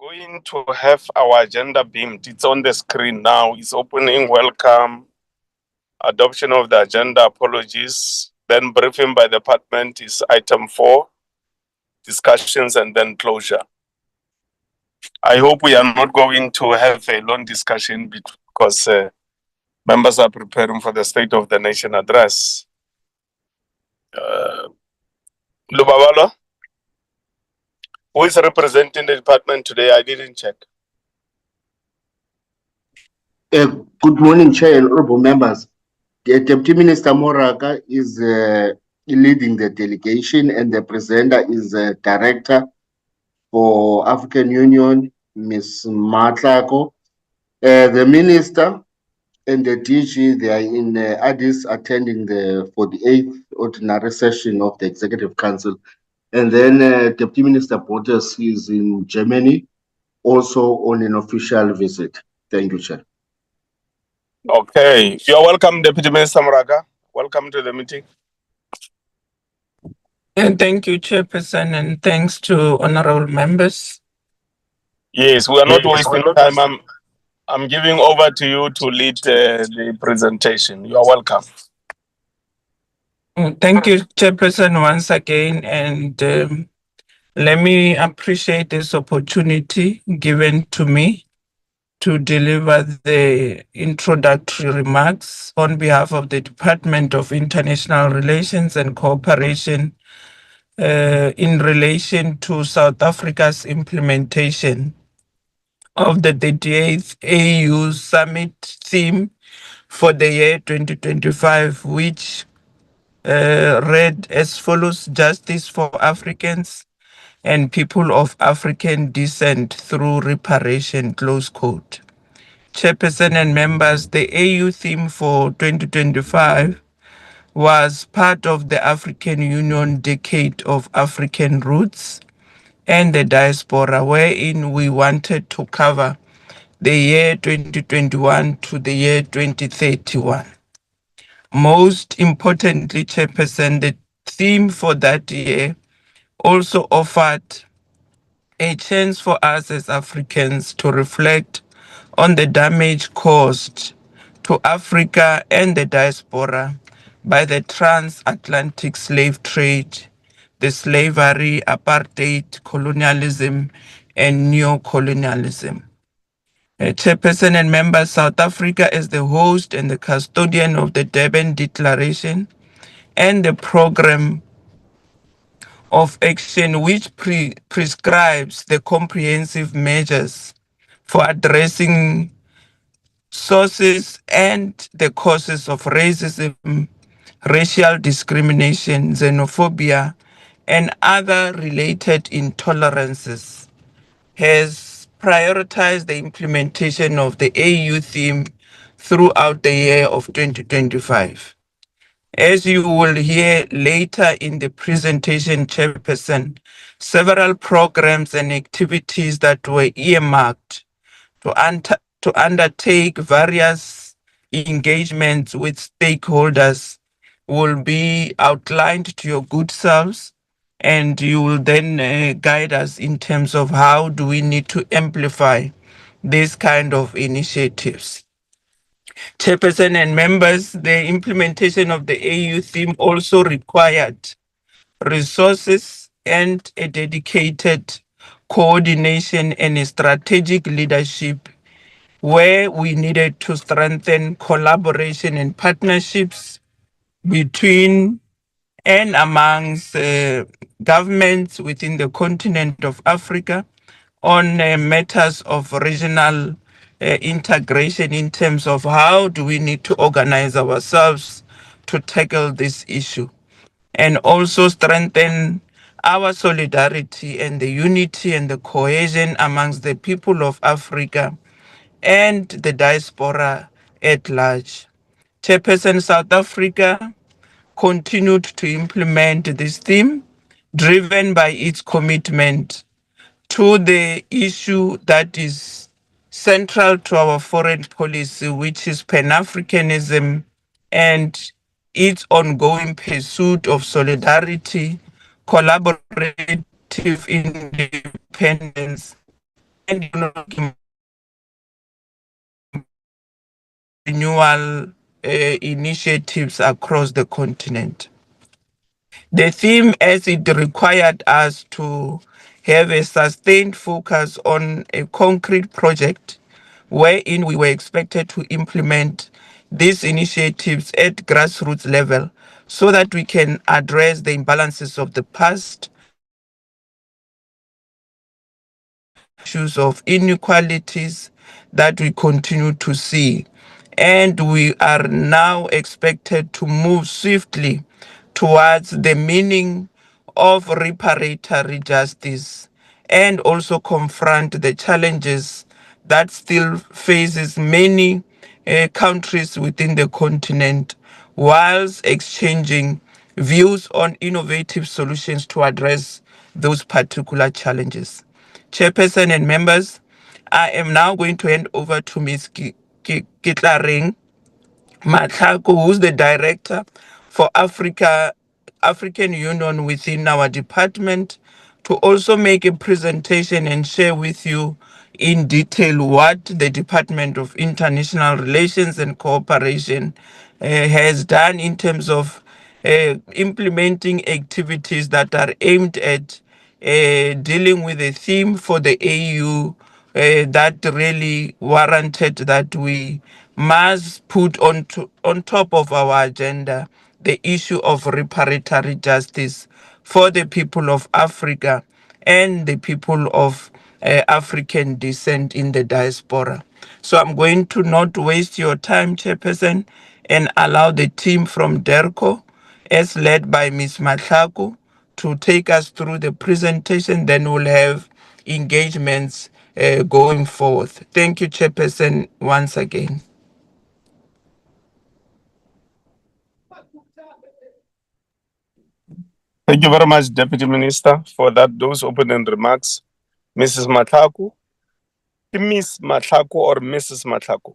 going to have our agenda beamed. It's on the screen now. It's opening, welcome, adoption of the agenda, apologies. Then briefing by department is item 4, discussions and then closure. I hope we are not going to have a long discussion because members are preparing for the State of the Nation address. Lubabalo, who is representing the department today? I didn't check. Good morning, Chair and honorable members. The Deputy Minister Moraka is leading the delegation, and the presenter is Director for African Union, Ms. Matlako. The Minister and the DG, they are in Addis attending the 48th ordinary session of the Executive Council. And then Deputy Minister Bottas is in Germany, also on an official visit. Thank you, Chair. Okay, you're welcome, Deputy Minister Moraka. Welcome to the meeting. And thank you, Chairperson, and thanks to honorable members. Yes, we are not wasting time. I'm giving over to you to lead the presentation. You are welcome. Thank you, Chairperson, once again, and let me appreciate this opportunity given to me to deliver the introductory remarks on behalf of the Department of International Relations and Cooperation in relation to South Africa's implementation of the 38th AU Summit theme for the year 2025, which read as follows: Justice for Africans and People of African Descent through Reparation, close quote. Chairperson and members, the AU theme for 2025 was part of the African Union Decade of African Roots and the Diaspora, wherein we wanted to cover the year 2021 to the year 2031. Most importantly, Chairperson, the theme for that year also offered a chance for us as Africans to reflect on the damage caused to Africa and the diaspora by the transatlantic slave trade, the slavery, apartheid, colonialism, and neo-colonialism. Chairperson and members, South Africa is the host and the custodian of the Durban Declaration and the program of action which prescribes the comprehensive measures for addressing sources and the causes of racism, racial discrimination, xenophobia, and other related intolerances, has prioritized the implementation of the AU theme throughout the year of 2025. As you will hear later in the presentation, Chairperson, several programs and activities that were earmarked to undertake various engagements with stakeholders will be outlined to your good selves, and you will then guide us in terms of how do we need to amplify these kind of initiatives. Chairperson and members, the implementation of the AU theme also required resources and a dedicated coordination and a strategic leadership, where we needed to strengthen collaboration and partnerships between and amongst governments within the continent of Africa on matters of regional integration in terms of how do we need to organize ourselves to tackle this issue, and also strengthen our solidarity and the unity and the cohesion amongst the people of Africa and the diaspora at large. Chairperson, South Africa continued to implement this theme, driven by its commitment to the issue that is central to our foreign policy, which is Pan-Africanism and its ongoing pursuit of solidarity, collaborative independence, renewal initiatives across the continent. The theme, as it required us to have a sustained focus on a concrete project wherein we were expected to implement these initiatives at grassroots level so that we can address the imbalances of the past, issues of inequalities that we continue to see. And we are now expected to move swiftly towards the meaning of reparatory justice and also confront the challenges that still faces many countries within the continent, whilst exchanging views on innovative solutions to address those particular challenges. Chairperson and members, I am now going to hand over to Ms. Kitlaring Matlako, who's the director for African Union within our department, to also make a presentation and share with you in detail what the Department of International Relations and Cooperation has done in terms of implementing activities that are aimed at dealing with a theme for the AU that really warranted that we must put on top of our agenda the issue of reparatory justice for the people of Africa and the people of African descent in the diaspora. So I'm going to not waste your time, Chairperson, and allow the team from DERCO, as led by Ms. Matlaku, to take us through the presentation. Then we'll have engagements going forth. Thank you, Chairperson, once again. Thank you very much, Deputy Minister, for those opening remarks. Mrs. Matlaku. Miss Matlaku or Mrs. Matlaku?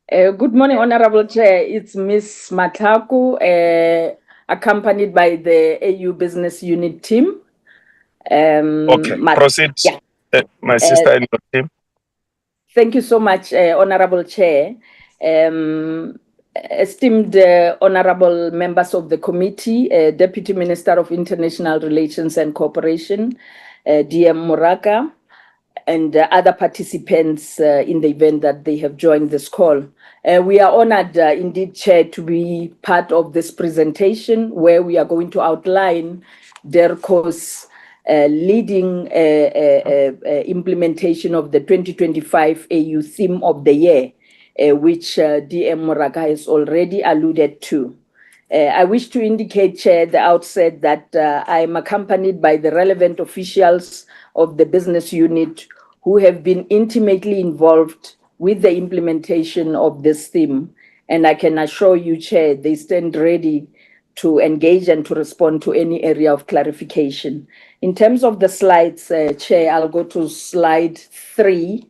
Good morning, Honorable Chair. It's Ms. Matlaku, accompanied by the AU Business Unit team. Okay, proceed. Yeah. My sister and your team. Thank you so much, Honorable Chair. Esteemed honorable members of the committee, Deputy Minister of International Relations and Cooperation, DM Muraka, and other participants in the event that they have joined this call. We are honored indeed, Chair, to be part of this presentation where we are going to outline DERCO's leading implementation of the 2025 AU Theme of the Year, which DM Moraga has already alluded to. I wish to indicate, Chair, at the outset that I am accompanied by the relevant officials of the business unit who have been intimately involved with the implementation of this theme. And I can assure you, Chair, they stand ready to engage and to respond to any area of clarification. In terms of the slides, Chair, I'll go to slide 3.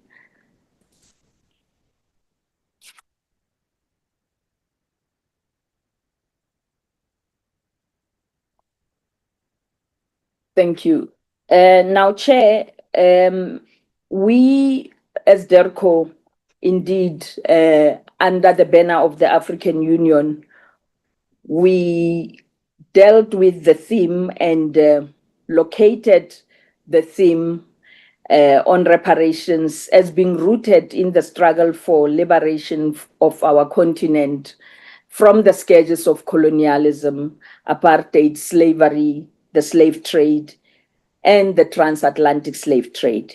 Thank you. Now, Chair, we as DERCO, indeed, under the banner of the African Union, we dealt with the theme and located the theme on reparations as being rooted in the struggle for liberation of our continent from the scourges of colonialism, apartheid, slavery, the slave trade, and the transatlantic slave trade.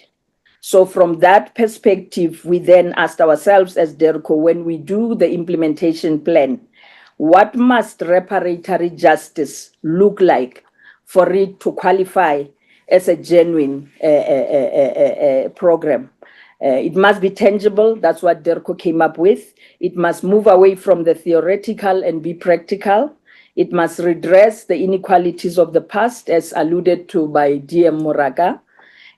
So from that perspective, we then asked ourselves as DERCO, when we do the implementation plan, what must reparatory justice look like for it to qualify as a genuine program? It must be tangible. That's what DERCO came up with. It must move away from the theoretical and be practical. It must redress the inequalities of the past, as alluded to by DM Moraga.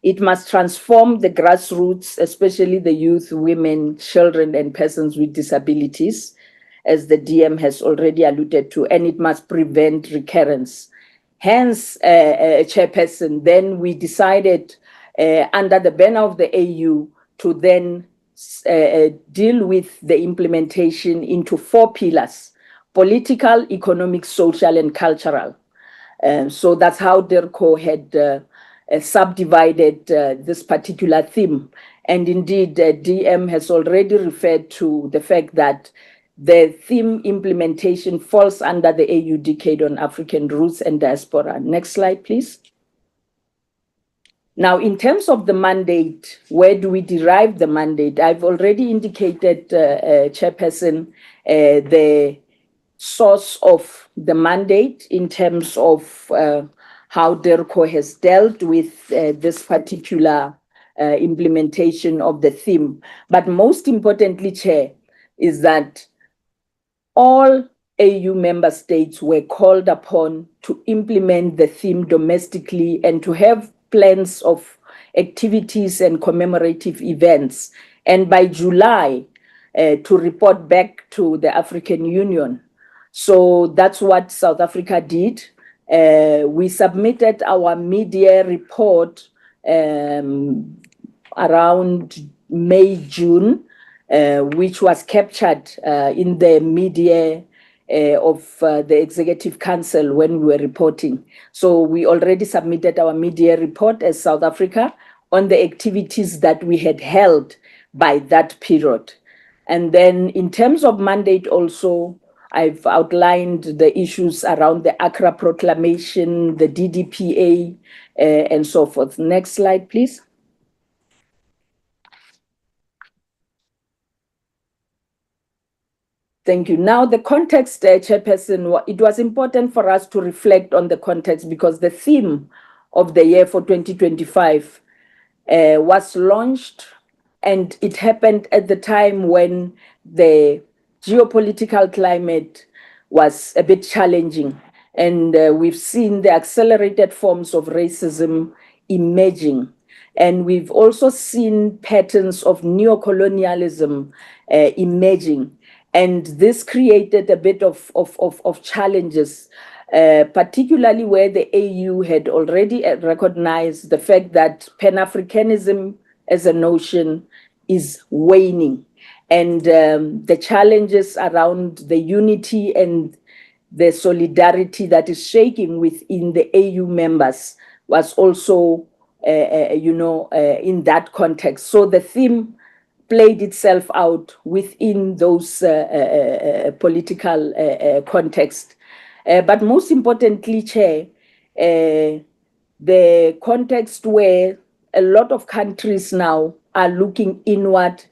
It must transform the grassroots, especially the youth, women, children, and persons with disabilities, as the DM has already alluded to, and it must prevent recurrence. Hence, Chairperson, then we decided under the banner of the AU to then deal with the implementation into 4 pillars: political, economic, social, and cultural. So that's how DIRCO had subdivided this particular theme. And indeed, DM has already referred to the fact that the theme implementation falls under the AU Decade on African Roots and Diaspora. Next slide, please. Now, in terms of the mandate, where do we derive the mandate? I've already indicated, Chairperson, the source of the mandate in terms of how DIRCO has dealt with this particular implementation of the theme. But most importantly, Chair, is that all AU member states were called upon to implement the theme domestically and to have plans of activities and commemorative events. And by July, to report back to the African Union. So that's what South Africa did. We submitted our media report around May, June, which was captured in the media of the Executive Council when we were reporting. So we already submitted our media report as South Africa on the activities that we had held by that period. And then in terms of mandate also, I've outlined the issues around the Accra Proclamation, the DDPA, and so forth. Next slide, please. Thank you. Now, the context, Chairperson, it was important for us to reflect on the context because the theme of the year for 2025 was launched, and it happened at the time when the geopolitical climate was a bit challenging. And we've seen the accelerated forms of racism emerging. And we've also seen patterns of neocolonialism emerging. And this created a bit of challenges, particularly where the AU had already recognized the fact that Pan-Africanism as a notion is waning. And the challenges around the unity and the solidarity that is shaking within the AU members was also, in that context. So the theme played itself out within those political context. But most importantly, Chair, the context where a lot of countries now are looking inward,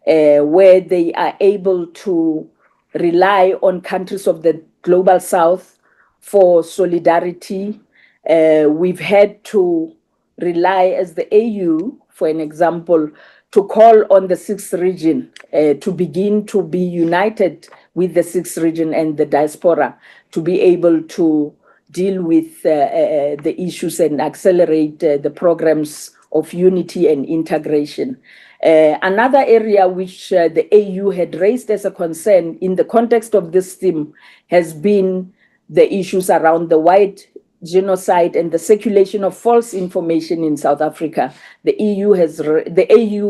where they are able to rely on countries of the Global South for solidarity. We've had to rely as the AU, for an example, to call on the 6th region to begin to be united with the 6th region and the diaspora to be able to deal with the issues and accelerate the programs of unity and integration. Another area which the AU had raised as a concern in the context of this theme has been the issues around the white genocide and the circulation of false information in South Africa. The AU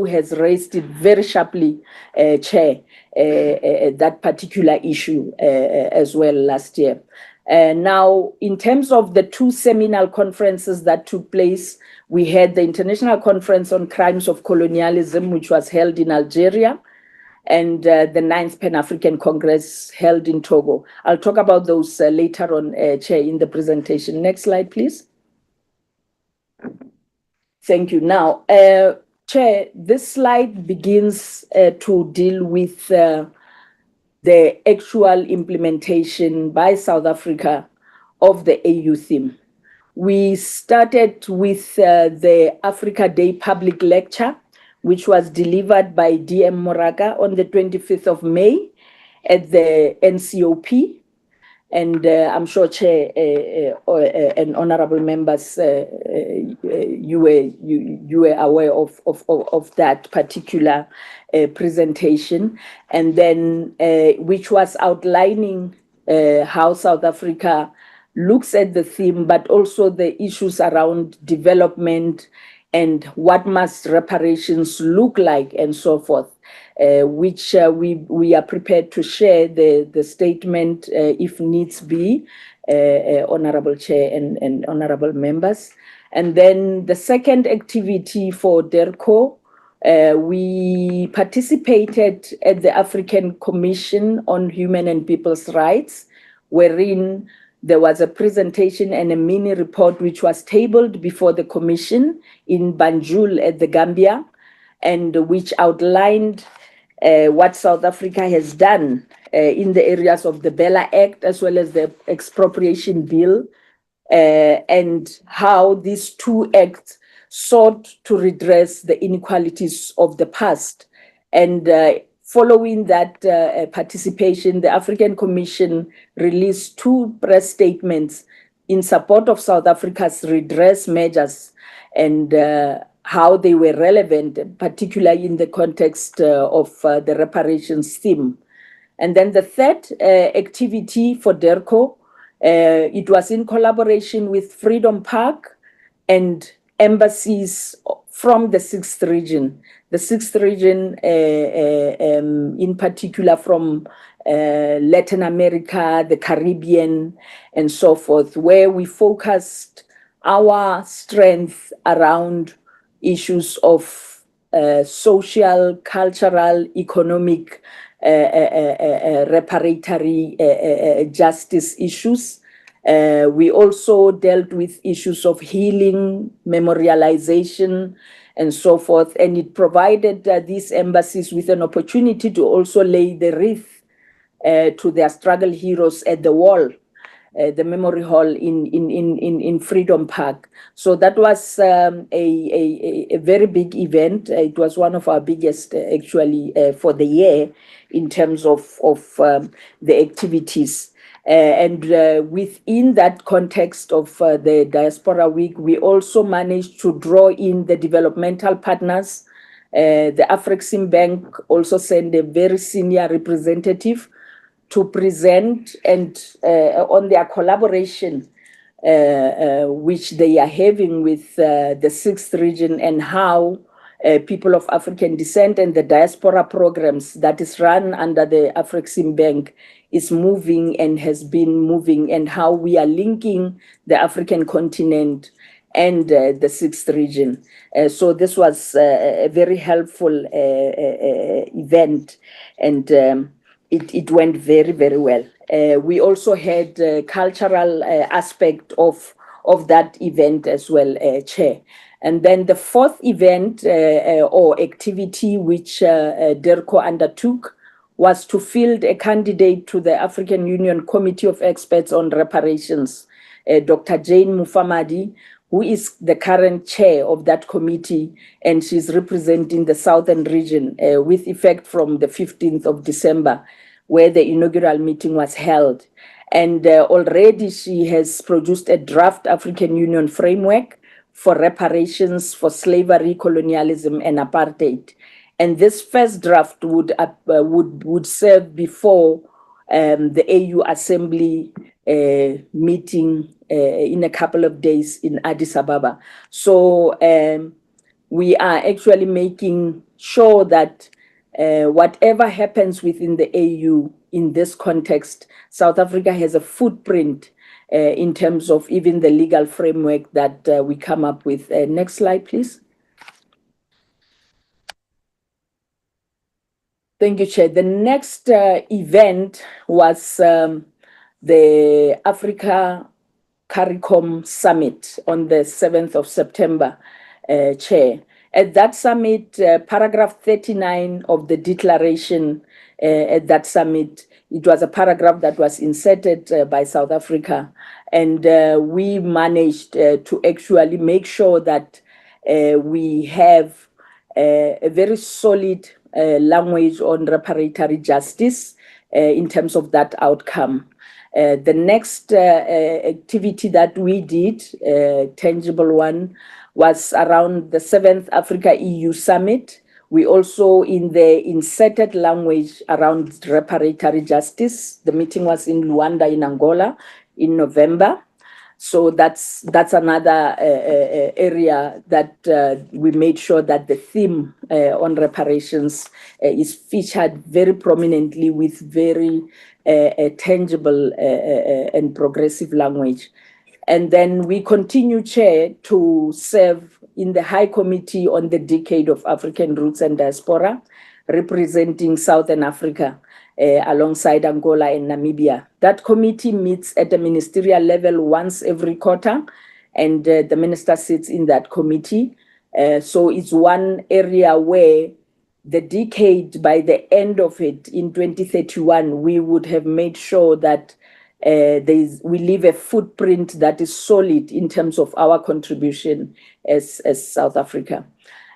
has raised it very sharply, Chair, that particular issue as well last year. Now, in terms of the two seminal conferences that took place, we had the International Conference on Crimes of Colonialism, which was held in Algeria, and the 9th Pan-African Congress held in Togo. I'll talk about those later on, Chair, in the presentation. Next slide, please. Thank you. Now, Chair, this slide begins to deal with the actual implementation by South Africa of the AU theme. We started with the Africa Day public lecture, which was delivered by DM Moraga on the 25th of May at the NCOP. And I'm sure, Chair and honorable members, you were aware of that particular presentation, and then which was outlining how South Africa looks at the theme, but also the issues around development and what must reparations look like, and so forth, which we are prepared to share the statement if needs be, Honorable Chair and honorable members. And then the second activity for DERCO, we participated at the African Commission on Human and People's Rights, wherein there was a presentation and a mini report which was tabled before the Commission in Banjul at the Gambia, and which outlined what South Africa has done in the areas of the Bella Act as well as the Expropriation Bill, and how these two acts sought to redress the inequalities of the past. And following that participation, the African Commission released two press statements in support of South Africa's redress measures and how they were relevant, particularly in the context of the reparations theme. And then the third activity for DERCO, it was in collaboration with Freedom Park and embassies from the 6th region. The 6th region, in particular from Latin America, the Caribbean, and so forth, where we focused our strength around issues of social, cultural, economic, reparatory justice issues. We also dealt with issues of healing, memorialization, and so forth. And it provided these embassies with an opportunity to also lay the wreath to their struggle heroes at the wall, the memory hall in Freedom Park. So that was a very big event. It was one of our biggest actually for the year in terms of the activities. And within that context of the Diaspora Week, we also managed to draw in the developmental partners. The Afrexim Bank also sent a very senior representative to present and on their collaboration which they are having with the 6th region, and how people of African descent and the diaspora programs that is run under the Afrexim Bank is moving and has been moving, and how we are linking the African continent and the 6th region. So this was a very helpful event, and it went very, very well. We also had a cultural aspect of that event as well, Chair. And then the fourth event or activity which DERCO undertook was to field a candidate to the African Union Committee of Experts on Reparations, Dr. Jane Mufamadi, who is the current chair of that committee, and she's representing the Southern region with effect from the 15th of December, where the inaugural meeting was held. And already she has produced a draft African Union framework for reparations for slavery, colonialism, and apartheid. And this first draft would serve before the AU Assembly meeting in a couple of days in Addis Ababa. So we are actually making sure that whatever happens within the AU in this context, South Africa has a footprint in terms of even the legal framework that we come up with. Next slide, please. Thank you, Chair. The next event was the Africa CARICOM Summit on the 7th of September, Chair. At that summit, paragraph 39 of the declaration at that summit, it was a paragraph that was inserted by South Africa. And we managed to actually make sure that we have a very solid language on reparatory justice in terms of that outcome. The next activity that we did, tangible one, was around the 7th Africa EU Summit. We also, in the inserted language around reparatory justice, the meeting was in Luanda in Angola in November. So that's another area that we made sure that the theme on reparations is featured very prominently with very tangible and progressive language. And then we continue, Chair, to serve in the High Committee on the Decade of African Roots and Diaspora, representing Southern Africa alongside Angola and Namibia. That committee meets at the ministerial level once every quarter, and the minister sits in that committee. So it's one area where the decade, by the end of it in 2031, we would have made sure that we leave a footprint that is solid in terms of our contribution as South Africa.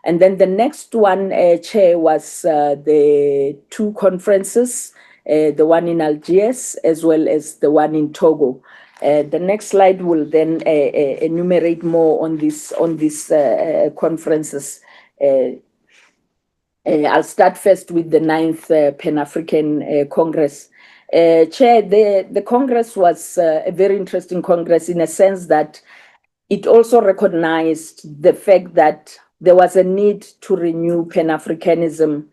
And then the next one, Chair, was the two conferences, the one in Algiers as well as the one in Togo. The next slide will then enumerate more on these conferences. I'll start first with the 9th Pan-African Congress. Chair, the Congress was a very interesting Congress in a sense that it also recognized the fact that there was a need to renew Pan-Africanism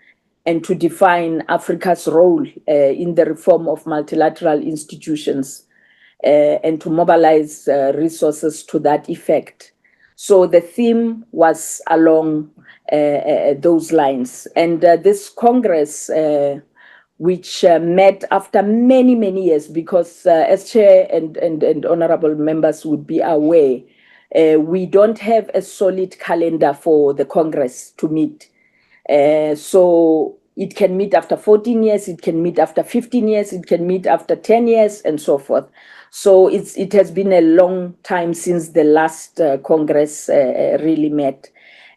and to define Africa's role in the reform of multilateral institutions and to mobilize resources to that effect. So the theme was along those lines. And this Congress, which met after many, many years, because as Chair and honorable members would be aware, we don't have a solid calendar for the Congress to meet. So it can meet after 14 years, it can meet after 15 years, it can meet after 10 years, and so forth. So it has been a long time since the last Congress really met.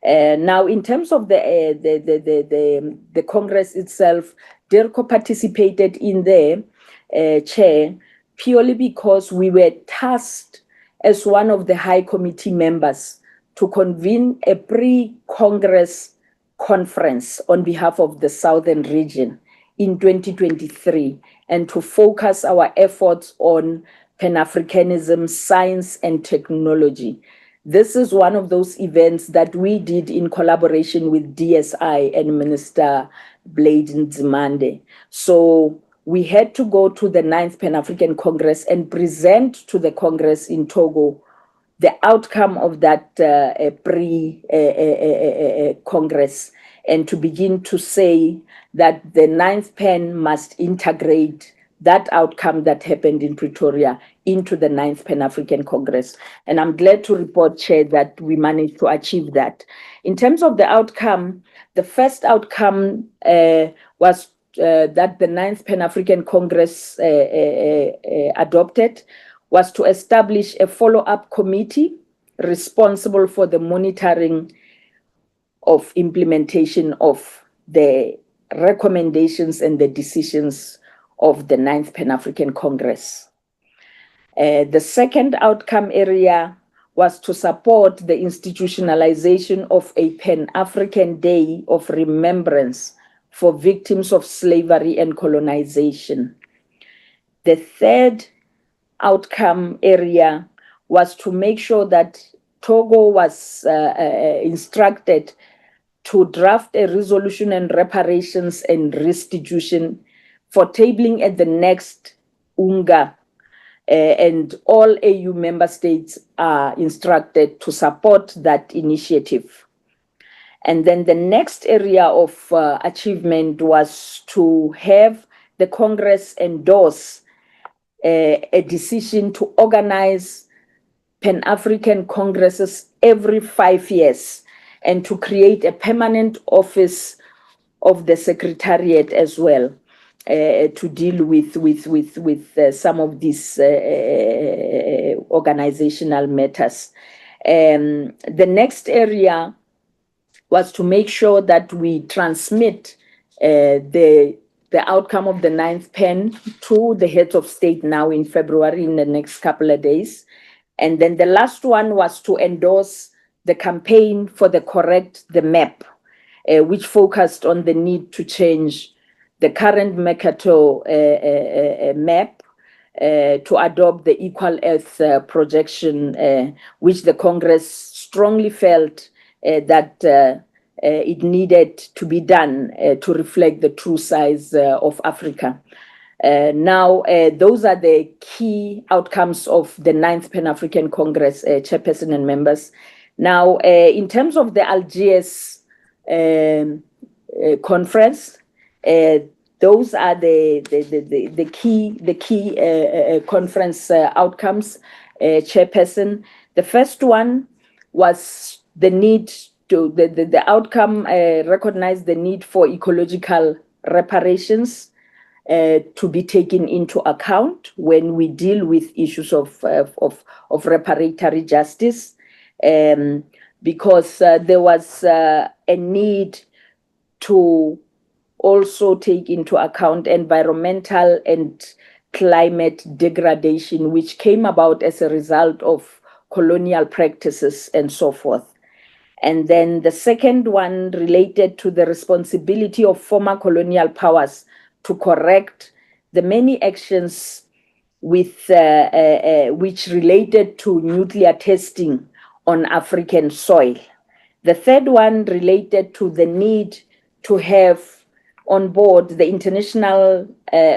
Now, in terms of the Congress itself, DIRCO participated in there, Chair, purely because we were tasked as one of the High Committee members to convene a pre-Congress conference on behalf of the Southern region in 2023 and to focus our efforts on Pan-Africanism, science and technology. This is one of those events that we did in collaboration with DSI and Minister Blade Nzimande. So we had to go to the 9th Pan-African Congress and present to the Congress in Togo the outcome of that pre-Congress and to begin to say that the 9th Pan must integrate that outcome that happened in Pretoria into the 9th Pan-African Congress. And I'm glad to report, Chair, that we managed to achieve that. In terms of the outcome, the first outcome was that the 9th Pan-African Congress adopted was to establish a follow-up committee responsible for the monitoring of implementation of the recommendations and the decisions of the 9th Pan-African Congress. The second outcome area was to support the institutionalization of a Pan-African Day of Remembrance for victims of slavery and colonization. The third outcome area was to make sure that Togo was instructed to draft a resolution on reparations and restitution for tabling at the next UNGA, and all AU member states are instructed to support that initiative. And then the next area of achievement was to have the Congress endorse a decision to organize Pan-African Congresses every 5 years and to create a permanent office of the Secretariat as well to deal with some of these organizational matters. The next area was to make sure that we transmit the outcome of the 9th Pan to the heads of state now in February, in the next couple of days. And then the last one was to endorse the campaign for the Correct the Map, which focused on the need to change the current Mercator map to adopt the Equal Earth projection, which the Congress strongly felt that it needed to be done to reflect the true size of Africa. Now, those are the key outcomes of the 9th Pan-African Congress, chairperson and members. Now, in terms of the Algiers conference, those are the key conference outcomes, chairperson. The first one was the need to, the outcome recognized the need for ecological reparations to be taken into account when we deal with issues of reparatory justice, because there was a need to also take into account environmental and climate degradation, which came about as a result of colonial practices and so forth. And then the second one related to the responsibility of former colonial powers to correct the many actions with which related to nuclear testing on African soil. The third one related to the need to have on board the International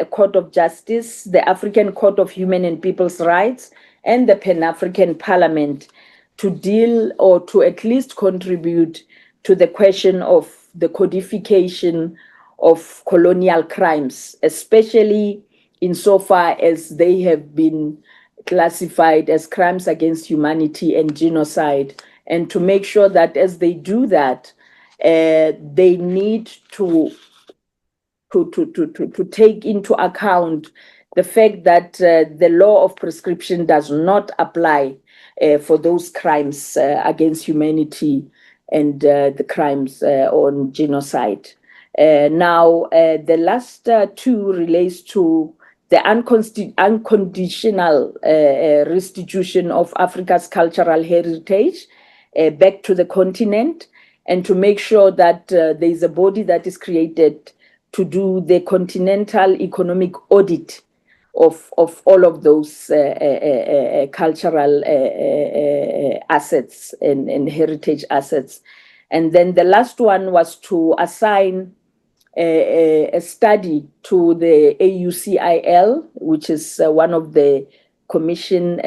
Court of Justice, the African Court of Human and People's Rights, and the Pan-African Parliament to deal or to at least contribute to the question of the codification of colonial crimes, especially insofar as they have been classified as crimes against humanity and genocide, and to make sure that as they do that, they need to take into account the fact that the law of prescription does not apply for those crimes against humanity and the crimes on genocide. Now, the last two relates to the unconditional restitution of Africa's cultural heritage back to the continent, and to make sure that there is a body that is created to do the continental economic audit of all of those cultural assets and heritage assets. And then the last one was to assign a study to the AUCIL, which is one of the commission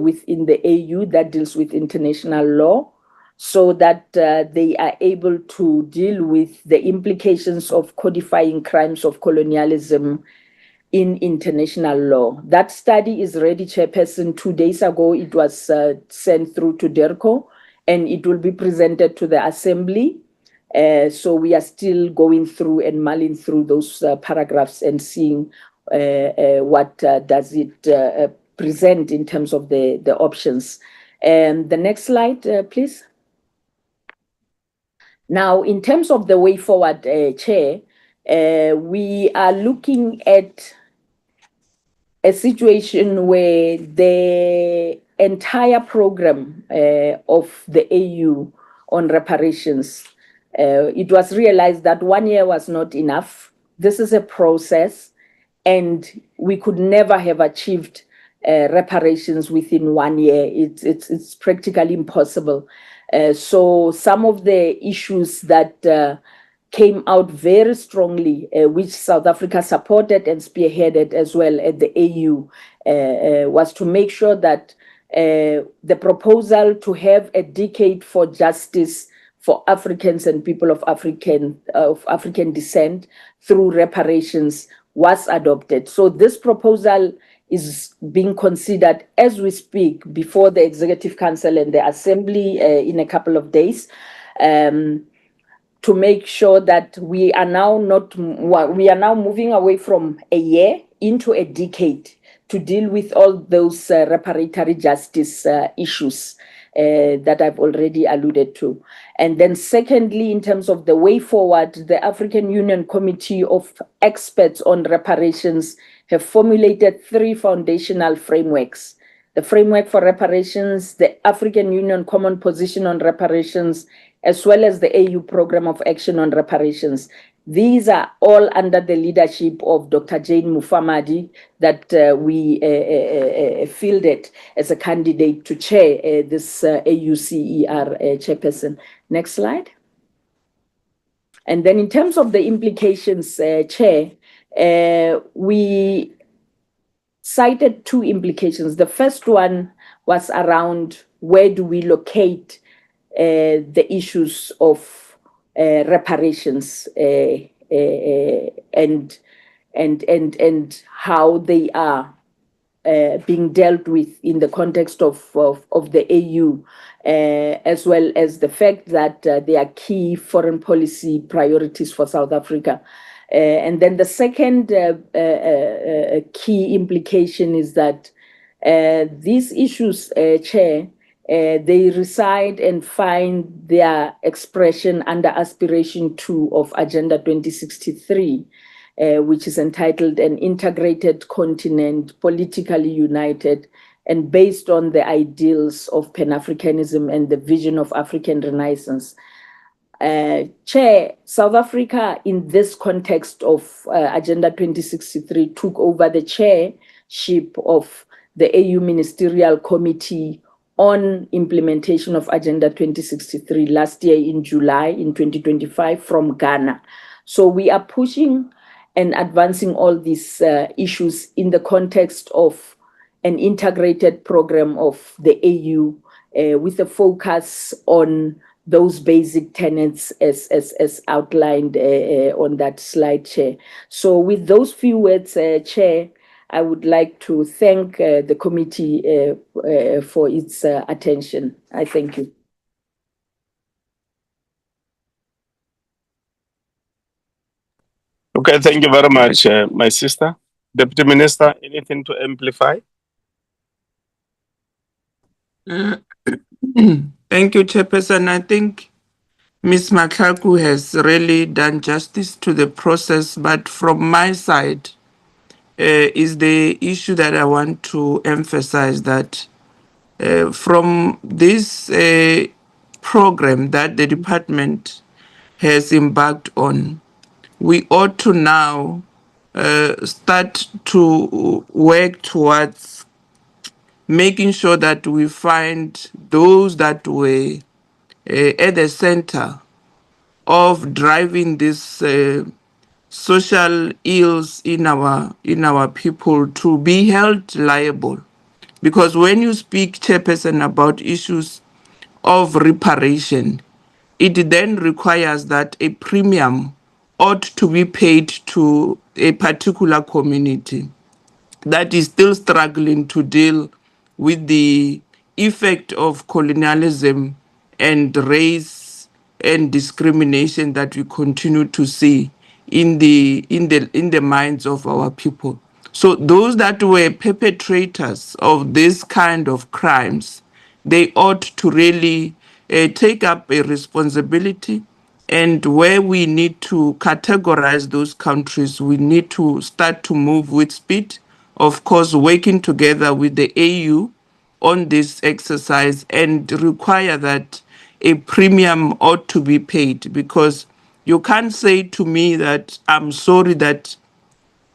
within the AU that deals with international law, so that they are able to deal with the implications of codifying crimes of colonialism in international law. That study is ready, chairperson. 2 days ago, it was sent through to DERCO, and it will be presented to the Assembly. So we are still going through and mulling through those paragraphs and seeing what does it present in terms of the options. The next slide, please. Now, in terms of the way forward, Chair, we are looking at a situation where the entire program of the AU on reparations, it was realized that 1 year was not enough. This is a process, and we could never have achieved reparations within 1 year. It's practically impossible. So some of the issues that came out very strongly, which South Africa supported and spearheaded as well at the AU, was to make sure that the proposal to have a decade for justice for Africans and people of African descent through reparations was adopted. So this proposal is being considered as we speak before the Executive Council and the Assembly in a couple of days, to make sure that we are now moving away from a year into a decade to deal with all those reparatory justice issues that I've already alluded to. And then secondly, in terms of the way forward, the African Union Committee of Experts on Reparations have formulated 3 foundational frameworks: the framework for reparations, the African Union Common Position on Reparations, as well as the AU Program of Action on Reparations. These are all under the leadership of Dr. Jane Mufamadi that we fielded as a candidate to chair this AUCER chairperson. Next slide. And then in terms of the implications, Chair, we cited two implications. The first one was around where do we locate the issues of reparations and how they are being dealt with in the context of the AU, as well as the fact that they are key foreign policy priorities for South Africa. And then the second key implication is that these issues, Chair, they reside and find their expression under Aspiration 2 of Agenda 2063, which is entitled An Integrated Continent, Politically United, and based on the ideals of Pan-Africanism and the vision of African Renaissance. Chair, South Africa, in this context of Agenda 2063, took over the chairship of the AU Ministerial Committee on implementation of Agenda 2063 last year in July in 2025 from Ghana. So we are pushing and advancing all these issues in the context of an integrated program of the AU with a focus on those basic tenets as outlined on that slide, Chair. So with those few words, Chair, I would like to thank the committee for its attention. I thank you. Okay, thank you very much, my sister. Deputy Minister, anything to amplify? Thank you, Chairperson. I think Ms. Matlaku has really done justice to the process, but from my side is the issue that I want to emphasize that from this program that the department has embarked on, we ought to now start to work towards making sure that we find those that were at the center of driving this social ills in our people to be held liable. Because when you speak, Chairperson, about issues of reparation, it then requires that a premium ought to be paid to a particular community that is still struggling to deal with the effect of colonialism and race and discrimination that we continue to see in the minds of our people. So those that were perpetrators of this kind of crimes, they ought to really take up a responsibility, and where we need to categorize those countries, we need to start to move with speed, of course, working together with the AU on this exercise, and require that a premium ought to be paid, because you can't say to me that I'm sorry that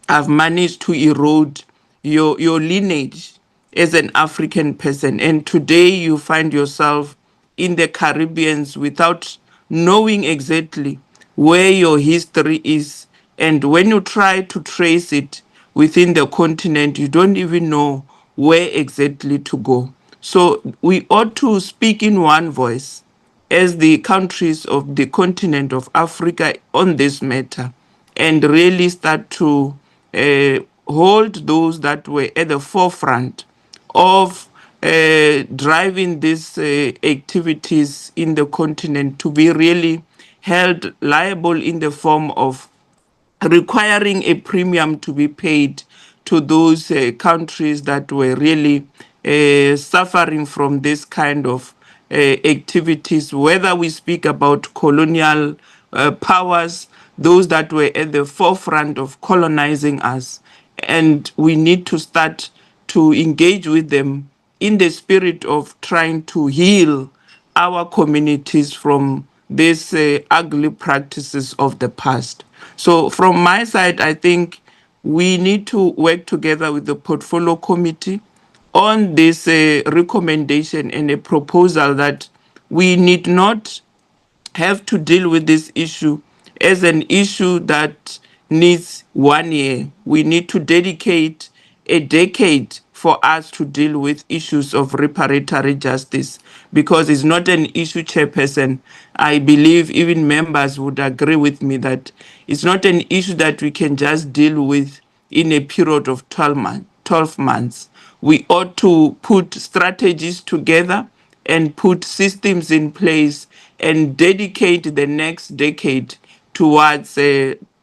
I've managed to erode your lineage as an African person, and today you find yourself in the Caribbean without knowing exactly where your history is. And when you try to trace it within the continent, you don't even know where exactly to go. So we ought to speak in one voice as the countries of the continent of Africa on this matter, and really start to hold those that were at the forefront of driving these activities in the continent to be really held liable in the form of requiring a premium to be paid to those countries that were really suffering from this kind of activities, whether we speak about colonial powers, those that were at the forefront of colonizing us. And we need to start to engage with them in the spirit of trying to heal our communities from these ugly practices of the past. So from my side, I think we need to work together with the portfolio committee on this recommendation and a proposal that we need not have to deal with this issue as an issue that needs 1 year. We need to dedicate a decade for us to deal with issues of reparatory justice, because it's not an issue, Chairperson. I believe even members would agree with me that it's not an issue that we can just deal with in a period of 12 months. We ought to put strategies together and put systems in place and dedicate the next decade towards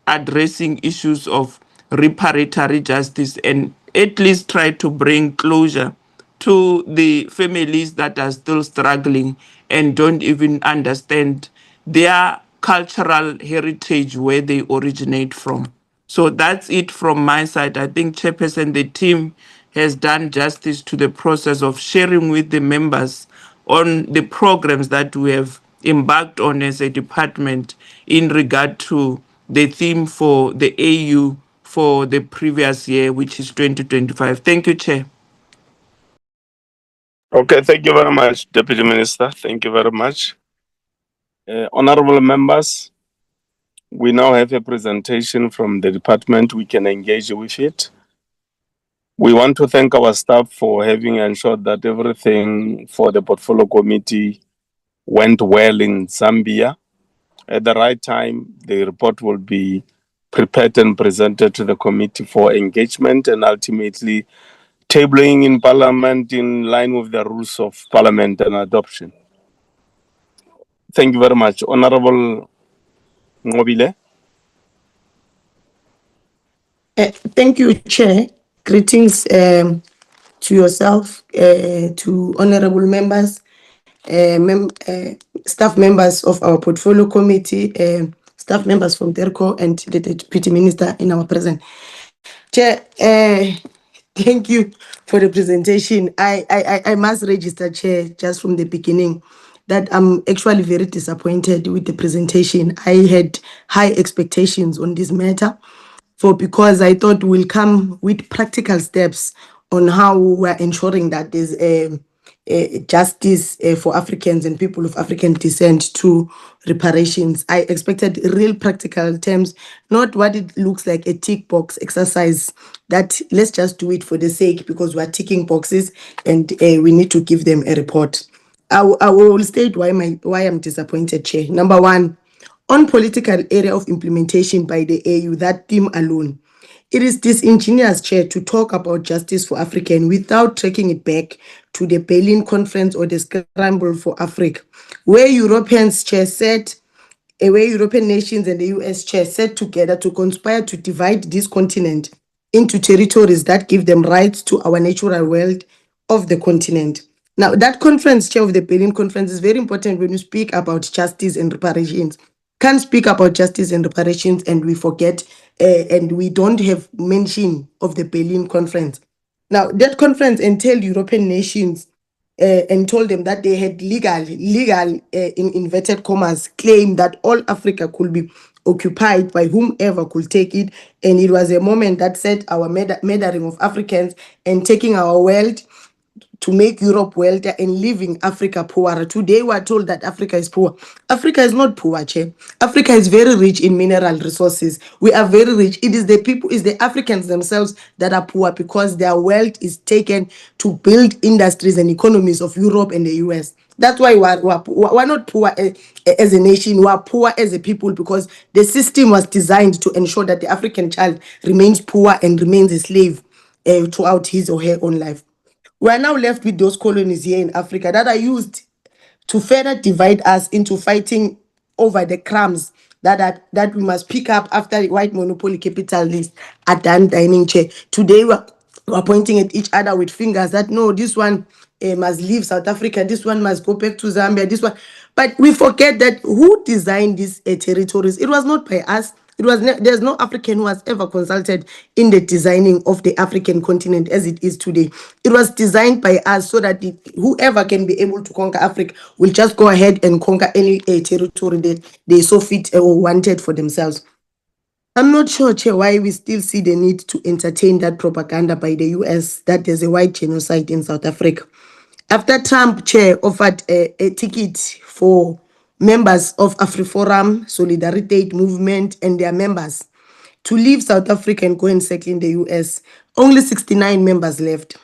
addressing issues of reparatory justice, and at least try to bring closure to the families that are still struggling and don't even understand their cultural heritage, where they originate from. So that's it from my side. I think Chairperson, the team has done justice to the process of sharing with the members on the programs that we have embarked on as a department in regard to the theme for the AU for the previous year, which is 2025. Thank you, Chair. Okay, thank you very much, Deputy Minister. Thank you very much. Honorable members, we now have a presentation from the department. We can engage with it. We want to thank our staff for having ensured that everything for the portfolio committee went well in Zambia. At the right time, the report will be prepared and presented to the committee for engagement and ultimately tabling in Parliament in line with the rules of Parliament and adoption. Thank you very much. Honorable Ngobile. Thank you, Chair. Greetings to yourself, to honorable members, staff members of our portfolio committee, staff members from DERCO, and the Deputy Minister in our presence. Chair, thank you for the presentation. I must register, Chair, just from the beginning, that I'm actually very disappointed with the presentation. I had high expectations on this matter, because I thought we'll come with practical steps on how we're ensuring that there's justice for Africans and people of African descent to reparations. I expected real practical terms, not what it looks like a tick box exercise, that let's just do it for the sake because we're ticking boxes and we need to give them a report. I will state why I'm disappointed, Chair. Number one, on political area of implementation by the AU, that theme alone, it is disingenuous, Chair, to talk about justice for African without tracking it back to the Berlin Conference or the Scramble for Africa, where Europeans, Chair, where European nations and the US, Chair, sat together to conspire to divide this continent into territories that give them rights to our natural world of the continent. Now, that conference, Chair, of the Berlin Conference, is very important when you speak about justice and reparations. Can't speak about justice and reparations and we forget and we don't have mention of the Berlin Conference. Now, that conference entailed European nations and told them that they had legal, in inverted commas, claim that all Africa could be occupied by whomever could take it. And it was a moment that set our murdering of Africans and taking our wealth to make Europe wealthier and leaving Africa poorer. Today, we are told that Africa is poor. Africa is not poor, Chair. Africa is very rich in mineral resources. We are very rich. It is the people, it's the Africans themselves that are poor because their wealth is taken to build industries and economies of Europe and the US. That's why we're not poor as a nation. We are poor as a people because the system was designed to ensure that the African child remains poor and remains a slave throughout his or her own life. We are now left with those colonies here in Africa that are used to further divide us into fighting over the crumbs that we must pick up after the white monopoly capitalists are done dining, Chair. Today we're pointing at each other with fingers that no, this one must leave South Africa, this one must go back to Zambia, this one. But we forget that who designed these territories? It was not by us. There's no African who has ever consulted in the designing of the African continent as it is today. It was designed by us so that whoever can be able to conquer Africa will just go ahead and conquer any territory that they so fit or wanted for themselves. I'm not sure, Chair, why we still see the need to entertain that propaganda by the US that there's a white genocide in South Africa. After Trump, Chair, offered a ticket for members of AfriForum, Solidarity Movement, and their members to leave South Africa and go and settle in the US, only 69 members left.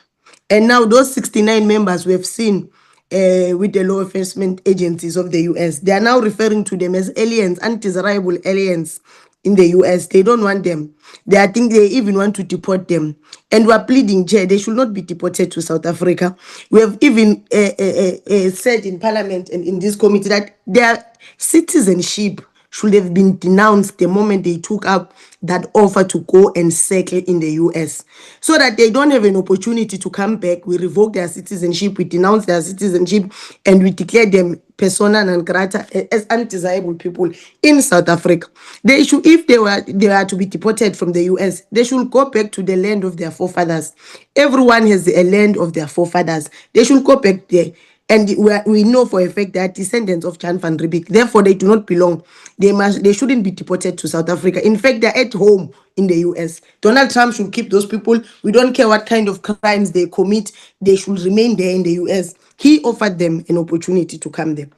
And now those 69 members we have seen with the law enforcement agencies of the US, they are now referring to them as aliens, undesirable aliens in the US. They don't want them. I think they even want to deport them. And we are pleading, Chair, they should not be deported to South Africa. We have even said in Parliament and in this committee that their citizenship should have been denounced the moment they took up that offer to go and settle in the US, so that they don't have an opportunity to come back. We revoke their citizenship, we denounce their citizenship, and we declare them persona non grata as undesirable people in South Africa. They should, if they were to be deported from the US, they should go back to the land of their forefathers. Everyone has a land of their forefathers. They should go back there. And we know for a fact that descendants of Jan van Riebeeck, therefore they do not belong. They shouldn't be deported to South Africa. In fact, they're at home in the US. Donald Trump should keep those people. We don't care what kind of crimes they commit. They should remain there in the US. He offered them an opportunity to come there.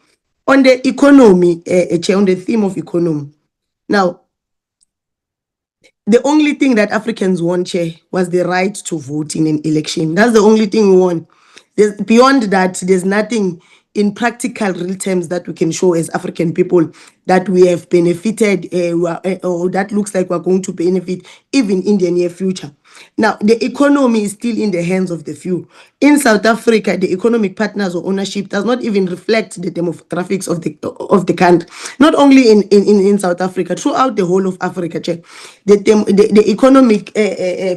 On the economy, Chair, on the theme of economy. Now, the only thing that Africans want, Chair, was the right to vote in an election. That's the only thing we want. Beyond that, there's nothing in practical real terms that we can show as African people that we have benefited or that looks like we're going to benefit even in the near future. Now, the economy is still in the hands of the few. In South Africa, the economic partners or ownership does not even reflect the demographics of the country. Not only in South Africa, throughout the whole of Africa, Chair, the economic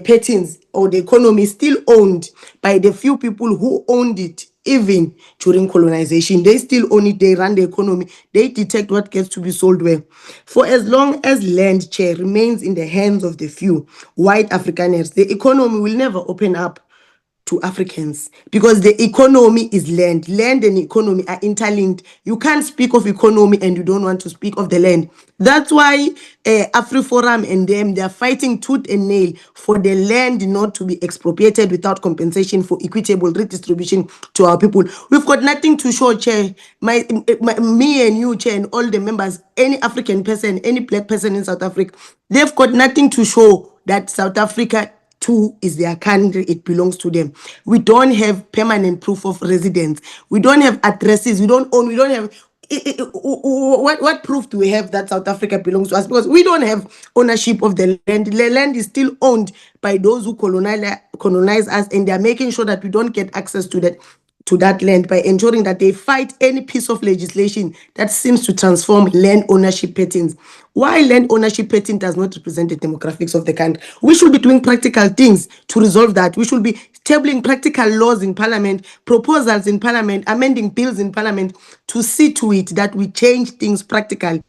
patterns or the economy is still owned by the few people who owned it even during colonization. They still own it, they run the economy, they detect what gets to be sold where. For as long as land, Chair, remains in the hands of the few white Afrikaners, the economy will never open up to Africans, because the economy is land. Land and economy are interlinked. You can't speak of economy and you don't want to speak of the land. That's why AfriForum and them, they're fighting tooth and nail for the land not to be expropriated without compensation, for equitable redistribution to our people. We've got nothing to show, Chair. Me and you, Chair, and all the members, any African person, any black person in South Africa, they've got nothing to show that South Africa too is their country, it belongs to them. We don't have permanent proof of residence. We don't have addresses. We don't own. We don't have. What proof do we have that South Africa belongs to us? Because we don't have ownership of the land. The land is still owned by those who colonize us, and they're making sure that we don't get access to that land by ensuring that they fight any piece of legislation that seems to transform land ownership patterns. Why land ownership pattern does not represent the demographics of the country? We should be doing practical things to resolve that. We should be tabling practical laws in Parliament, proposals in Parliament, amending bills in Parliament to see to it that we change things practically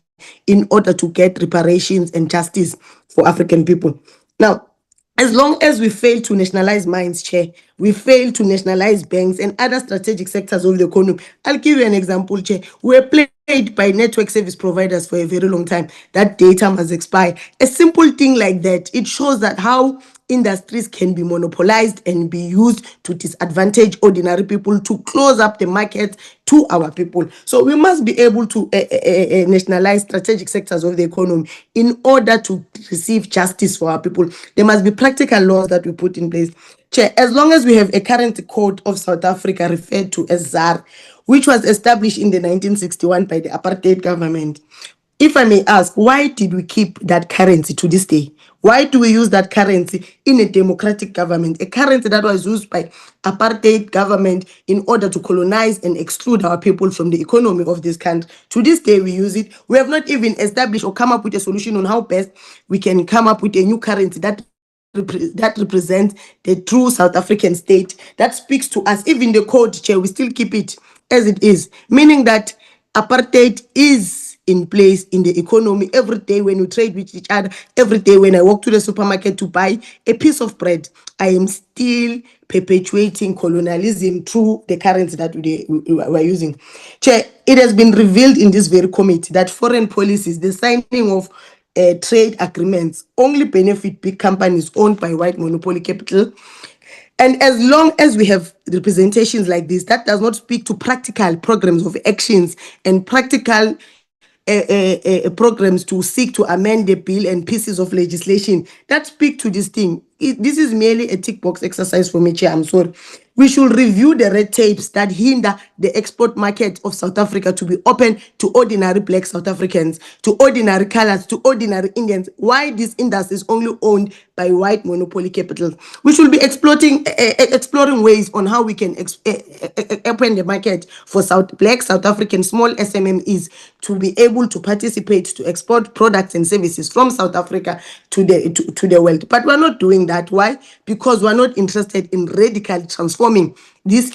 in order to get reparations and justice for African people. Now, as long as we fail to nationalize mines, Chair, we fail to nationalize banks and other strategic sectors of the economy. I'll give you an example, Chair. We're played by network service providers for a very long time. That data must expire. A simple thing like that, it shows that how industries can be monopolized and be used to disadvantage ordinary people, to close up the market to our people. So we must be able to nationalize strategic sectors of the economy in order to receive justice for our people. There must be practical laws that we put in place. Chair, as long as we have a currency code of South Africa referred to as ZAR, which was established in the 1961 by the apartheid government, if I may ask, why did we keep that currency to this day? Why do we use that currency in a democratic government? A currency that was used by apartheid government in order to colonize and exclude our people from the economy of this country. To this day, we use it. We have not even established or come up with a solution on how best we can come up with a new currency that represents the true South African state, that speaks to us. Even the code, Chair, we still keep it as it is, meaning that apartheid is in place in the economy. Every day when we trade with each other, every day when I walk to the supermarket to buy a piece of bread, I am still perpetuating colonialism through the currency that we're using. Chair, it has been revealed in this very committee that foreign policies, the signing of trade agreements only benefit big companies owned by white monopoly capital. And as long as we have representations like this, that does not speak to practical programs of actions and practical programs to seek to amend the bill and pieces of legislation that speak to this thing. This is merely a tick box exercise for me, Chair. I'm sorry. We should review the red tapes that hinder the export market of South Africa to be open to ordinary black South Africans, to ordinary colors, to ordinary Indians. Why this industry is only owned by white monopoly capital. We should be exploring ways on how we can open the market for black South African small SMMEs to be able to participate to export products and services from South Africa to the world. But we're not doing that. Why? Because we're not interested in radically transforming this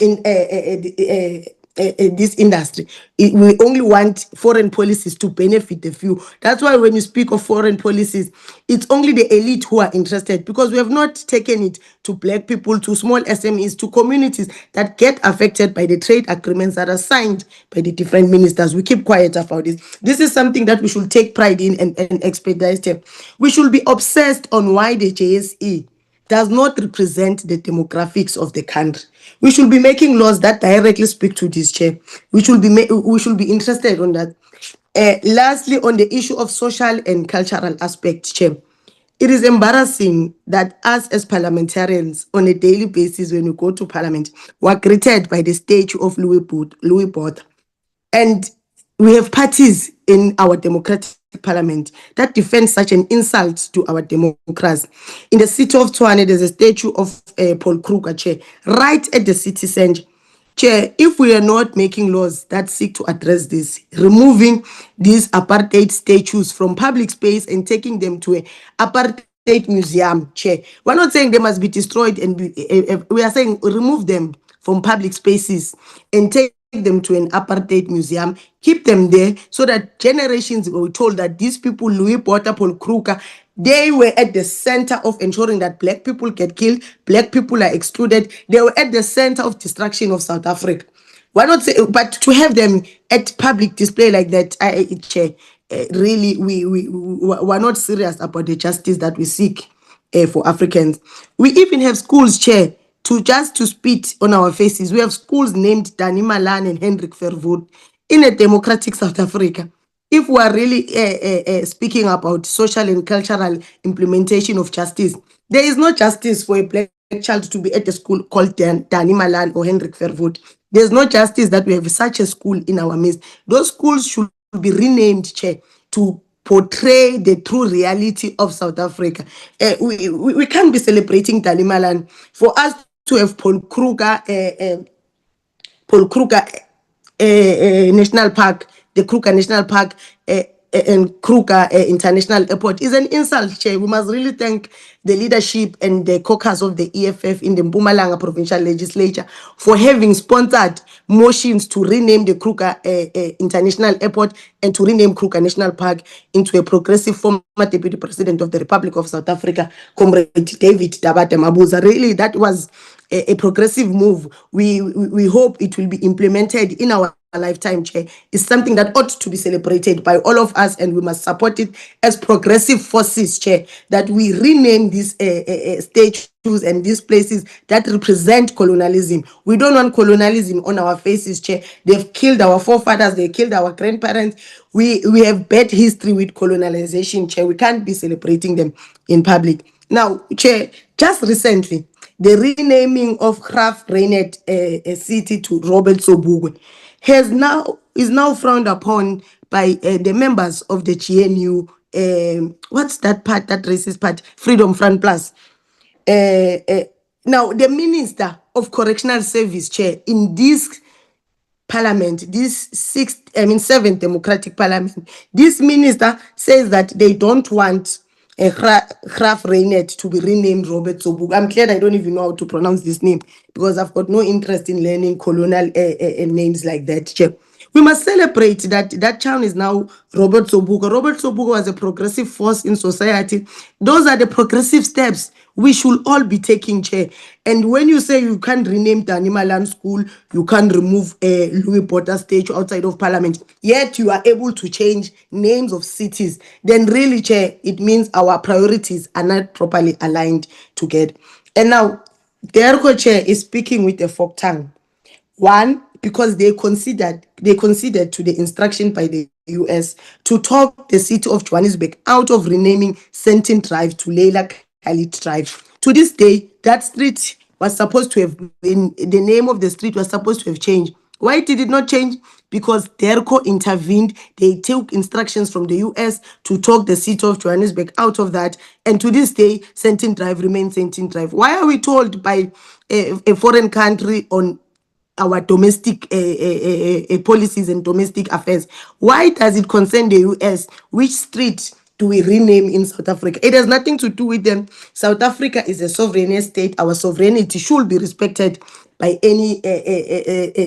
this industry. We only want foreign policies to benefit the few. That's why when you speak of foreign policies, it's only the elite who are interested, because we have not taken it to black people, to small SMEs, to communities that get affected by the trade agreements that are signed by the different ministers. We keep quiet about this. This is something that we should take pride in and expedite. We should be obsessed on why the JSE does not represent the demographics of the country. We should be making laws that directly speak to this, Chair. We should be interested on that. Lastly, on the issue of social and cultural aspect, Chair, it is embarrassing that us as parliamentarians on a daily basis, when we go to parliament, we're greeted by the statue of Louis Botha. And we have parties in our democratic parliament that defend such an insult to our democracy. In the city of Tshwane, there's a statue of Paul Kruger, Chair, right at the city center. Chair, if we are not making laws that seek to address this, removing these apartheid statues from public space and taking them to an apartheid museum, Chair, we're not saying they must be destroyed, and we are saying remove them from public spaces and take them to an apartheid museum, keep them there so that generations were told that these people, Louis Botha, Paul Kruger, they were at the center of ensuring that black people get killed, black people are excluded. They were at the center of destruction of South Africa. Why not say, but to have them at public display like that, really, we're not serious about the justice that we seek for Africans. We even have schools, Chair, to spit on our faces. We have schools named Danny Malan and Hendrik Verwoerd in a democratic South Africa. If we are really speaking about social and cultural implementation of justice, there is no justice for a black child to be at a school called Danny Malan or Hendrik Verwoerd. There's no justice that we have such a school in our midst. Those schools should be renamed, Chair, to portray the true reality of South Africa. We can't be celebrating Danny Malan. For us to have Paul Kruger National Park, the Kruger National Park, and Kruger International Airport is an insult, Chair. We must really thank the leadership and the caucus of the EFF in the Mpumalanga Provincial Legislature for having sponsored motions to rename the Kruger International Airport and to rename Kruger National Park into a progressive former Deputy President of the Republic of South Africa, Comrade David Tabata Mabuza. Really, that was a progressive move. We hope it will be implemented in our lifetime, Chair. It's something that ought to be celebrated by all of us, and we must support it as progressive forces, Chair, that we rename these statues and these places that represent colonialism. We don't want colonialism on our faces, Chair. They've killed our forefathers, they killed our grandparents. We have bad history with colonialization, Chair. We can't be celebrating them in public. Now, Chair, just recently, the renaming of Graaf Reinet city to Robert Sobukwe is now frowned upon by the members of the GNU. What's that part, that racist part? Freedom Front Plus. Now, the Minister of Correctional Service, Chair, in this parliament, this seventh democratic parliament, this minister says that they don't want Graaf Reinet to be renamed Robert Sobukwe. I'm glad I don't even know how to pronounce this name because I've got no interest in learning colonial names like that, Chair. We must celebrate that town is now Robert Sobukwe. Robert Sobukwe was a progressive force in society. Those are the progressive steps we should all be taking care. And when you say you can't rename Dani Malan School, you can't remove a Louis Potter statue outside of Parliament, yet you are able to change names of cities, then really, Chair, it means our priorities are not properly aligned together. And now, the ERCO Chair is speaking with a forked tongue. One, because they conceded to the instruction by the US to talk the city of Johannesburg out of renaming Sentin Drive to Leila Khalid Drive. To this day, that street was supposed to have been, the name of the street was supposed to have changed. Why did it not change? Because DERCO intervened. They took instructions from the US to talk the city of Johannesburg out of that. And to this day, Sentin Drive remains Sentin Drive. Why are we told by a foreign country on our domestic policies and domestic affairs? Why does it concern the US? Which street do we rename in South Africa? It has nothing to do with them. South Africa is a sovereign state. Our sovereignty should be respected by any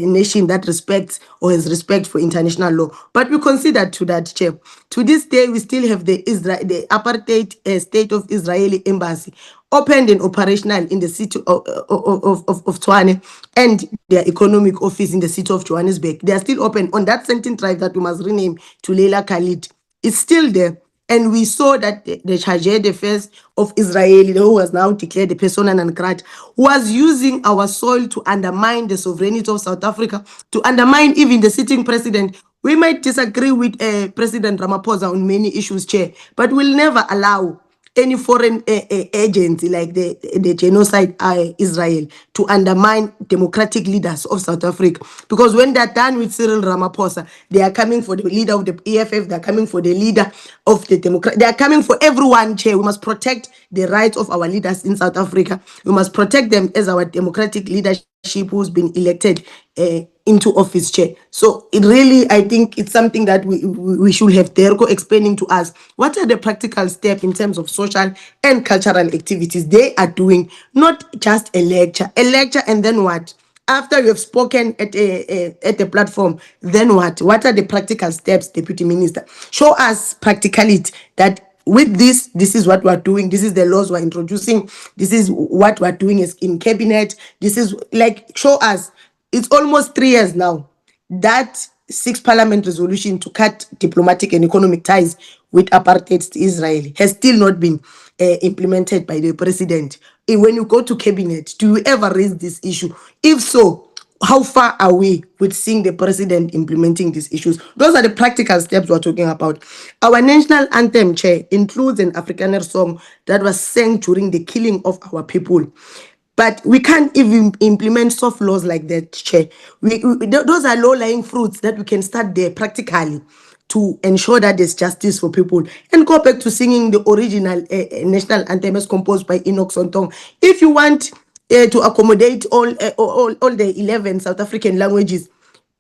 nation that respects or has respect for international law. But we consider to that, Chair. To this day, we still have the apartheid state of Israeli embassy opened and operational in the city of Tshwane, and their economic office in the city of Johannesburg. They are still open on that Sentin Drive that we must rename to Leila Khalid. It's still there. And we saw that the Charge d'Affaires of Israel, who was now declared the persona non grata, was using our soil to undermine the sovereignty of South Africa, to undermine even the sitting president. We might disagree with President Ramaphosa on many issues, Chair, but we'll never allow any foreign agency like the genocide Israel to undermine democratic leaders of South Africa. Because when they're done with Cyril Ramaphosa, they are coming for the leader of the EFF, they're coming for the leader of the Democrat, they are coming for everyone, Chair. We must protect the rights of our leaders in South Africa. We must protect them as our democratic leadership who's been elected into office, Chair. So it really, I think it's something that we should have DERCO explaining to us what are the practical steps in terms of social and cultural activities they are doing, not just a lecture and then what? After you have spoken at the platform, then what? What are the practical steps, Deputy Minister? Show us practicality that with this is what we're doing. This is the laws we're introducing. This is what we're doing is in cabinet. This is like, show us. It's almost 3 years now. That 6th Parliament resolution to cut diplomatic and economic ties with apartheid Israel has still not been implemented by the president. And when you go to cabinet, do you ever raise this issue? If so, how far are we with seeing the president implementing these issues? Those are the practical steps we're talking about. Our national anthem, Chair, includes an Afrikaner song that was sang during the killing of our people. But we can't even implement soft laws like that, Chair. Those are low-lying fruits that we can start there practically to ensure that there's justice for people. And go back to singing the original national anthem as composed by Enoch Sontong. If you want to accommodate all the 11 South African languages,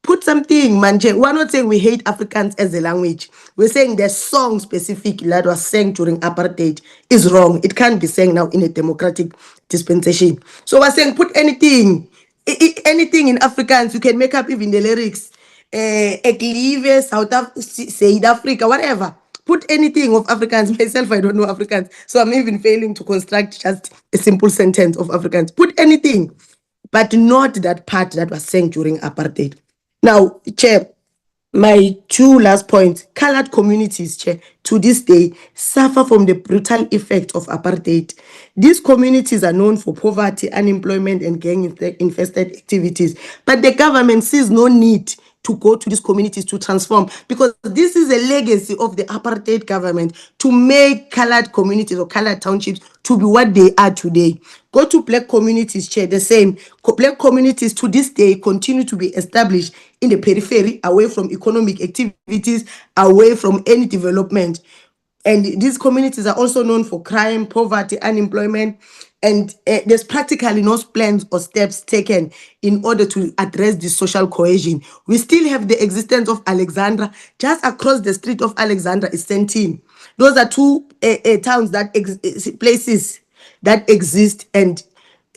put something, Manje. We're not saying we hate Afrikaans as a language. We're saying the song specific that was sang during apartheid is wrong. It can't be sang now in a democratic dispensation. So we're saying put anything in Afrikaans. You can make up even the lyrics. Eklive, South Africa, whatever. Put anything of Afrikaans. Myself, I don't know Afrikaans. So I'm even failing to construct just a simple sentence of Afrikaans. Put anything, but not that part that was sang during apartheid. Now, Chair, my 2 last points. Colored communities, Chair, to this day suffer from the brutal effect of apartheid. These communities are known for poverty, unemployment, and gang-infested activities. But the government sees no need to go to these communities to transform, because this is a legacy of the apartheid government to make colored communities or colored townships to be what they are today. Go to black communities, Chair, the same. Black communities to this day continue to be established in the periphery, away from economic activities, away from any development. And these communities are also known for crime, poverty, unemployment, and there's practically no plans or steps taken in order to address this social cohesion. We still have the existence of Alexandra. Just across the street of Alexandra is Sentin. Those are two towns that places that exist, and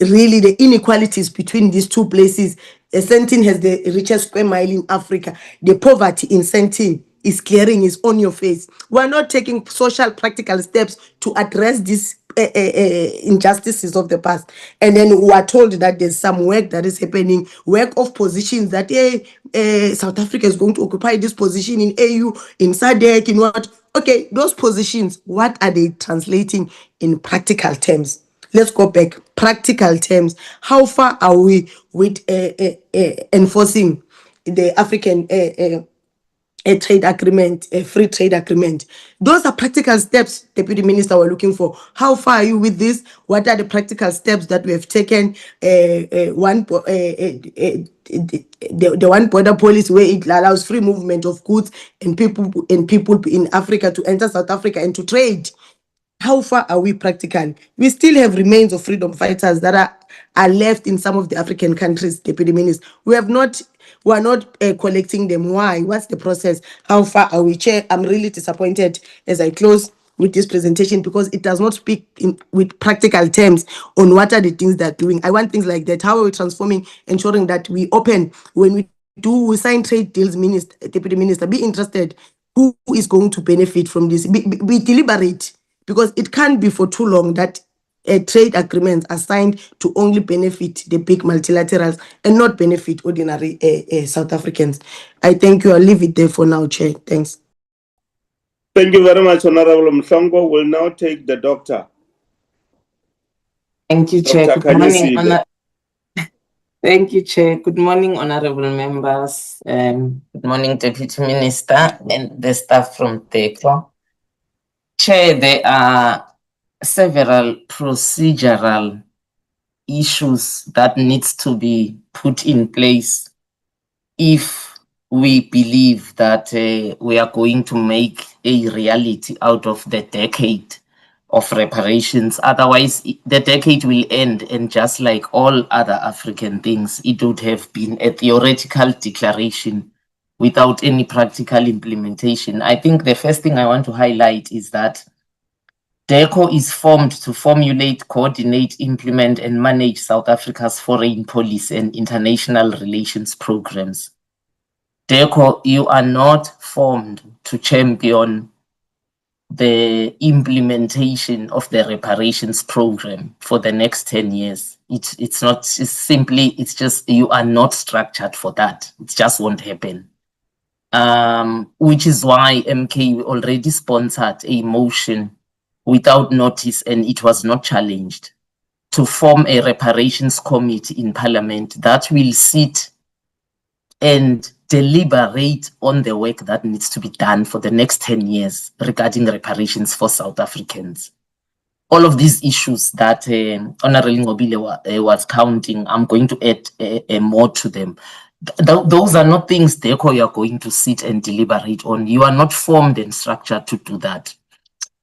really the inequalities between these two places. Sentin has the richest square mile in Africa. The poverty in Sentin is clearing, is on your face. We're not taking social practical steps to address this injustices of the past, and then we are told that there's some work that is happening, work of positions that South Africa is going to occupy this position in AU, in SADC, in what? Okay, those positions, what are they translating in practical terms? Let's go back. Practical terms. How far are we with enforcing the African a trade agreement, a free trade agreement? Those are practical steps, Deputy Minister, we're looking for. How far are you with this? What are the practical steps that we have taken? The one border policy, where it allows free movement of goods and people in Africa to enter South Africa and to trade. How far are we practical? We still have remains of freedom fighters that are left in some of the African countries, Deputy Minister. We are not collecting them. Why? What's the process? How far are we? Chair, I'm really disappointed as I close with this presentation, because it does not speak with practical terms on what are the things they're doing. I want things like that. How are we transforming, ensuring that we open when we sign trade deals? Minister, Deputy Minister, be interested. Who is going to benefit from this? Be deliberate, because it can't be for too long that trade agreements are signed to only benefit the big multilaterals and not benefit ordinary South Africans. I thank you. I'll leave it there for now, Chair. Thanks. Thank you very much, Honorable Mhlongo. We'll now take the doctor. Thank you, Chair. Dr. Good morning, Kanyisile. Thank you, Chair. Good morning, honorable members. Good morning, Deputy Minister and the staff from DECO. Chair, there are several procedural issues that needs to be put in place if we believe that we are going to make a reality out of the decade of reparations. Otherwise, the decade will end, and just like all other African things, it would have been a theoretical declaration without any practical implementation. I think the first thing I want to highlight is that DECO is formed to formulate, coordinate, implement, and manage South Africa's foreign policy and international relations programs. DECO, you are not formed to champion the implementation of the reparations program for the next 10 years. It's just you are not structured for that. It just won't happen. Which is why MK already sponsored a motion without notice, and it was not challenged, to form a reparations committee in Parliament that will sit and deliberate on the work that needs to be done for the next 10 years regarding reparations for South Africans. All of these issues that Honorable Ngobile was counting, I'm going to add more to them. Those are not things, DECO, you are going to sit and deliberate on. You are not formed and structured to do that.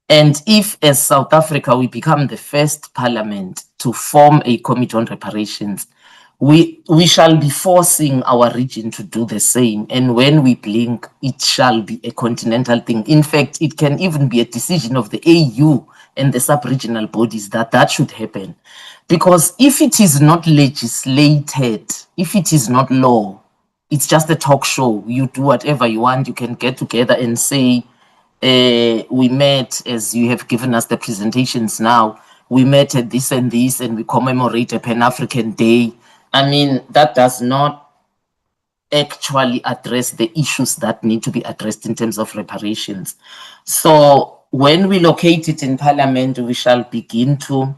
And if, as South Africa, we become the first parliament to form a committee on reparations, we shall be forcing our region to do the same. And when we blink, it shall be a continental thing. In fact, it can even be a decision of the AU and the sub-regional bodies that should happen. Because if it is not legislated, if it is not law, it's just a talk show. You do whatever you want. You can get together and say, we met, as you have given us the presentations now, we met at this and this, and we commemorate a Pan-African Day. I mean, that does not actually address the issues that need to be addressed in terms of reparations. So when we locate it in Parliament, we shall begin to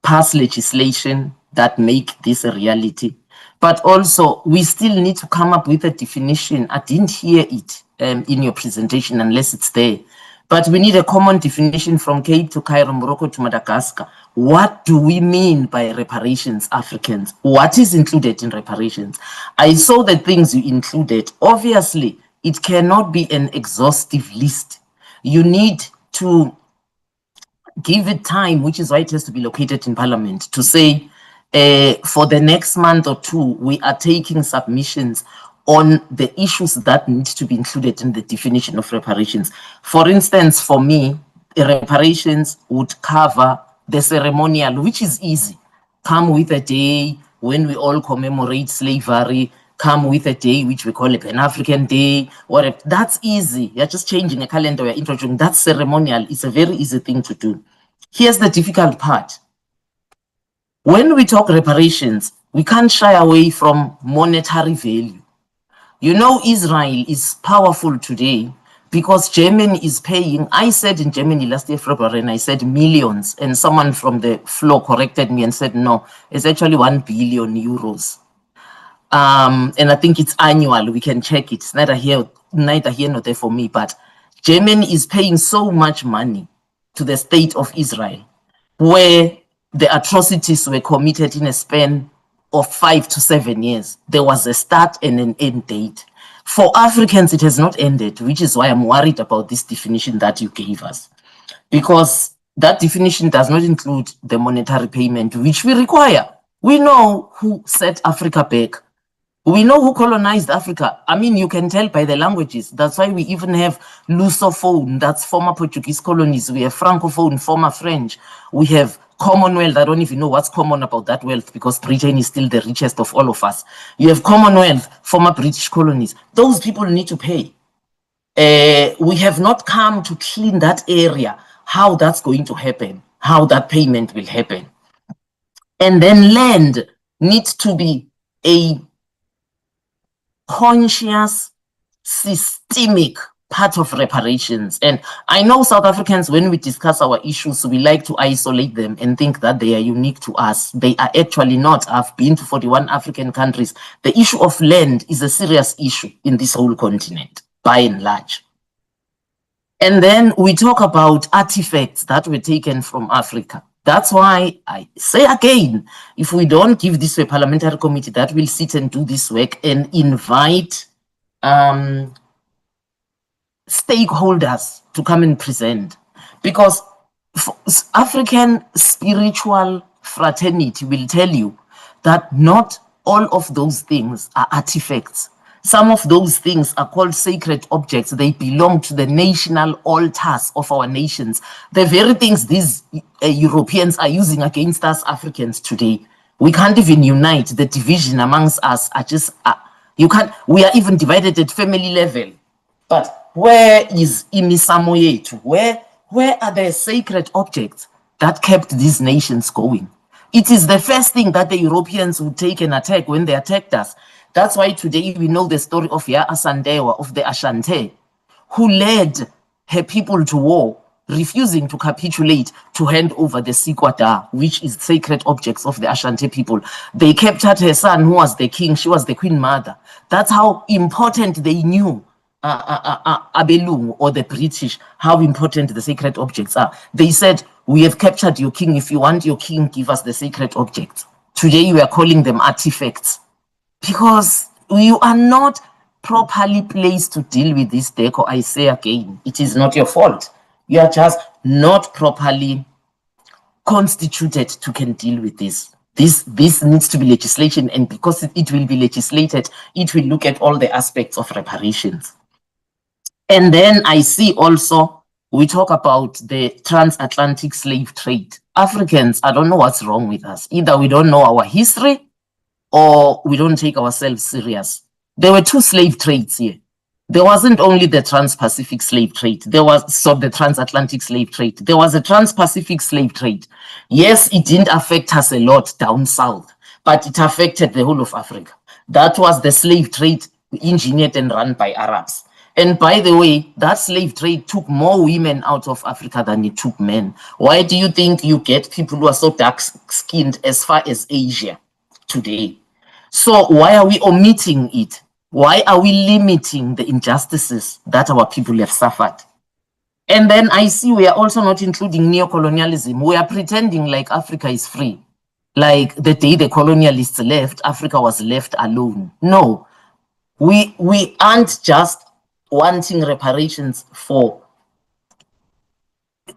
pass legislation that make this a reality. But also, we still need to come up with a definition. I didn't hear it in your presentation unless it's there. But we need a common definition from Cape to Cairo, Morocco to Madagascar. What do we mean by reparations, Africans? What is included in reparations? I saw the things you included. Obviously, it cannot be an exhaustive list. You need to give it time, which is why it has to be located in Parliament, to say, for the next month or two, we are taking submissions on the issues that need to be included in the definition of reparations. For instance, for me, reparations would cover the ceremonial, which is easy. Come with a day when we all commemorate slavery, come with a day which we call a Pan-African Day, whatever. That's easy. You're just changing a calendar, you're introducing. That's ceremonial. It's a very easy thing to do. Here's the difficult part. When we talk reparations, we can't shy away from monetary value. You know, Israel is powerful today because Germany is paying. I said in Germany last year, February, and I said millions, and someone from the floor corrected me and said, no, it's actually 1 billion euros. And I think it's annual. We can check it. It's neither here nor there for me, but Germany is paying so much money to the state of Israel, where the atrocities were committed in a span of 5 to 7 years. There was a start and an end date. For Africans, it has not ended, which is why I'm worried about this definition that you gave us. Because that definition does not include the monetary payment, which we require. We know who set Africa back. We know who colonized Africa. I mean, you can tell by the languages. That's why we even have Lusophone, that's former Portuguese colonies. We have Francophone, former French. We have Commonwealth. I don't even know what's common about that wealth because Britain is still the richest of all of us. You have Commonwealth, former British colonies. Those people need to pay. We have not come to clean that area, how that's going to happen, how that payment will happen. And then land needs to be a conscious, systemic part of reparations. And I know South Africans, when we discuss our issues, we like to isolate them and think that they are unique to us. They are actually not. I've been to 41 African countries. The issue of land is a serious issue in this whole continent, by and large. And then we talk about artifacts that were taken from Africa. That's why I say again, if we don't give this to a parliamentary committee that will sit and do this work and invite stakeholders to come and present, because African spiritual fraternity will tell you that not all of those things are artifacts. Some of those things are called sacred objects. They belong to the national altars of our nations. The very things these Europeans are using against us Africans today. We can't even unite. The division amongst us are just, you can't, we are even divided at family level. But where is imisamo yetu? Where are the sacred objects that kept these nations going? It is the first thing that the Europeans would take and attack when they attacked us. That's why today we know the story of Ya Asandewa, of the Ashanti, who led her people to war, refusing to capitulate to hand over the Sikwata, which is sacred objects of the Ashanti people. They captured her son, who was the king. She was the queen mother. That's how important they knew Abelung or the British, how important the sacred objects are. They said, we have captured your king. If you want your king, give us the sacred objects. Today we are calling them artifacts, because you are not properly placed to deal with this deco. I say again, it is not your fault. You are just not properly constituted to can deal with this. This needs to be legislation, and because it will be legislated, it will look at all the aspects of reparations. And then I see also, we talk about the transatlantic slave trade. Africans, I don't know what's wrong with us. Either we don't know our history or we don't take ourselves serious. There were two slave trades here. There wasn't only the trans-Pacific slave trade. There was the transatlantic slave trade. There was a trans-Pacific slave trade. Yes, it didn't affect us a lot down south, but it affected the whole of Africa. That was the slave trade engineered and run by Arabs. And by the way, that slave trade took more women out of Africa than it took men. Why do you think you get people who are so dark-skinned as far as Asia today? So why are we omitting it? Why are we limiting the injustices that our people have suffered? And then I see we are also not including neocolonialism. We are pretending like Africa is free. Like the day the colonialists left, Africa was left alone. No, we aren't just wanting reparations for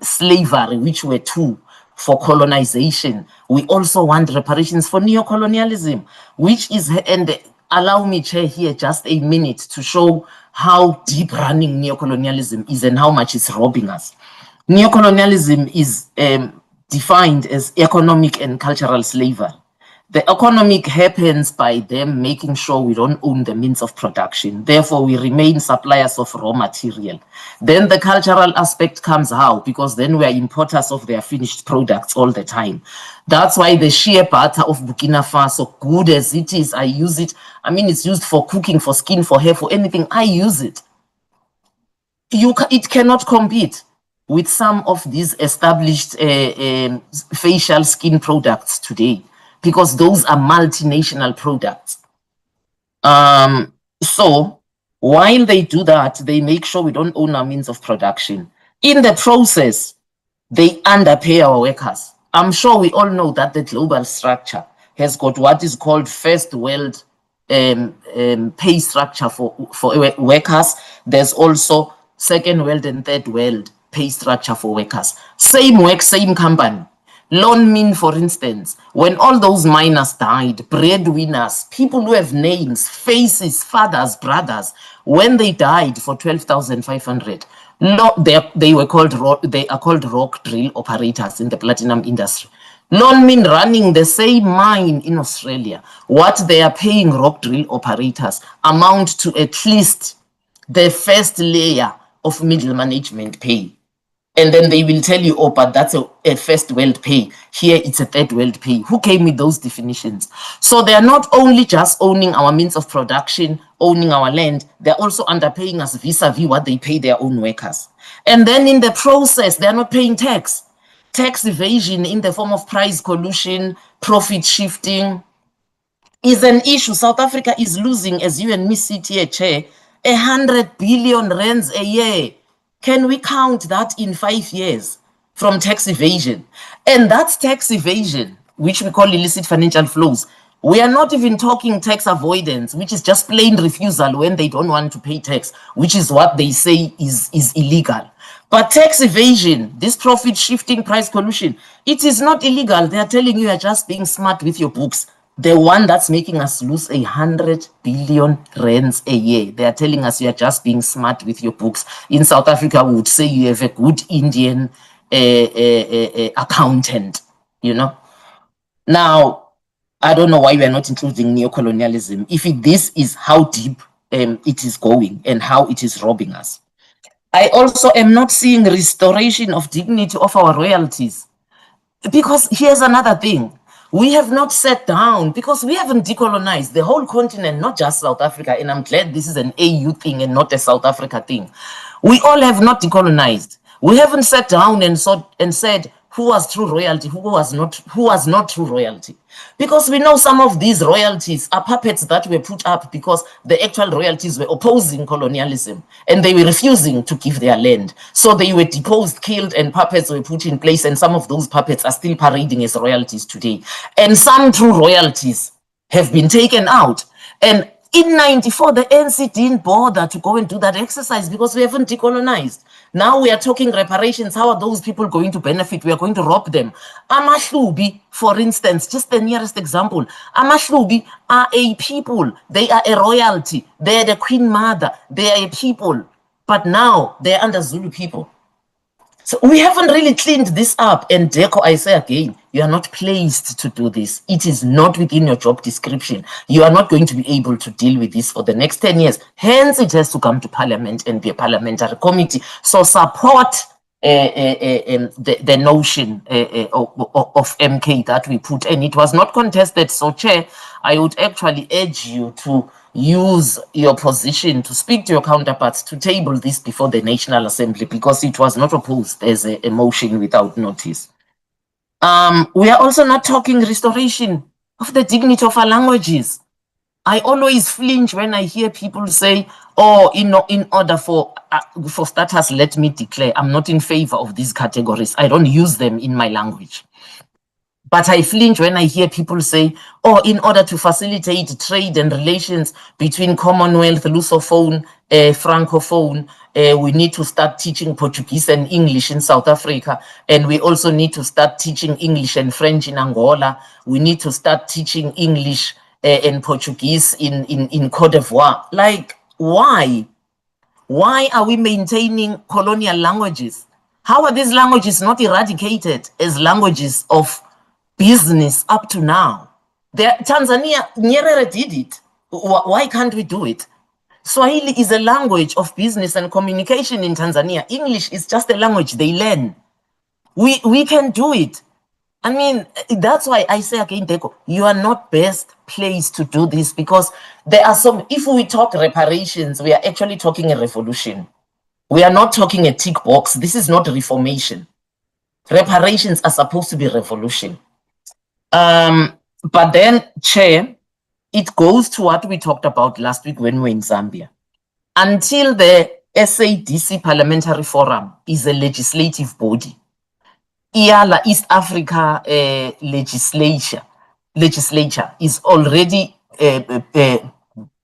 slavery, which were two, for colonization. We also want reparations for neocolonialism, which is, and allow me, Chair, here just a minute to show how deep running neocolonialism is and how much it's robbing us. Neocolonialism is defined as economic and cultural slavery. The economic happens by them making sure we don't own the means of production. Therefore, we remain suppliers of raw material. Then the cultural aspect comes how? Because then we are importers of their finished products all the time. That's why the shea butter of Burkina Faso, good as it is, I use it. I mean, it's used for cooking, for skin, for hair, for anything. I use it. It cannot compete with some of these established facial skin products today, because those are multinational products. So while they do that, they make sure we don't own our means of production. In the process, they underpay our workers. I'm sure we all know that the global structure has got what is called first world pay structure for workers. There's also second world and third world pay structure for workers. Same work, same company. Loan mean, for instance, when all those miners died, breadwinners, people who have names, faces, fathers, brothers, when they died for 12,500, they are called rock drill operators in the platinum industry. Loan mean running the same mine in Australia. What they are paying rock drill operators amount to at least the first layer of middle management pay. And then they will tell you, oh, but that's a first world pay. Here it's a third world pay. Who came with those definitions? So they are not only just owning our means of production, owning our land, they're also underpaying us vis-a-vis what they pay their own workers. And then in the process, they're not paying tax. Tax evasion in the form of price collusion, profit shifting is an issue. South Africa is losing, as you and me sit here, Chair, 100 billion rands a year. Can we count that in 5 years from tax evasion? And that's tax evasion, which we call illicit financial flows. We are not even talking tax avoidance, which is just plain refusal when they don't want to pay tax, which is what they say is illegal. But tax evasion, this profit shifting, price collusion, it is not illegal. They are telling you are just being smart with your books. The one that's making us lose 100 billion rands a year. They are telling us you are just being smart with your books. In South Africa, we would say you have a good Indian accountant, you know. Now, I don't know why we are not including neocolonialism. If this is how deep it is going and how it is robbing us. I also am not seeing restoration of dignity of our royalties. Because here's another thing. We have not sat down because we haven't decolonized the whole continent, not just South Africa. And I'm glad this is an AU thing and not a South Africa thing. We all have not decolonized. We haven't sat down and said who was true royalty, who was not true royalty. Because we know some of these royalties are puppets that were put up because the actual royalties were opposing colonialism and they were refusing to give their land. So they were deposed, killed, and puppets were put in place, and some of those puppets are still parading as royalties today. And some true royalties have been taken out. And in 94, the ANC didn't bother to go and do that exercise because we haven't decolonized. Now we are talking reparations. How are those people going to benefit? We are going to rob them. Amahlubi, for instance, just the nearest example. Amahlubi are a people. They are a royalty. They are the Queen Mother. They are a people. But now they are under Zulu people. So we haven't really cleaned this up. And Deco, I say again, you are not placed to do this. It is not within your job description. You are not going to be able to deal with this for the next 10 years. Hence, it has to come to Parliament and be a parliamentary committee. So support the notion of MK that we put. And it was not contested. So, Chair, I would actually urge you to use your position to speak to your counterparts to table this before the National Assembly, because it was not opposed as a motion without notice. We are also not talking restoration of the dignity of our languages. I always flinch when I hear people say, oh, in order for starters, let me declare, I'm not in favor of these categories. I don't use them in my language. But I flinch when I hear people say, oh, in order to facilitate trade and relations between Commonwealth, Lusophone, Francophone, we need to start teaching Portuguese and English in South Africa. And we also need to start teaching English and French in Angola. We need to start teaching English and Portuguese in Cote d'Ivoire. Like, why? Why are we maintaining colonial languages? How are these languages not eradicated as languages of business up to now? Tanzania, Nyerere did it. Why can't we do it? Swahili is a language of business and communication in Tanzania. English is just a language they learn. We can do it. I mean, that's why I say again, Deko, you are not best placed to do this, because there are some, if we talk reparations, we are actually talking a revolution. We are not talking a tick box. This is not reformation. Reparations are supposed to be revolution. But then, Chair, it goes to what we talked about last week when we were in Zambia. Until the SADC Parliamentary Forum is a legislative body, IALA, East Africa legislature is already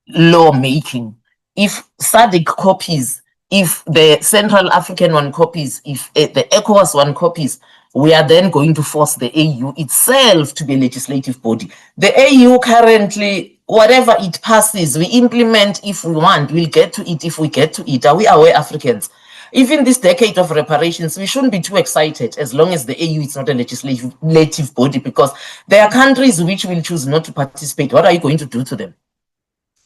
law making. If SADC copies, if the Central African one copies, if the ECOWAS one copies, we are then going to force the AU itself to be a legislative body. The AU currently, whatever it passes, we implement if we want. We'll get to it if we get to it. Are we aware, Africans? Even this decade of reparations, we shouldn't be too excited as long as the AU is not a legislative body, because there are countries which will choose not to participate. What are you going to do to them?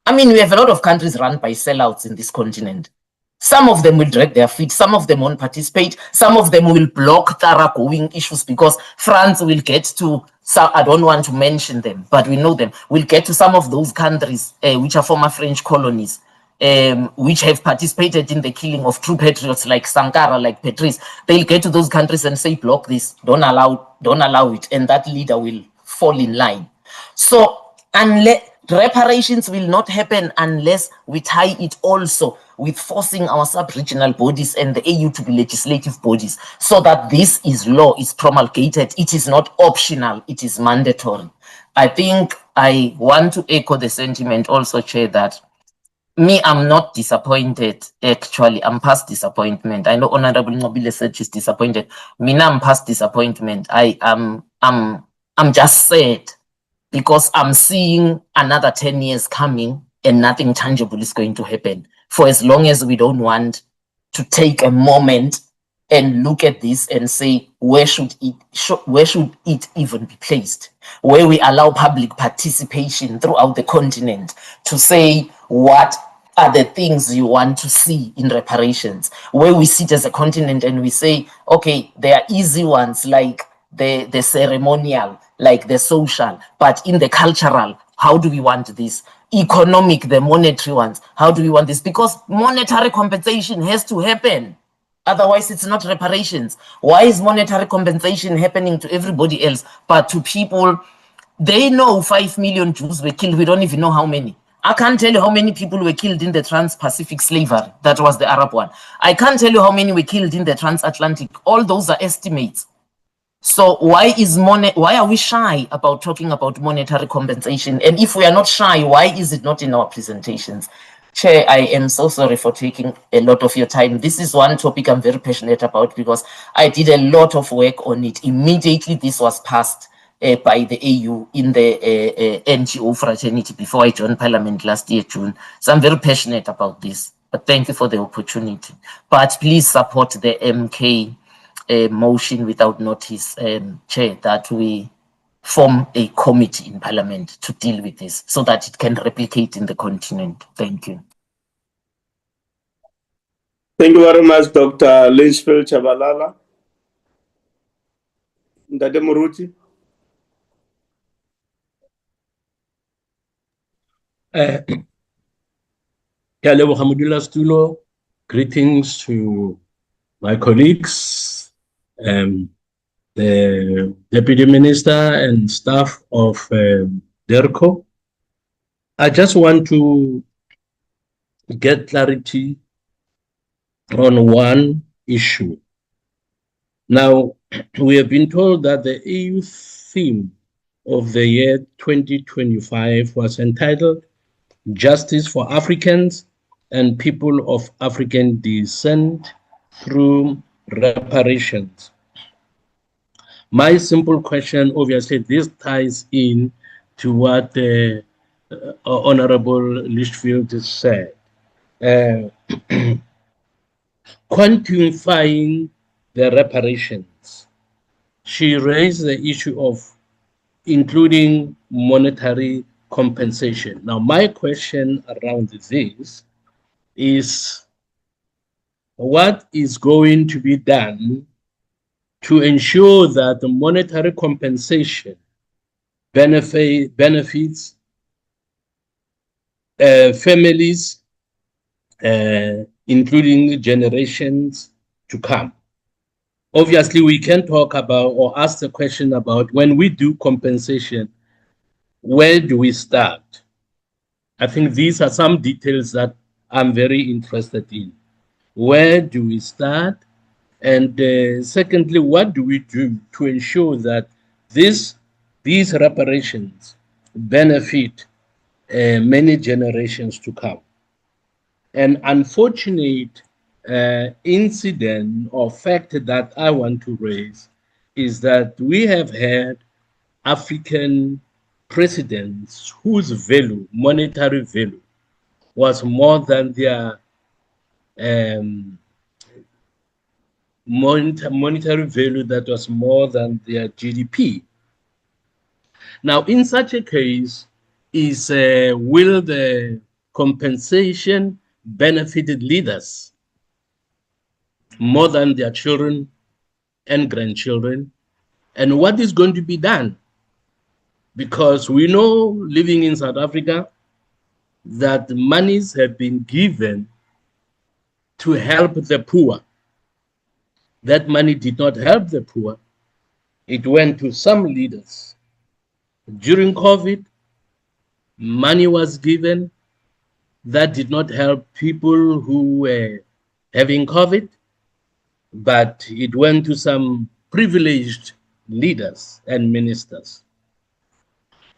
I mean, we have a lot of countries run by sellouts in this continent. Some of them will drag their feet, some of them won't participate, some of them will block thoroughgoing issues, because France will get to, I don't want to mention them, but we know them, will get to some of those countries which are former French colonies, which have participated in the killing of true patriots like Sankara, like Patrice. They'll get to those countries and say, block this, don't allow it, and that leader will fall in line. So unless reparations will not happen unless we tie it also with forcing our sub-regional bodies and the AU to be legislative bodies, so that this is law, is promulgated. It is not optional, it is mandatory. I think I want to echo the sentiment also, Chair, that me, I'm not disappointed. Actually, I'm past disappointment. I know Honorable Nobile said she's disappointed. Me, I'm past disappointment. I'm just sad, because I'm seeing another 10 years coming and nothing tangible is going to happen. For as long as we don't want to take a moment and look at this and say, where should it even be placed? Where we allow public participation throughout the continent to say, what are the things you want to see in reparations? Where we sit as a continent and we say, okay, there are easy ones like the ceremonial, like the social, but in the cultural, how do we want this? Economic, the monetary ones, how do we want this? Because monetary compensation has to happen. Otherwise, it's not reparations. Why is monetary compensation happening to everybody else, but to people? They know 5 million Jews were killed. We don't even know how many. I can't tell you how many people were killed in the trans-Pacific slavery. That was the Arab one. I can't tell you how many were killed in the transatlantic. All those are estimates. So why are we shy about talking about monetary compensation? And if we are not shy, why is it not in our presentations? Chair, I am so sorry for taking a lot of your time. This is one topic I'm very passionate about, because I did a lot of work on it. Immediately this was passed by the AU in the NGO fraternity before I joined Parliament last year, June. So I'm very passionate about this. But thank you for the opportunity. But please support the MK motion without notice, Chair, that we form a committee in Parliament to deal with this, so that it can replicate in the continent. Thank you. Thank you very much, Dr. Lynchfield Chabalala. Ndade Muruti. Greetings to my colleagues, the Deputy Minister and staff of DERCO. I just want to get clarity on one issue. Now, we have been told that the EU theme of the year 2025 was entitled Justice for Africans and People of African Descent through Reparations. My simple question, obviously, this ties in to what Honorable Lichfield said. Quantifying the reparations, she raised the issue of including monetary compensation. Now, my question around this is what is going to be done to ensure that the monetary compensation benefits families, including generations to come. Obviously, we can talk about or ask the question about when we do compensation, where do we start? I think these are some details that I'm very interested in. Where do we start? And secondly, what do we do to ensure that these reparations benefit many generations to come? An unfortunate incident or fact that I want to raise is that we have had African presidents whose value, monetary value, was more than their monetary value that was more than their GDP. Now, in such a case, will the compensation benefit leaders more than their children and grandchildren? And what is going to be done? Because we know, living in South Africa, that monies have been given to help the poor. That money did not help the poor. It went to some leaders. During COVID, money was given that did not help people who were having COVID, but it went to some privileged leaders and ministers.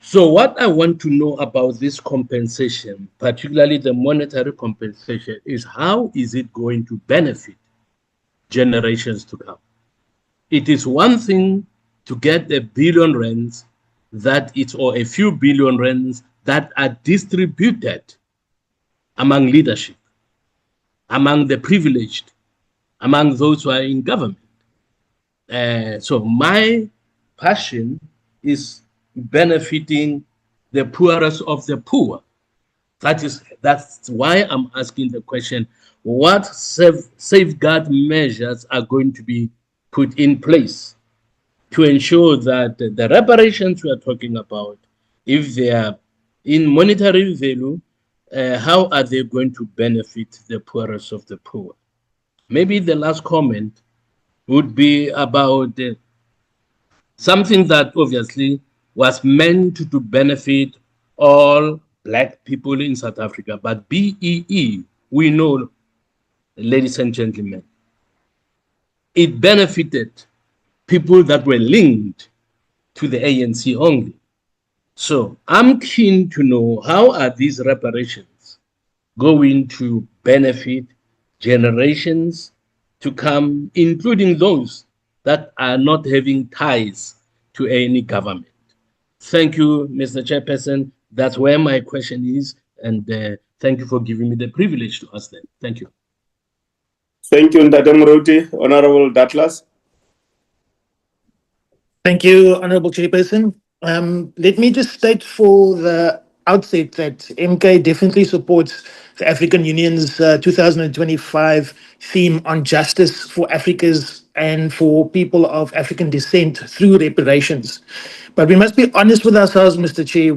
So what I want to know about this compensation, particularly the monetary compensation, is how is it going to benefit generations to come? It is one thing to get $1 billion rands or a few billion rands that are distributed among leadership, among the privileged, among those who are in government. So my passion is benefiting the poorest of the poor. That's why I'm asking the question, what safeguard measures are going to be put in place to ensure that the reparations we are talking about, if they are in monetary value, how are they going to benefit the poorest of the poor? Maybe the last comment would be about something that obviously was meant to benefit all Black people in South Africa, but BEE, we know, ladies and gentlemen, it benefited people that were linked to the ANC only. So I'm keen to know, how are these reparations going to benefit generations to come, including those that are not having ties to any government? Thank you, Mr. Chairperson. That's where my question is, and thank you for giving me the privilege to ask them. Thank you. Thank you, Ndade Mruti. Honorable Douglas. Thank you, Honorable Chairperson. Let me just state for the outset that MK definitely supports the African Union's 2025 theme on justice for Africa's and for people of African descent through reparations. But we must be honest with ourselves, Mr. Chair.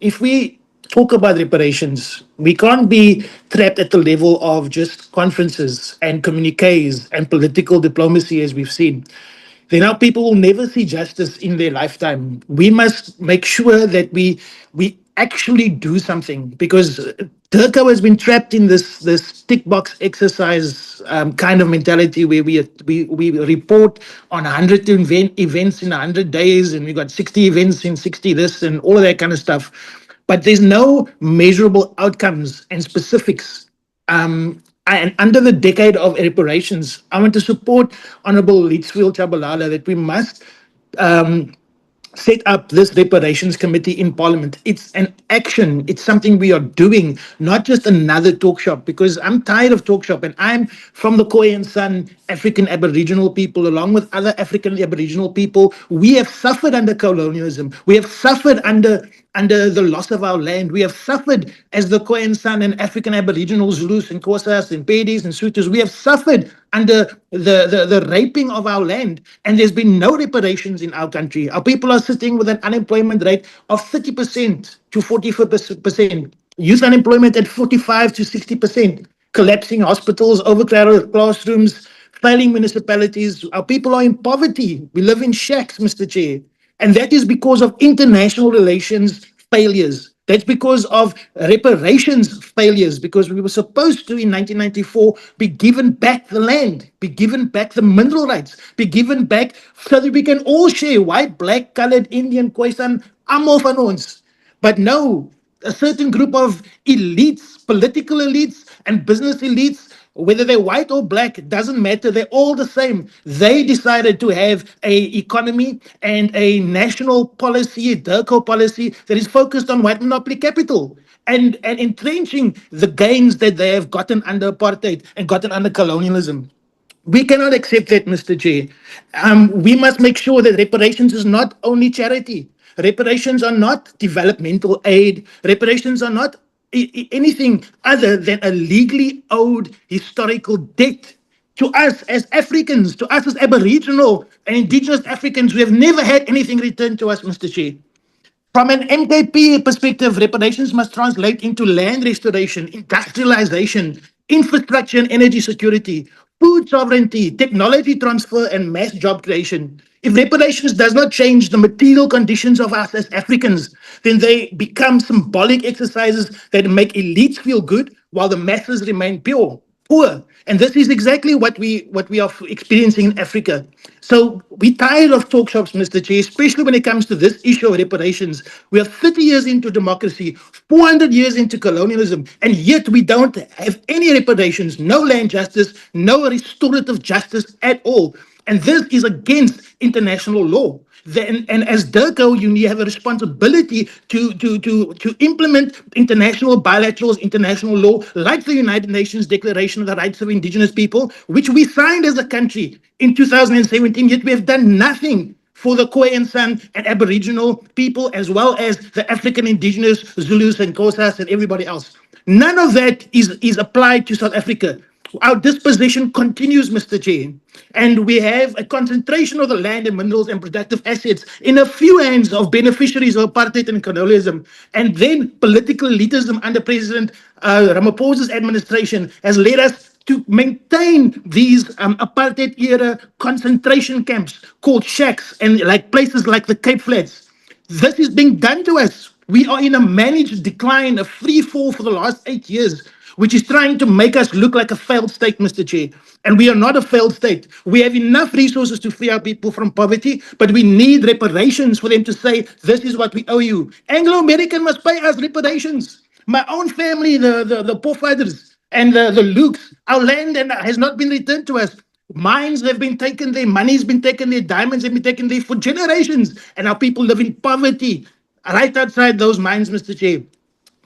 If we talk about reparations, we can't be trapped at the level of just conferences and communiques and political diplomacy as we've seen. Then our people will never see justice in their lifetime. We must make sure that we actually do something, because Durko has been trapped in this tick box exercise kind of mentality where we report on 100 events in 100 days, and we got 60 events in 60 this and all of that kind of stuff. But there's no measurable outcomes and specifics. And under the decade of reparations, I want to support Honorable Leetsfield Chabalala that we must set up this reparations committee in Parliament. It's an action. It's something we are doing, not just another talk shop, because I'm tired of talk shop, and I'm from the Khoi and San African Aboriginal people, along with other African Aboriginal people. We have suffered under colonialism. We have suffered under the loss of our land. We have suffered as the Khoi and San and African Aboriginals, Zulus and Xhosas and Pedis and Sothos. We have suffered under the raping of our land, and there's been no reparations in our country. Our people are sitting with an unemployment rate of 30% to 44%, youth unemployment at 45 to 60%, collapsing hospitals, overcrowded classrooms, failing municipalities. Our people are in poverty. We live in shacks, Mr. Chair. And that is because of international relations failures. That's because of reparations failures, because we were supposed to, in 1994, be given back the land, be given back the mineral rights, be given back so that we can all share, white, black, colored, Indian, Khoisan, almal van ons. But no, a certain group of elites, political elites and business elites, whether they're white or black, it doesn't matter. They're all the same. They decided to have a economy and a national policy, a DIRCO policy that is focused on white monopoly capital and entrenching the gains that they have gotten under apartheid and gotten under colonialism. We cannot accept that, Mr. Chair. We must make sure that reparations is not only charity. Reparations are not developmental aid. Reparations are not anything other than a legally owed historical debt to us as Africans, to us as Aboriginal and Indigenous Africans. We have never had anything returned to us, Mr. Chair. From an MKP perspective, reparations must translate into land restoration, industrialization, infrastructure and energy security, food sovereignty, technology transfer, and mass job creation. If reparations does not change the material conditions of us as Africans, then they become symbolic exercises that make elites feel good while the masses remain poor. And this is exactly what we are experiencing in Africa. So we're tired of talk shops, Mr. Chair, especially when it comes to this issue of reparations. We are 30 years into democracy, 400 years into colonialism, and yet we don't have any reparations, no land justice, no restorative justice at all. And this is against international law. And as DIRCO, you have a responsibility to implement international bilaterals, international law, like the United Nations Declaration of the Rights of Indigenous People, which we signed as a country in 2017, yet we have done nothing for the Khoi and San and Aboriginal people, as well as the African Indigenous, Zulus and Xhosas and everybody else. None of that is applied to South Africa. Our dispossession continues, Mr. Chair, and we have a concentration of the land and minerals and productive assets in a few hands of beneficiaries of apartheid and colonialism. And then political elitism under President Ramaphosa's administration has led us to maintain these apartheid-era concentration camps called shacks and like places like the Cape Flats. This is being done to us. We are in a managed decline, a free fall for the last 8 years, which is trying to make us look like a failed state, Mr. Chair. And we are not a failed state. We have enough resources to free our people from poverty, but we need reparations for them to say, this is what we owe you. Anglo-American must pay us reparations. My own family, the forefathers and the Lukes, our land has not been returned to us. Mines have been taken there, money's been taken there, diamonds have been taken there for generations, and our people live in poverty right outside those mines, Mr. Chair.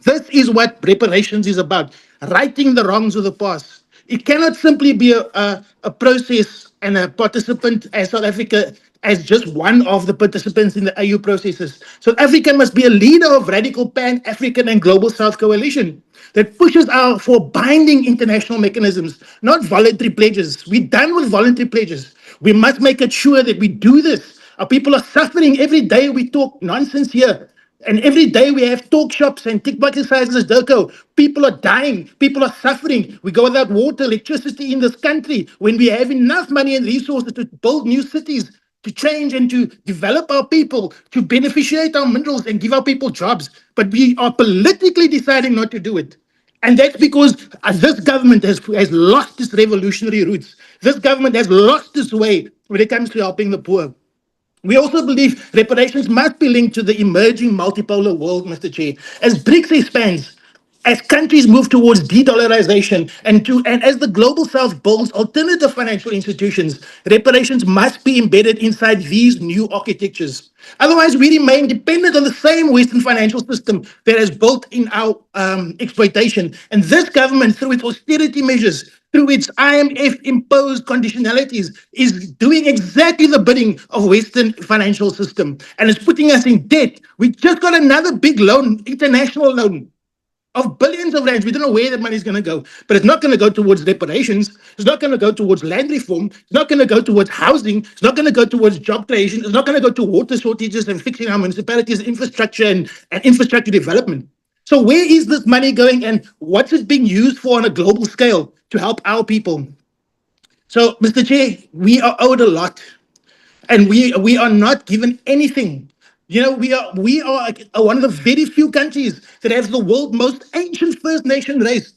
This is what reparations is about, righting the wrongs of the past. It cannot simply be a process and a participant as South Africa as just one of the participants in the AU processes. South Africa must be a leader of radical pan-African and global South coalition that pushes out for binding international mechanisms, not voluntary pledges. We're done with voluntary pledges. We must make it sure that we do this. Our people are suffering every day. We talk nonsense here. And every day we have talk shops and tick box exercises, Dirko. People are dying. People are suffering. We go without water, electricity in this country when we have enough money and resources to build new cities, to change and to develop our people, to beneficiate our minerals and give our people jobs. But we are politically deciding not to do it. And that's because this government has lost its revolutionary roots. This government has lost its way when it comes to helping the poor. We also believe reparations must be linked to the emerging multipolar world, Mr. Chair. As BRICS expands, as countries move towards de-dollarization and as the global south builds alternative financial institutions, reparations must be embedded inside these new architectures. Otherwise, we remain dependent on the same Western financial system that has built in our exploitation. And this government, through its austerity measures, through its IMF-imposed conditionalities, is doing exactly the bidding of Western financial system and is putting us in debt. We just got another big loan, international loan, of billions of rands. We don't know where that money is going to go, but it's not going to go towards reparations. It's not going to go towards land reform. It's not going to go towards housing. It's not going to go towards job creation. It's not going to go to water shortages and fixing our municipalities' infrastructure and infrastructure development. So where is this money going and what's it being used for on a global scale to help our people? So, Mr. Chair, we are owed a lot and we are not given anything. You know, we are like one of the very few countries that has the world's most ancient First Nation race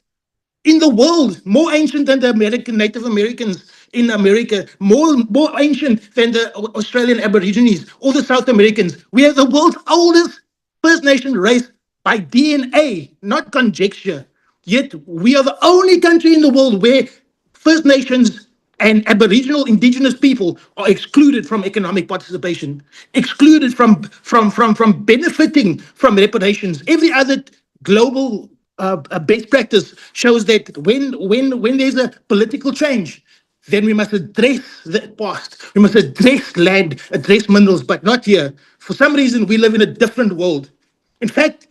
in the world, more ancient than the American Native Americans in America, more ancient than the Australian Aborigines or the South Americans. We are the world's oldest First Nation race by DNA, not conjecture. Yet we are the only country in the world where First Nations and Aboriginal indigenous people are excluded from economic participation, excluded from benefiting from reparations. Every other global best practice shows that when there's a political change, then we must address the past. We must address land, address minerals, but not here. For some reason, we live in a different world. In fact,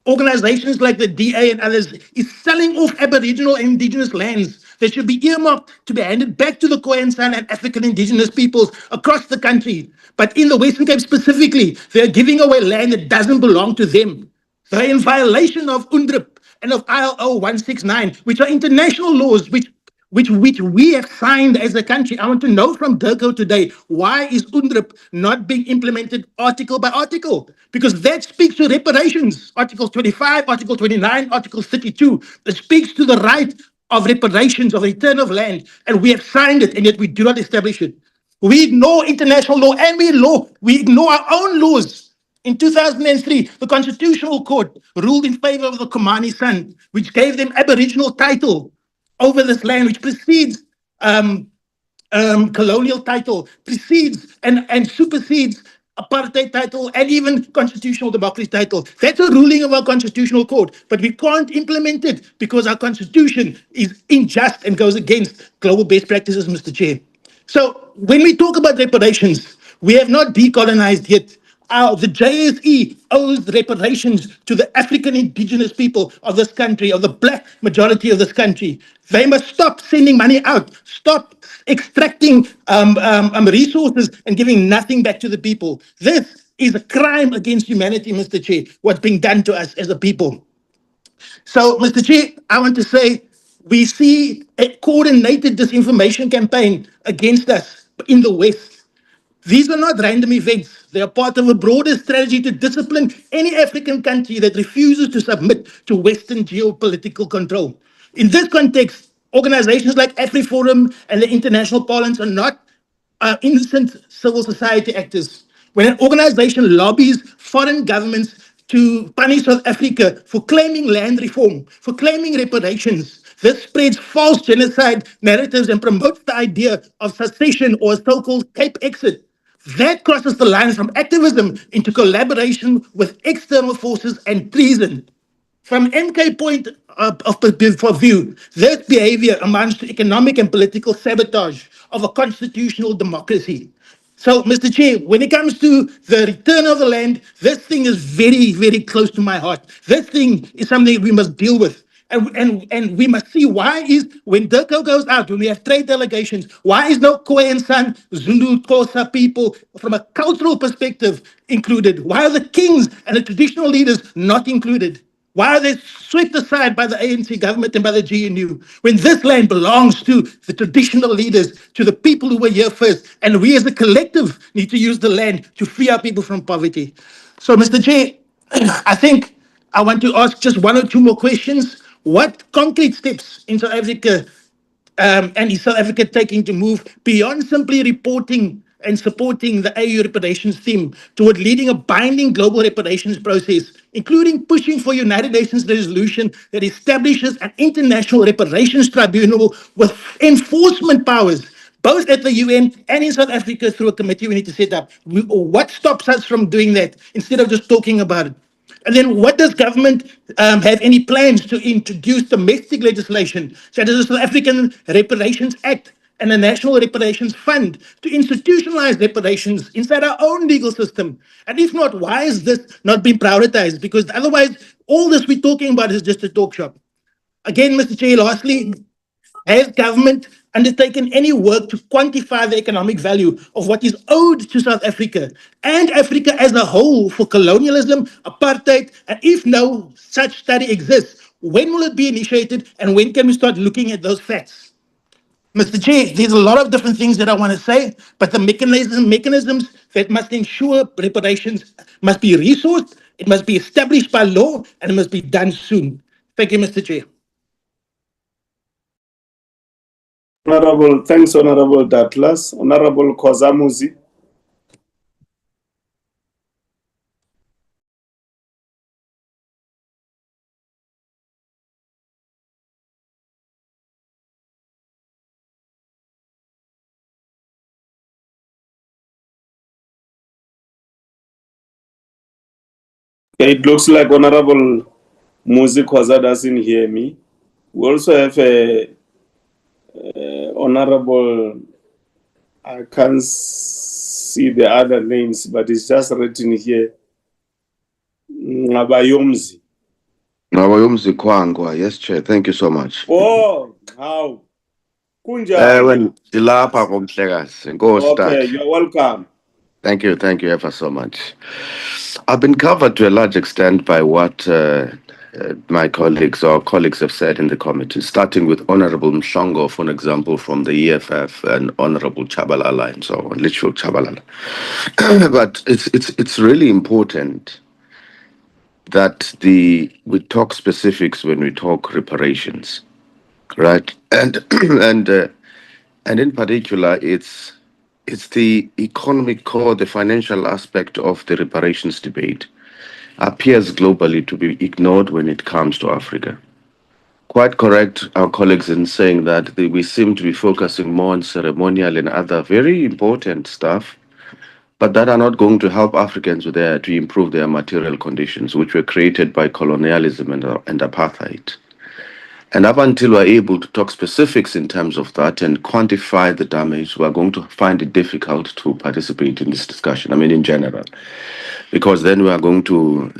organizations like the DA and others is selling off Aboriginal and indigenous lands that should be earmarked to be handed back to the Khoisan and African indigenous peoples across the country. But in the Western Cape specifically, they're giving away land that doesn't belong to them. They're in violation of UNDRIP and of ILO 169, which are international laws which we have signed as a country. I want to know from DIRCO today, why is UNDRIP not being implemented article by article? Because that speaks to reparations. Article 25, Article 29, Article 32. It speaks to the right of reparations, of return of land. And we have signed it, and yet we do not establish it. We ignore international law, and we ignore our own laws. In 2003, the Constitutional Court ruled in favor of the Komani San, which gave them Aboriginal title over this land, which precedes colonial title, precedes and supersedes apartheid title and even constitutional democracy title. That's a ruling of our Constitutional Court, but we can't implement it because our Constitution is unjust and goes against global best practices, Mr. Chair. So when we talk about reparations, we have not decolonized yet. The JSE owes reparations to the African indigenous people of this country, of the black majority of this country. They must stop sending money out, stop extracting resources and giving nothing back to the people. This is a crime against humanity, Mr. Chair, what's being done to us as a people. So, Mr. Chair, I want to say we see a coordinated disinformation campaign against us in the West. These are not random events. They are part of a broader strategy to discipline any African country that refuses to submit to Western geopolitical control. In this context, organizations like AfriForum and the International Parliament are not innocent civil society actors. When an organization lobbies foreign governments to punish South Africa for claiming land reform, for claiming reparations, this spreads false genocide narratives and promotes the idea of secession or so-called Cape exit. That crosses the line from activism into collaboration with external forces and treason. From MK point of view, this behavior amounts to economic and political sabotage of a constitutional democracy. So, Mr. Chair, when it comes to the return of the land, this thing is very, very close to my heart. This thing is something we must deal with. And we must see why is, when DIRCO goes out, when we have trade delegations, why is no Khoi and San, Zulu, Xhosa people from a cultural perspective included? Why are the kings and the traditional leaders not included? Why are they swept aside by the ANC government and by the GNU when this land belongs to the traditional leaders, to the people who were here first, and we as a collective need to use the land to free our people from poverty? So, Mr. Chair, I think I want to ask just one or two more questions. What concrete steps in South Africa and is South Africa taking to move beyond simply reporting and supporting the AU reparations theme toward leading a binding global reparations process including pushing for United Nations resolution that establishes an international reparations tribunal with enforcement powers, both at the UN and in South Africa through a committee we need to set up. What stops us from doing that instead of just talking about it? And then what does government have any plans to introduce domestic legislation, such as the South African Reparations Act and the National Reparations Fund, to institutionalize reparations inside our own legal system? And if not, why is this not being prioritized? Because otherwise, all this we're talking about is just a talk shop. Again, Mr. Chair, lastly, has government undertaken any work to quantify the economic value of what is owed to South Africa and Africa as a whole for colonialism, apartheid? And if no such study exists, when will it be initiated and when can we start looking at those facts? Mr. Chair, there's a lot of different things that I want to say, but the mechanisms that must ensure reparations must be resourced, it must be established by law, and it must be done soon. Thank you, Mr. Chair. Thanks, Honorable Douglas. Honorable Kozamuzi. It looks like Honorable Muzi Koza doesn't hear me. We also have a Honorable, I can't see the other names, but it's just written here. Ngabayomzi. Ngabayomzi Kwangwa. Yes, Chair. Thank you so much. Oh, how? Kunja. When Ilapa Komtlegas, go Okay, start. you're welcome. Thank you ever so much. I've been covered to a large extent by what my colleagues have said in the committee, starting with Honorable Mshongo, for an example, from the EFF, and Honorable Chabalala, so literal Chabalala. But it's really important that we talk specifics when we talk reparations, right? And and in particular, it's the economic core, the financial aspect of the reparations debate appears globally to be ignored when it comes to Africa. Quite correct, our colleagues, in saying that we seem to be focusing more on ceremonial and other very important stuff, but that are not going to help Africans to improve their material conditions, which were created by colonialism and apartheid. And up until we're able to talk specifics in terms of that and quantify the damage, we're going to find it difficult to participate in this discussion. I mean, in general, because then we are going to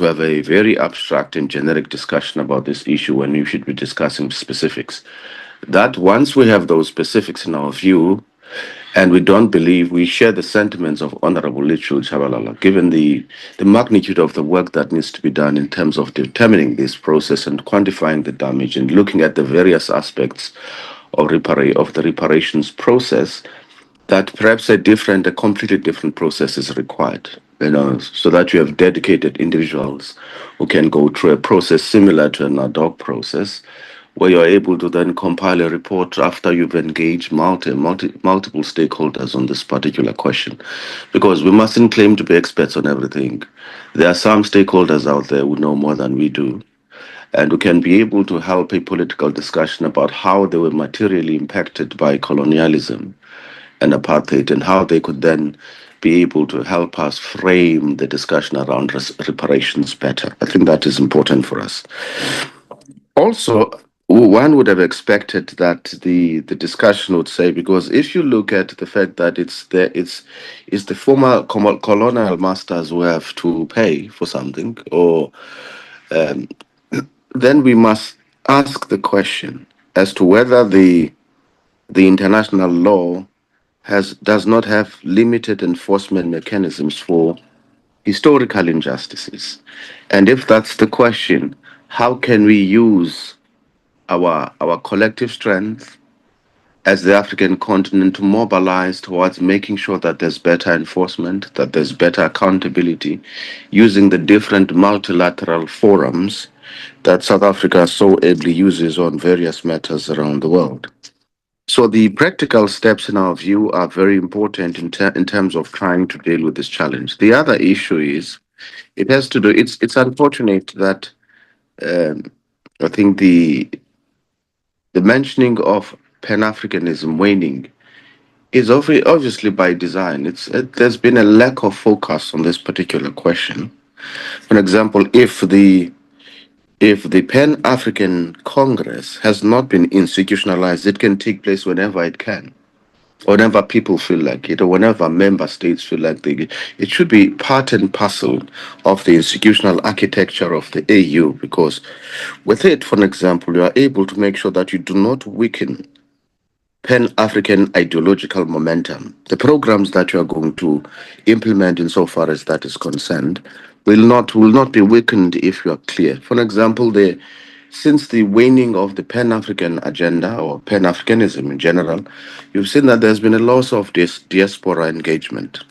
have a very abstract and generic discussion about this issue when we should be discussing specifics. That once we have those specifics in our view, and we don't believe we share the sentiments of Honorable Lichul Chabalala, given the magnitude of the work that needs to be done in terms of determining this process and quantifying the damage and looking at the various aspects of the reparations process, that perhaps a completely different process is required, so that you have dedicated individuals who can go through a process similar to an ad hoc process, where you're able to then compile a report after you've engaged multiple stakeholders on this particular question. Because we mustn't claim to be experts on everything. There are some stakeholders out there who know more than we do, and who can be able to help a political discussion about how they were materially impacted by colonialism and apartheid, and how they could then be able to help us frame the discussion around reparations better. I think that is important for us. Also, one would have expected that the discussion would say, because if you look at the fact that it's the former colonial masters who have to pay for something, or then we must ask the question as to whether the international law does not have limited enforcement mechanisms for historical injustices. And if that's the question, how can we use our collective strength as the African continent to mobilize towards making sure that there's better enforcement, that there's better accountability, using the different multilateral forums that South Africa so ably uses on various matters around the world. So the practical steps, in our view, are very important in terms of trying to deal with this challenge. The other issue is It has to do. It's unfortunate that I think the mentioning of Pan Africanism waning is obviously by design. There's been a lack of focus on this particular question. For example, if the Pan African Congress has not been institutionalized, it can take place whenever it can, whenever people feel like it, or whenever member states feel like they. It should be part and parcel of the institutional architecture of the AU, because with it, for example, you are able to make sure that you do not weaken Pan-African ideological momentum. The programs that you are going to implement insofar as that is concerned will not be weakened if you are clear. For example, since the waning of the Pan-African agenda or Pan-Africanism in general, you've seen that there's been a loss of this diaspora engagement.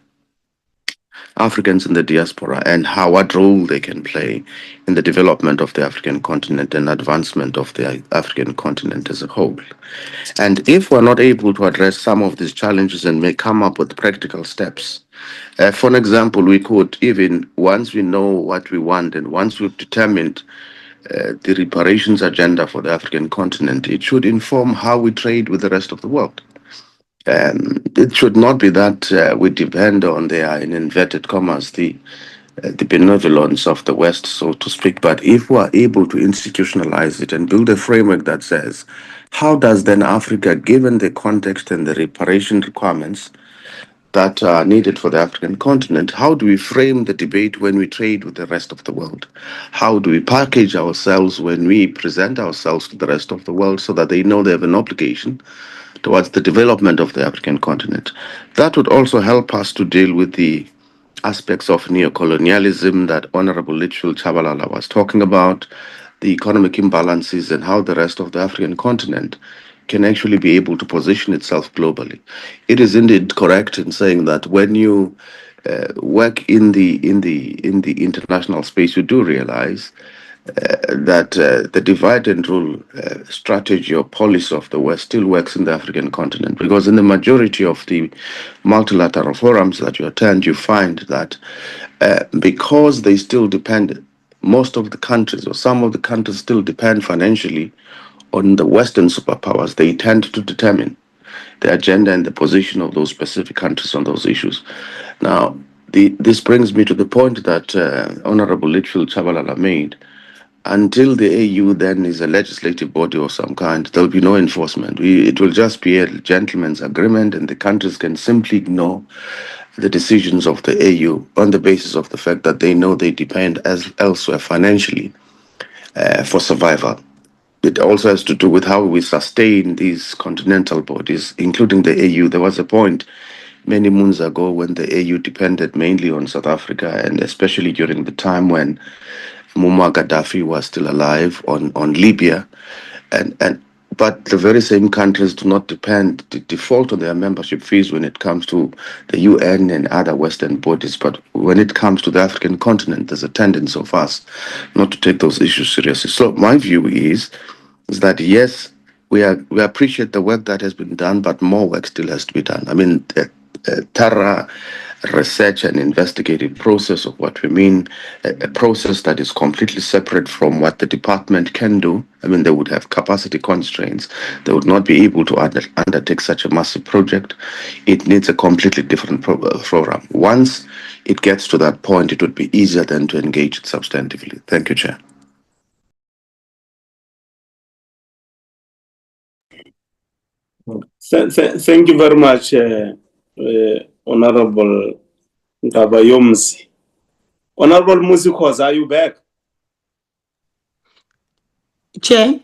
Africans in the diaspora and what role they can play in the development of the African continent and advancement of the African continent as a whole. And if we're not able to address some of these challenges and may come up with practical steps, for an example, we could even, once we know what we want and once we've determined the reparations agenda for the African continent, it should inform how we trade with the rest of the world. It should not be that we depend on their, in inverted commas, the benevolence of the West, so to speak. But if we are able to institutionalize it and build a framework that says, how does then Africa, given the context and the reparation requirements that are needed for the African continent, how do we frame the debate when we trade with the rest of the world? How do we package ourselves when we present ourselves to the rest of the world so that they know they have an obligation towards the development of the African continent? That would also help us to deal with the aspects of neocolonialism that Honorable Litchfield Chabalala was talking about, the economic imbalances, and how the rest of the African continent can actually be able to position itself globally. It is indeed correct in saying that when you work in the international space, you do realize that the divide and rule strategy or policy of the West still works in the African continent, because in the majority of the multilateral forums that you attend, you find that because they still depend, most of the countries or some of the countries still depend financially on the Western superpowers, they tend to determine the agenda and the position of those specific countries on those issues. Now, this brings me to the point that Honorable Litchfield Chabalala made. Until the AU then is a legislative body of some kind, there'll be no enforcement. It will just be a gentleman's agreement, and the countries can simply ignore the decisions of the AU on the basis of the fact that they know they depend elsewhere financially for survival. It also has to do with how we sustain these continental bodies, including the AU. There was a point many moons ago when the AU depended mainly on South Africa, and especially during the time when Muammar Gaddafi was still alive, on Libya, and but the very same countries do not default on their membership fees when it comes to the UN and other Western bodies. But when it comes to the African continent, there's a tendency of us not to take those issues seriously. So my view is that yes, we appreciate the work that has been done, but more work still has to be done. I mean, thorough research and investigative process of what we mean, a process that is completely separate from what the department can do. I mean, they would have capacity constraints. They would not be able to undertake such a massive project. It needs a completely different program. Once it gets to that point, it would be easier then to engage it substantively. Thank you, Chair. Thank you very much, Honorable Ngabayomsi. Honorable Musikhoz, are you back? Chair,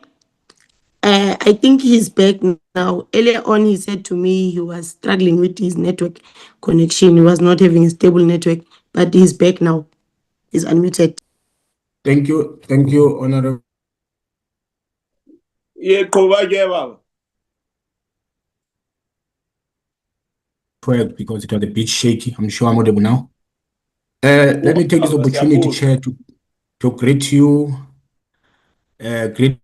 I think he's back now. Earlier on, he said to me he was struggling with his network connection. He was not having a stable network, but he's back now. He's unmuted. Thank you, Honorable. Yeah, Baba. Because it was a bit shaky. I'm sure I'm audible now. Let me take this opportunity, Chair, to greet you. Greet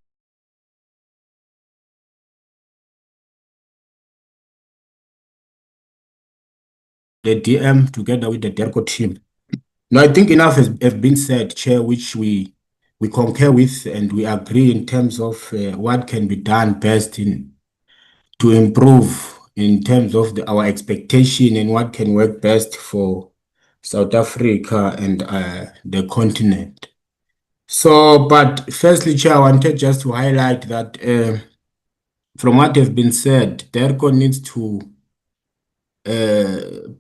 the DM together with the DERCO team. No, I think enough has been said, Chair, which we concur with and we agree in terms of what can be done best to improve in terms of our expectation and what can work best for South Africa and the continent. So, but firstly, Chair, I wanted just to highlight that from what has been said, DERCO needs to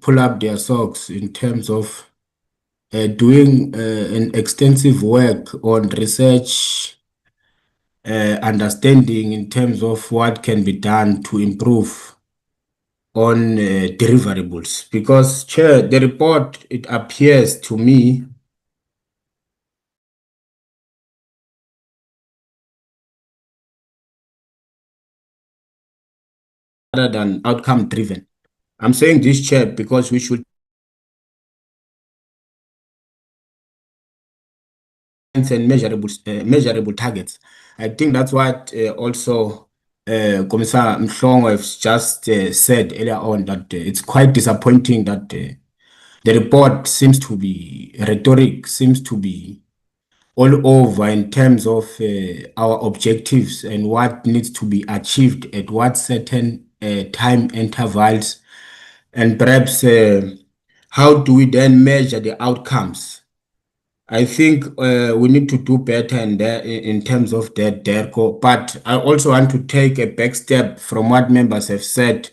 pull up their socks in terms of doing an extensive work on research, understanding in terms of what can be done to improve on deliverables. Because, Chair, the report, it appears to me rather than outcome driven. I'm saying this, Chair, because we should and measurable targets. I think that's what also Commissar Mhlongo has just said earlier on, that it's quite disappointing that the report seems to be rhetoric, seems to be all over in terms of our objectives and what needs to be achieved at what certain time intervals, and perhaps how do we then measure the outcomes. I think we need to do better in terms of that, DERCO. But I also want to take a back step from what members have said.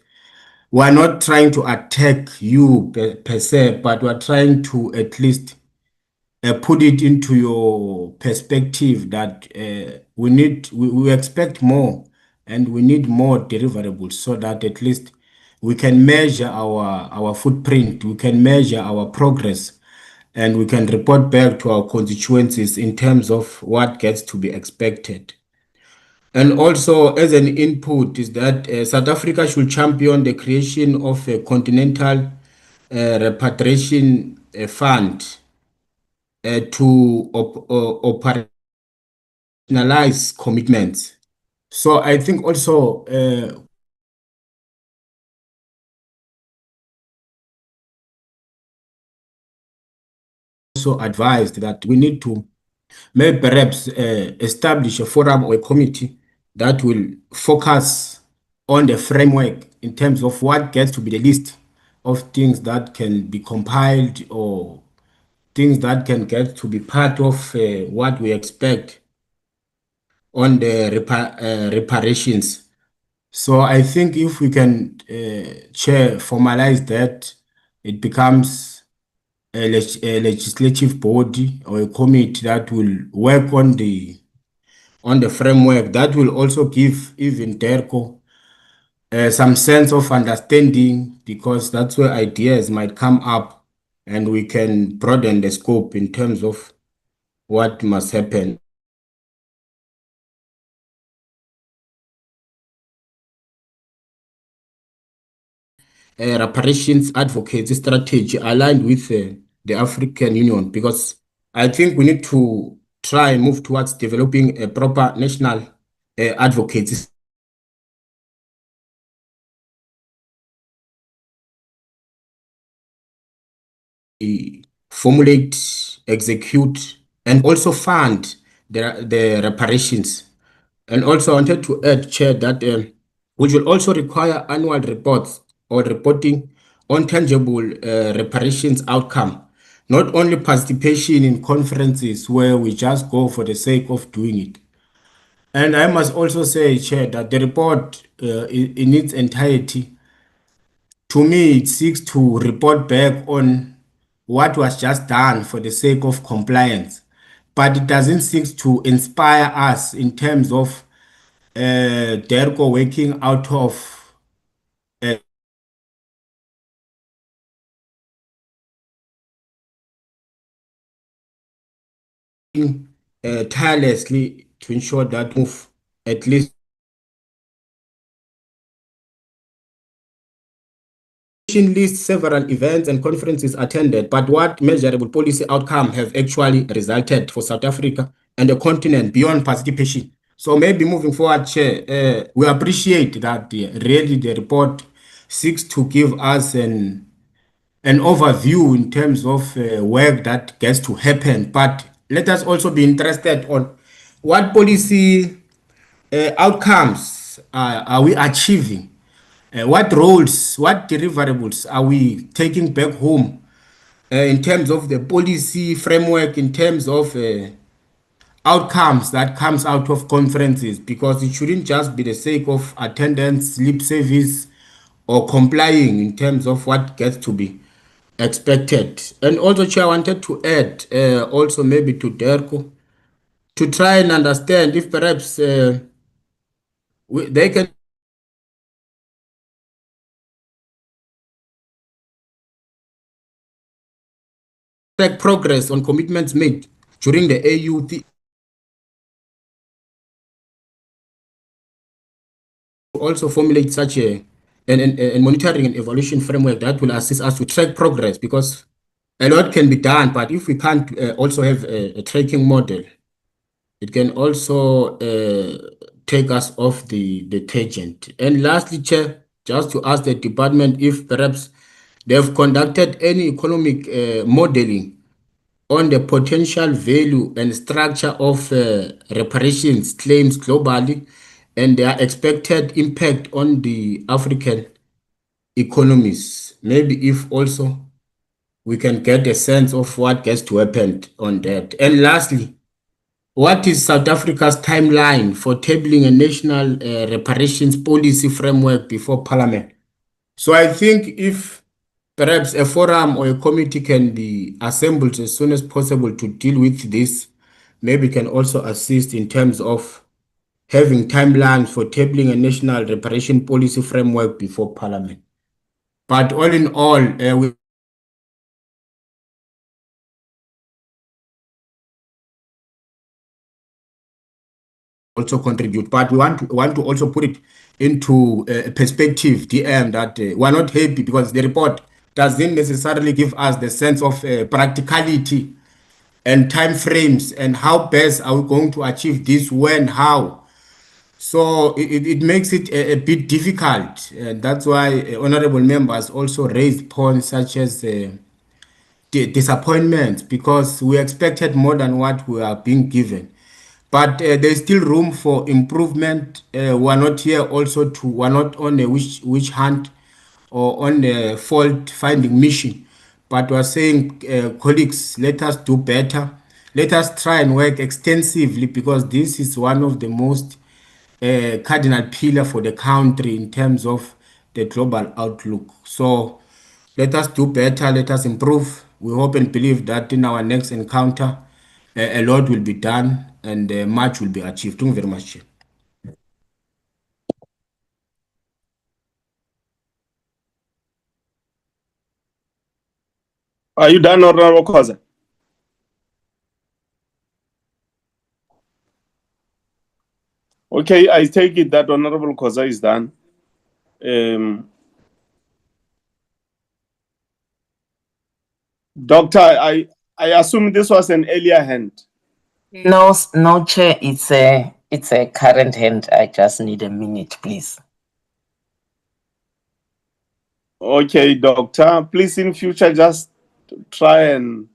We're not trying to attack you per se, but we're trying to at least put it into your perspective that we expect more and we need more deliverables so that at least we can measure our footprint, we can measure our progress, and we can report back to our constituencies in terms of what gets to be expected. And also, as an input, is that South Africa should champion the creation of a continental repatriation fund to operationalize commitments. So I think also advised that we need to maybe perhaps establish a forum or a committee that will focus on the framework in terms of what gets to be the list of things that can be compiled or things that can get to be part of what we expect on the reparations. So I think if we can, Chair, formalize that, it becomes a legislative body or a committee that will work on the framework that will also give even DERCO some sense of understanding, because that's where ideas might come up and we can broaden the scope in terms of what must happen. Reparations advocacy strategy aligned with the African Union, because I think we need to try and move towards developing a proper national advocacy formulate, execute, and also fund the reparations. And also I wanted to add, Chair, that we will also require annual reports or reporting on tangible reparations outcome, not only participation in conferences where we just go for the sake of doing it. And I must also say, Chair, that the report in its entirety, to me, it seeks to report back on what was just done for the sake of compliance, but it doesn't seek to inspire us in terms of DERCO working out of tirelessly to ensure that move at least list several events and conferences attended, but what measurable policy outcome have actually resulted for South Africa and the continent beyond participation? So maybe moving forward, Chair, we appreciate that really the report seeks to give us an an overview in terms of work that gets to happen. But let us also be interested on what policy outcomes are we achieving? What roles, what deliverables are we taking back home in terms of the policy framework, in terms of outcomes that comes out of conferences? Because it shouldn't just be the sake of attendance, lip service, or complying in terms of what gets to be expected. And also, Chair, I wanted to add also maybe to Derko to try and understand if perhaps they can track progress on commitments made during the AU also formulate such a monitoring and evaluation framework that will assist us to track progress, because a lot can be done, but if we can't also have a tracking model, it can also take us off the tangent. And lastly, Chair, just to ask the department if perhaps they have conducted any economic modeling on the potential value and structure of reparations claims globally and their expected impact on the African economies. Maybe if also we can get a sense of what gets to happen on that. And lastly, what is South Africa's timeline for tabling a national reparations policy framework before Parliament? So I think if perhaps a forum or a committee can be assembled as soon as possible to deal with this, maybe can also assist in terms of having timelines for tabling a national reparation policy framework before Parliament. But all in all, we also contribute, but we want to also put it into a perspective, DM, that we're not happy because the report doesn't necessarily give us the sense of practicality and time frames and how best are we going to achieve this, when, how. So it makes it a bit difficult, and that's why honorable members also raised points such as the disappointment, because we expected more than what we are being given. But there's still room for improvement. We are not here also to, we're not on a witch hunt or on a fault finding mission, but we're saying, colleagues, let us do better. Let us try and work extensively, because this is one of the most cardinal pillar for the country in terms of the global outlook. So let us do better, let us improve. We hope and believe that in our next encounter, a lot will be done and much will be achieved. Thank you very much, Chair. Are you done, Honorable Khoza? Okay, I take it that Honorable Khoza is done. Doctor, I assume this was an earlier hand. No, Chair, it's a current hand. I just need a minute, please. Okay, Doctor, please in future just try and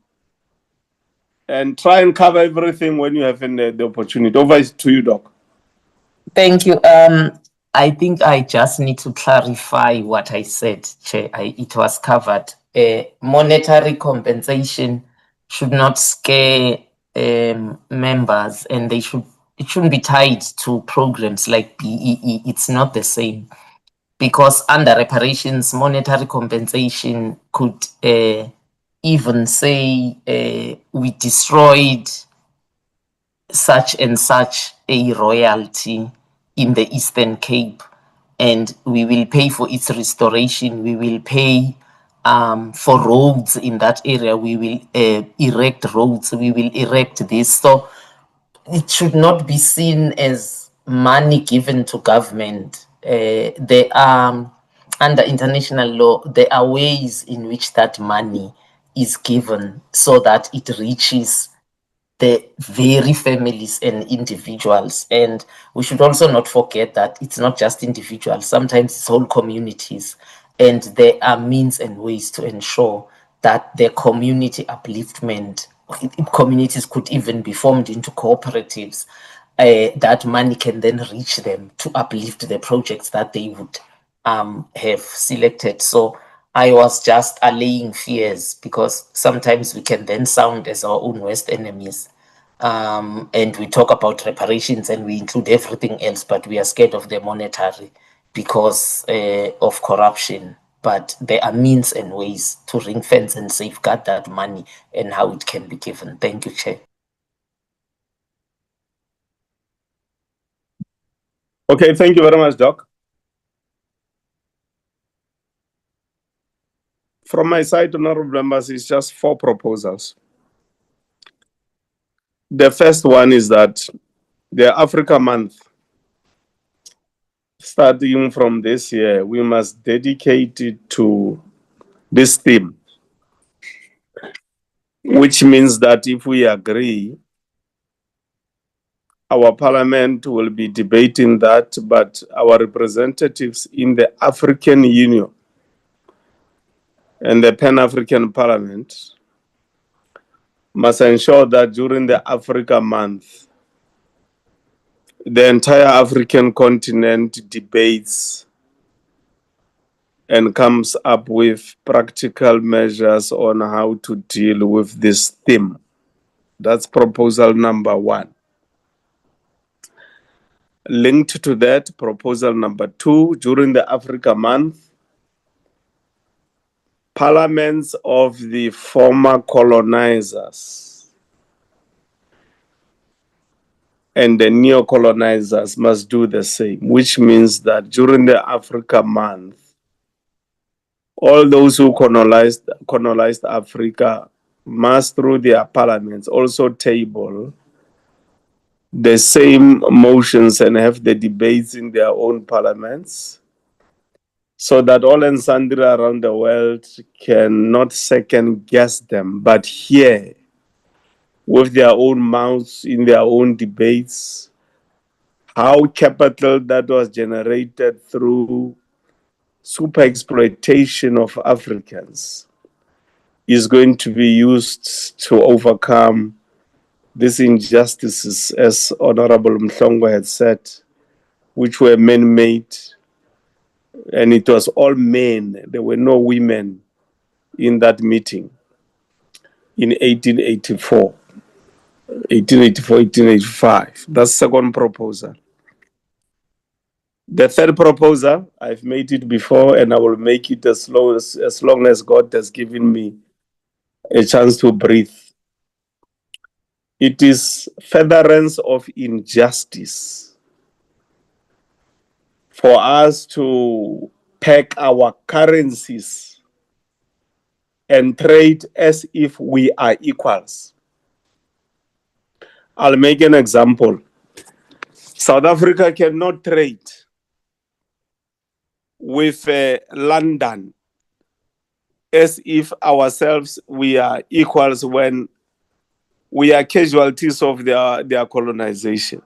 cover everything when you have the opportunity. Over to you, Doc. Thank you. I think I just need to clarify what I said, Chair. It was covered. Monetary compensation should not scare members, and it shouldn't be tied to programs like BEE. It's not the same, because under reparations, monetary compensation could even say we destroyed such and such a royalty in the Eastern Cape, and we will pay for its restoration. We will pay for roads in that area. We will erect roads. We will erect this. So it should not be seen as money given to government. There are, under international law, there are ways in which that money is given so that it reaches the very families and individuals. And we should also not forget that it's not just individuals, sometimes it's whole communities. and there are means and ways to ensure that the community upliftment, communities could even be formed into cooperatives, that money can then reach them to uplift the projects that they would have selected. So I was just allaying fears, because sometimes we can then sound as our own worst enemies. And we talk about reparations and we include everything else, but we are scared of the monetary because of corruption. But there are means and ways to ring fence and safeguard that money and how it can be given. Thank you, Chair. Okay, thank you very much, Doc. From my side, honorable members, it's just 4 proposals. The first one is that the Africa Month, starting from this year, we must dedicate it to this theme, which means that if we agree, our parliament will be debating that, but our representatives in the African Union and the Pan-African Parliament must ensure that during the Africa Month, the entire African continent debates and comes up with practical measures on how to deal with this theme. That's proposal number 1. Linked to that, proposal number 2, during the Africa Month, parliaments of the former colonizers and the neo-colonizers must do the same, which means that during the Africa Month, all those who colonized Africa must, through their parliaments, also table the same motions and have the debates in their own parliaments, so that all and sundry around the world cannot second guess them, but hear with their own mouths in their own debates how capital that was generated through super exploitation of Africans is going to be used to overcome these injustices, as Honorable Mhlongo had said, which were man-made, and it was all men. There were no women in that meeting in 1884, 1885. That's the second proposal. The third proposal, I've made it before, and I will make it as long as God has given me a chance to breathe. It is furtherance of injustice for us to peg our currencies and trade as if we are equals. I'll make an example. South Africa cannot trade with London as if ourselves we are equals when we are casualties of their colonization.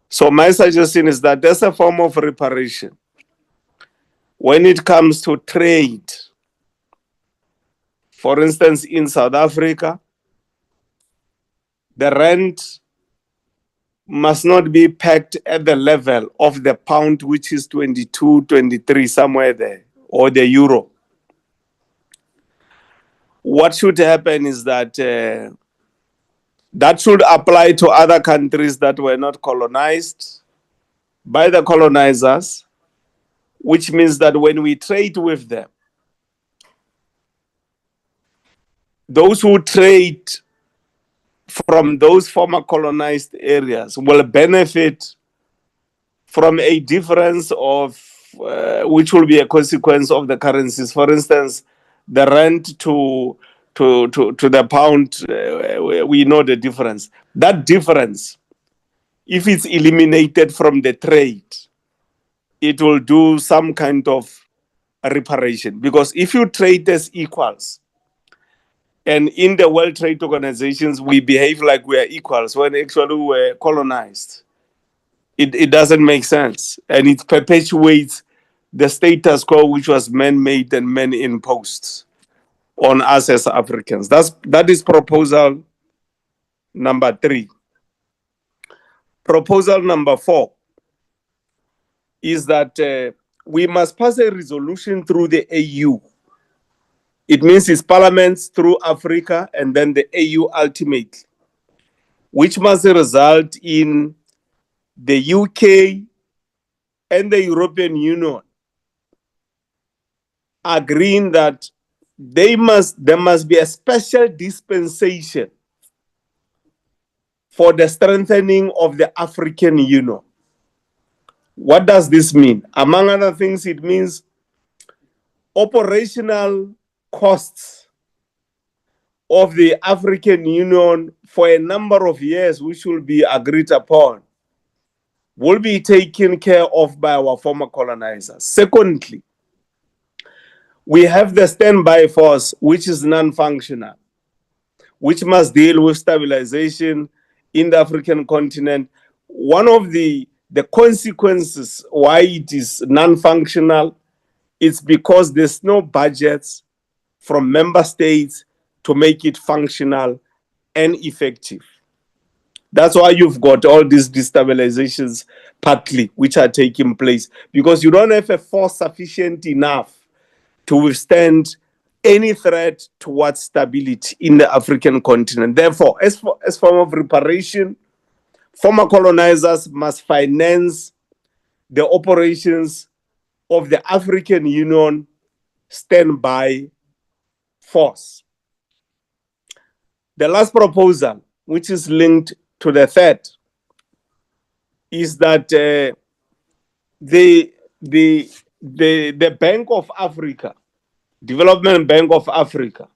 So my suggestion is that there's a form of reparation. When it comes to trade, for instance, in South Africa, the rand must not be pegged at the level of the pound, which is 22, 23, somewhere there, or the euro. What should happen is that that should apply to other countries that were not colonized by the colonizers, which means that when we trade with them, those who trade from those former colonized areas will benefit from a difference of which will be a consequence of the currencies. For instance, the rand to the pound, we know the difference. That difference, if it's eliminated from the trade, it will do some kind of reparation. Because if you trade as equals, and in the World Trade Organizations, we behave like we are equals when actually we were colonized. It doesn't make sense. And it perpetuates the status quo which was man-made and man-imposed on us as Africans. That is proposal number 3. Proposal number 4 is that we must pass a resolution through the AU. It means it's parliaments through Africa and then the AU ultimately, which must result in the UK and the European Union agreeing that there must be a special dispensation for the strengthening of the African Union. What does this mean? Among other things, it means operational costs of the African Union for a number of years, which will be agreed upon, will be taken care of by our former colonizers. Secondly, we have the standby force, which is non-functional, which must deal with stabilization in the African continent. One of the consequences why it is non-functional is because there's no budgets from member states to make it functional and effective. That's why you've got all these destabilizations partly which are taking place, because you don't have a force sufficient enough to withstand any threat towards stability in the African continent. Therefore, as form of reparation, former colonizers must finance the operations of the African Union standby force. The last proposal, which is linked to the third, is that the Bank of Africa, Development Bank of Africa,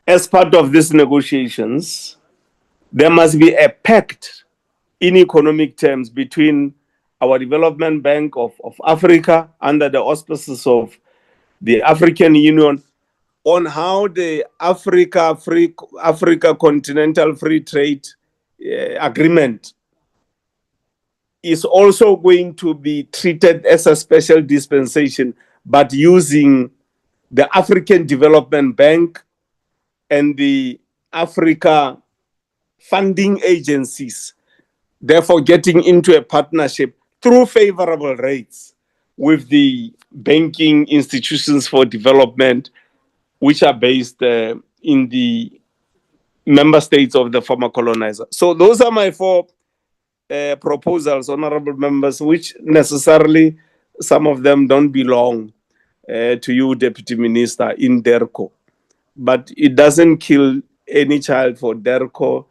as part of these negotiations, there must be a pact in economic terms between our Development Bank of Africa under the auspices of the African Union on how the Africa Continental Free Trade Agreement is also going to be treated as a special dispensation, but using the African Development Bank and the Africa funding agencies, therefore getting into a partnership through favorable rates with the banking institutions for development, which are based in the member states of the former colonizer. So those are my 4 proposals, honorable members, which necessarily some of them don't belong to you, Deputy Minister, in DERCO. But it doesn't kill any child for DERCO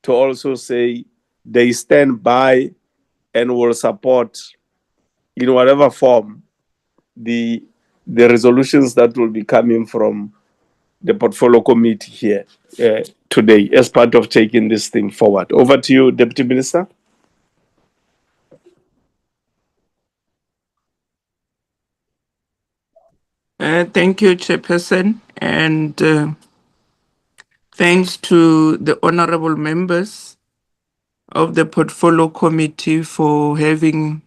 to also say they stand by and will support in whatever form the resolutions that will be coming from the portfolio committee here today as part of taking this thing forward. Over to you, Deputy Minister. Thank you, Chairperson, and thanks to the honorable members of the Portfolio Committee for having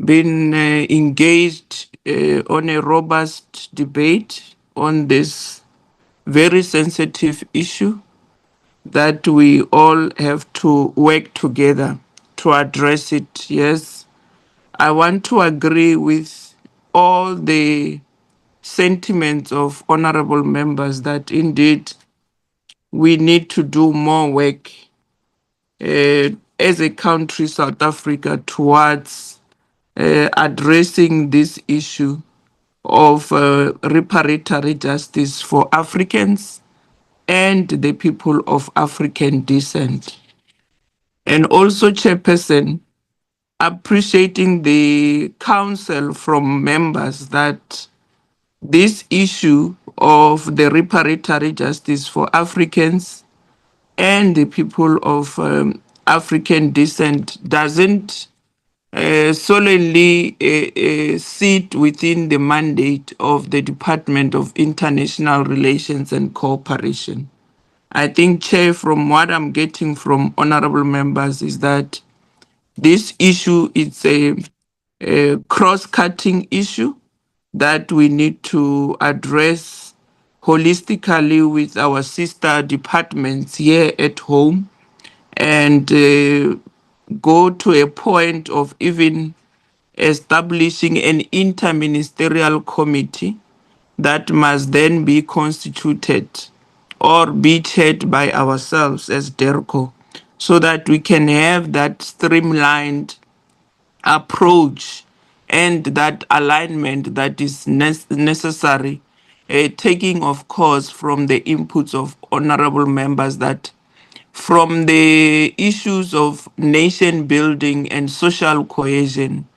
been engaged on a robust debate on this very sensitive issue that we all have to work together to address it. Yes, I want to agree with all the sentiments of honorable members that indeed we need to do more work as a country, South Africa, towards addressing this issue of reparatory justice for Africans and the people of African descent. And also, Chairperson, appreciating the counsel from members that this issue of the reparatory justice for Africans and the people of African descent doesn't solely sit within the mandate of the Department of International Relations and Cooperation. I think, Chair, from what I'm getting from honorable members is that this issue is a cross-cutting issue that we need to address holistically with our sister departments here at home, and go to a point of even establishing an interministerial committee that must then be constituted or be chaired by ourselves as DERCO, so that we can have that streamlined approach and that alignment that is necessary, taking, of course, from the inputs of honorable members, that from the issues of nation building and social cohesion,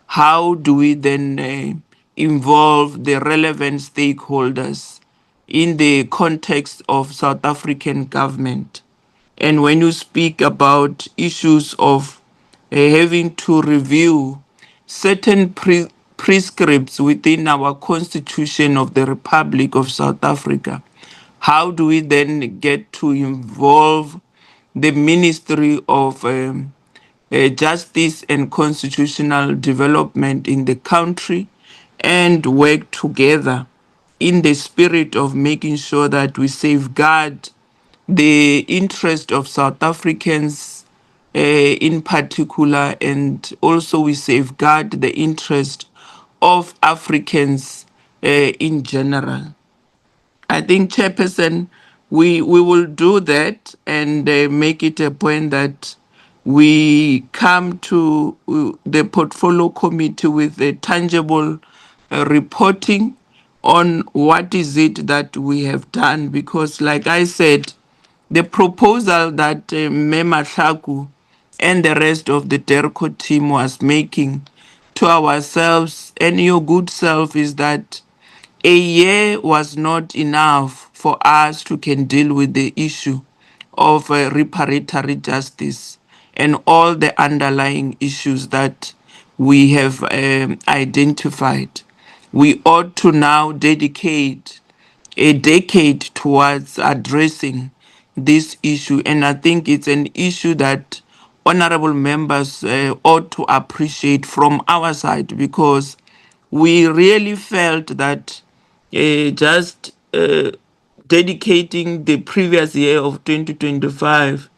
how do we then involve the relevant stakeholders in the context of South African government? And when you speak about issues of having to review certain prescripts within our Constitution of the Republic of South Africa, how do we then get to involve the Ministry of Justice and Constitutional Development in the country and work together in the spirit of making sure that we safeguard the interest of South Africans in particular, and also we safeguard the interest of Africans in general? I think, Chairperson, we will do that and make it a point that we come to the portfolio committee with a tangible reporting on what is it that we have done. Because, like I said, the proposal that Mema Shaku and the rest of the DERCO team was making to ourselves and your good self is that a year was not enough for us to can deal with the issue of reparatory justice and all the underlying issues that we have identified. We ought to now dedicate a decade towards addressing this issue, and I think it's an issue that honorable members ought to appreciate from our side, because we really felt that just dedicating the previous year of 2025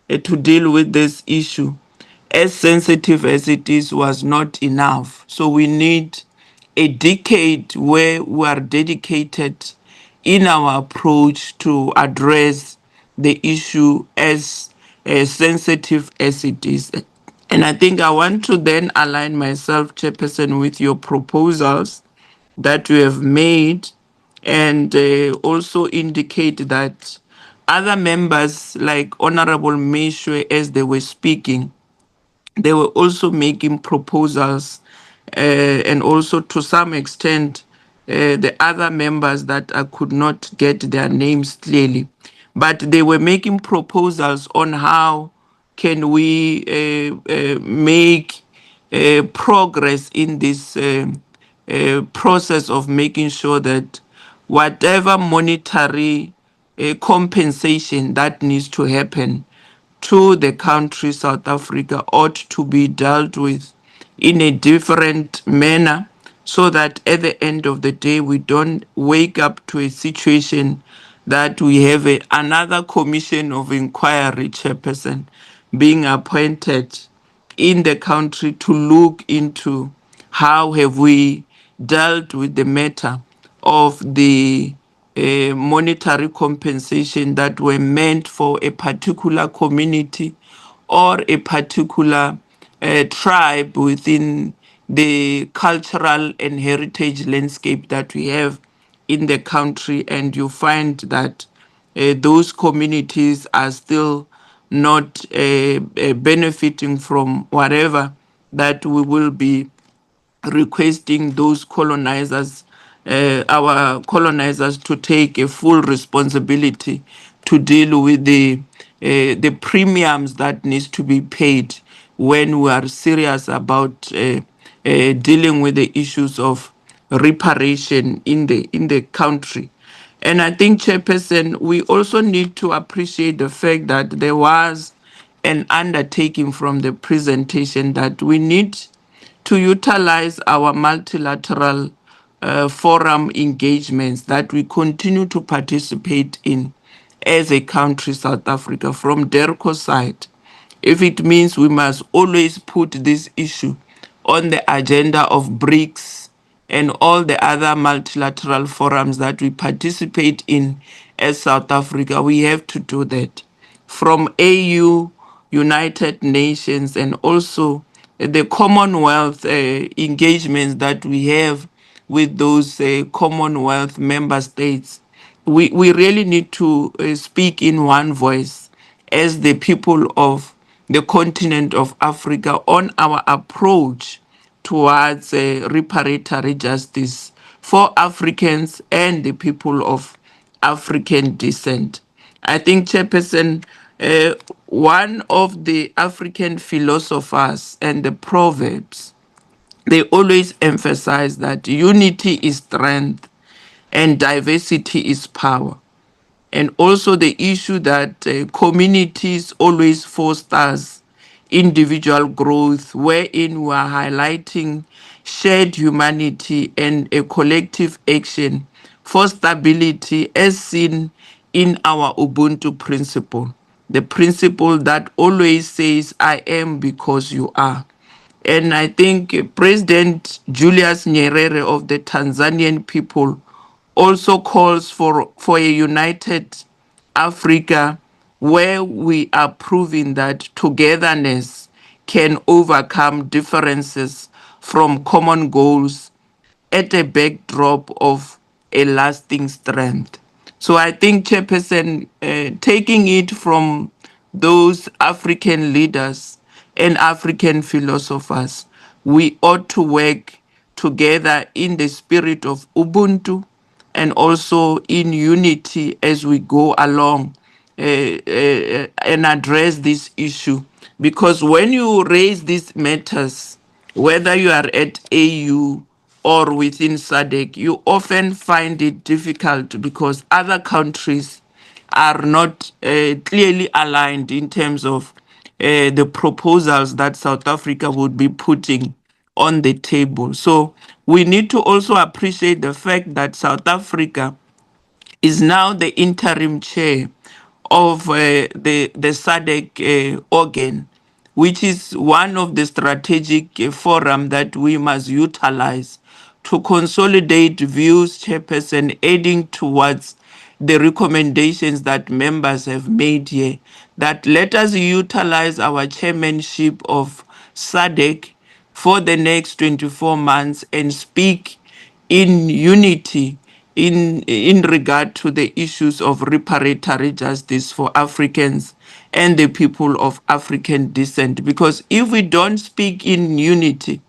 to deal with this issue, as sensitive as it is, was not enough. So we need a decade where we are dedicated in our approach to address the issue as sensitive as it is. And I think I want to then align myself, Chairperson, with your proposals that you have made, and also indicate that other members, like Honorable Meshwe, as they were speaking, they were also making proposals, and also to some extent, the other members that I could not get their names clearly, but they were making proposals on how can we make progress in this process of making sure that whatever monetary compensation that needs to happen to the country South Africa ought to be dealt with in a different manner, so that at the end of the day we don't wake up to a situation that we have another commission of inquiry chairperson being appointed in the country to look into how have we dealt with the matter of the monetary compensation that were meant for a particular community or a particular tribe within the cultural and heritage landscape that we have in the country. And you find that those communities are still not benefiting from whatever that we will be requesting those colonizers, our colonizers, to take a full responsibility to deal with the premiums that needs to be paid when we are serious about dealing with the issues of reparation in the country. And I think, Chairperson, we also need to appreciate the fact that there was an undertaking from the presentation that we need to utilize our multilateral forum engagements that we continue to participate in as a country, South Africa, from DERCO side. If it means we must always put this issue on the agenda of BRICS and all the other multilateral forums that we participate in as South Africa, we have to do that. From AU, United Nations, and also the Commonwealth engagements that we have with those Commonwealth member states, we really need to speak in one voice as the people of the continent of Africa on our approach towards reparatory justice for Africans and the people of African descent. I think, Chairperson, one of the African philosophers and the proverbs, they always emphasize that unity is strength and diversity is power. And also the issue that communities always fosters individual growth, wherein we are highlighting shared humanity and a collective action for stability as seen in our Ubuntu principle. The principle that always says, I am because you are. And I think President Julius Nyerere of the Tanzanian people also calls for a united Africa where we are proving that togetherness can overcome differences from common goals at a backdrop of a lasting strength. So I think, Chairperson, taking it from those African leaders and African philosophers, we ought to work together in the spirit of Ubuntu and also in unity as we go along and address this issue. Because when you raise these matters, whether you are at AU or within SADC, you often find it difficult because other countries are not clearly aligned in terms of the proposals that South Africa would be putting on the table. So we need to also appreciate the fact that South Africa is now the interim chair of the SADC organ, which is one of the strategic forum that we must utilize to consolidate views, Chairperson, aiding towards the recommendations that members have made here, that let us utilize our chairmanship of SADC for the next 24 months and speak in unity in regard to the issues of reparatory justice for Africans and the people of African descent. Because if we don't speak in unity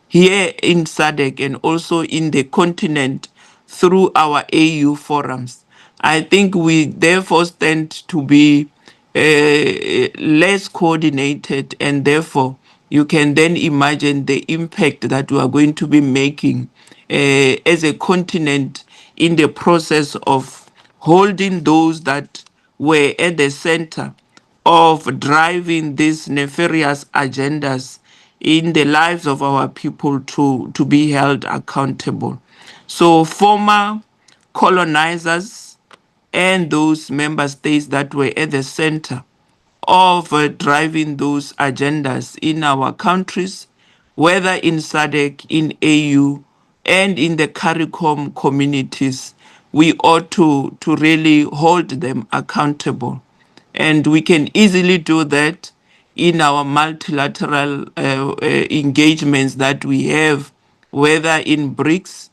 here in SADC and also in the continent through our AU forums, I think we therefore stand to be less coordinated, and therefore you can then imagine the impact that we are going to be making as a continent in the process of holding those that were at the center of driving these nefarious agendas in the lives of our people to be held accountable. So former colonizers and those member states that were at the center of driving those agendas in our countries, whether in SADC, in AU, and in the CARICOM communities, we ought to really hold them accountable. And we can easily do that in our multilateral engagements that we have, whether in BRICS,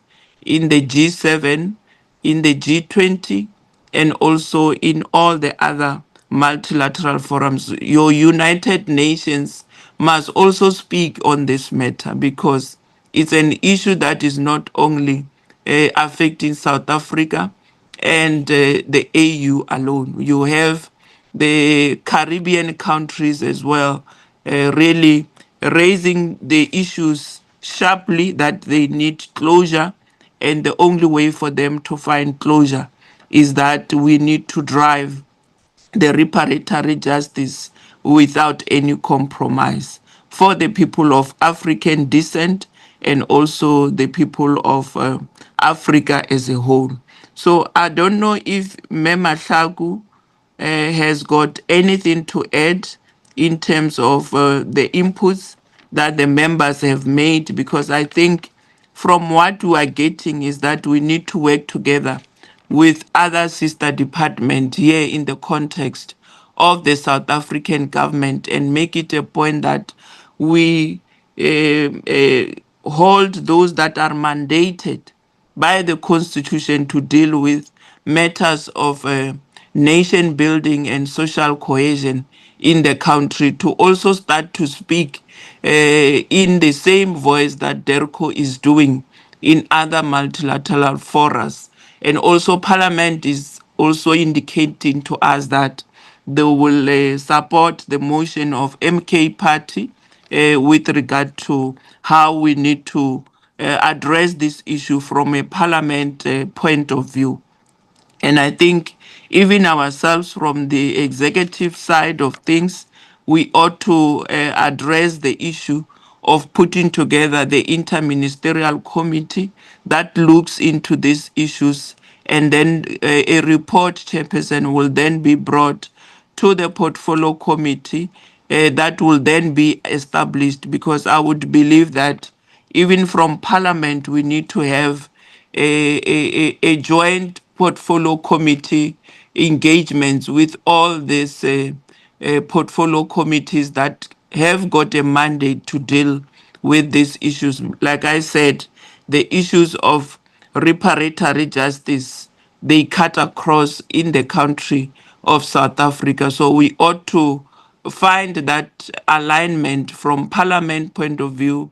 in the G7, in the G20, and also in all the other multilateral forums. Your United Nations must also speak on this matter because it's an issue that is not only affecting South Africa and the AU alone. You have the Caribbean countries as well, really raising the issues sharply that they need closure. And the only way for them to find closure is that we need to drive the reparatory justice without any compromise. for the people of African descent and also the people of Africa as a whole. So I don't know if Mema Shagu has got anything to add in terms of the inputs that the members have made, because I think from what we are getting is that we need to work together with other sister departments here in the context of the South African government and make it a point that we hold those that are mandated by the Constitution to deal with matters of nation building and social cohesion in the country to also start to speak in the same voice that DERCO is doing in other multilateral forums. And also Parliament is also indicating to us that they will support the motion of MK Party with regard to how we need to address this issue from a parliament point of view. And I think even ourselves from the executive side of things, we ought to address the issue of putting together the interministerial committee that looks into these issues, and then a report, Chairperson, will then be brought to the portfolio committee that will then be established, because I would believe that even from Parliament, we need to have a joint portfolio committee engagements with all these portfolio committees that have got a mandate to deal with these issues. Like I said, the issues of reparatory justice, they cut across in the country of South Africa. So we ought to find that alignment from Parliament point of view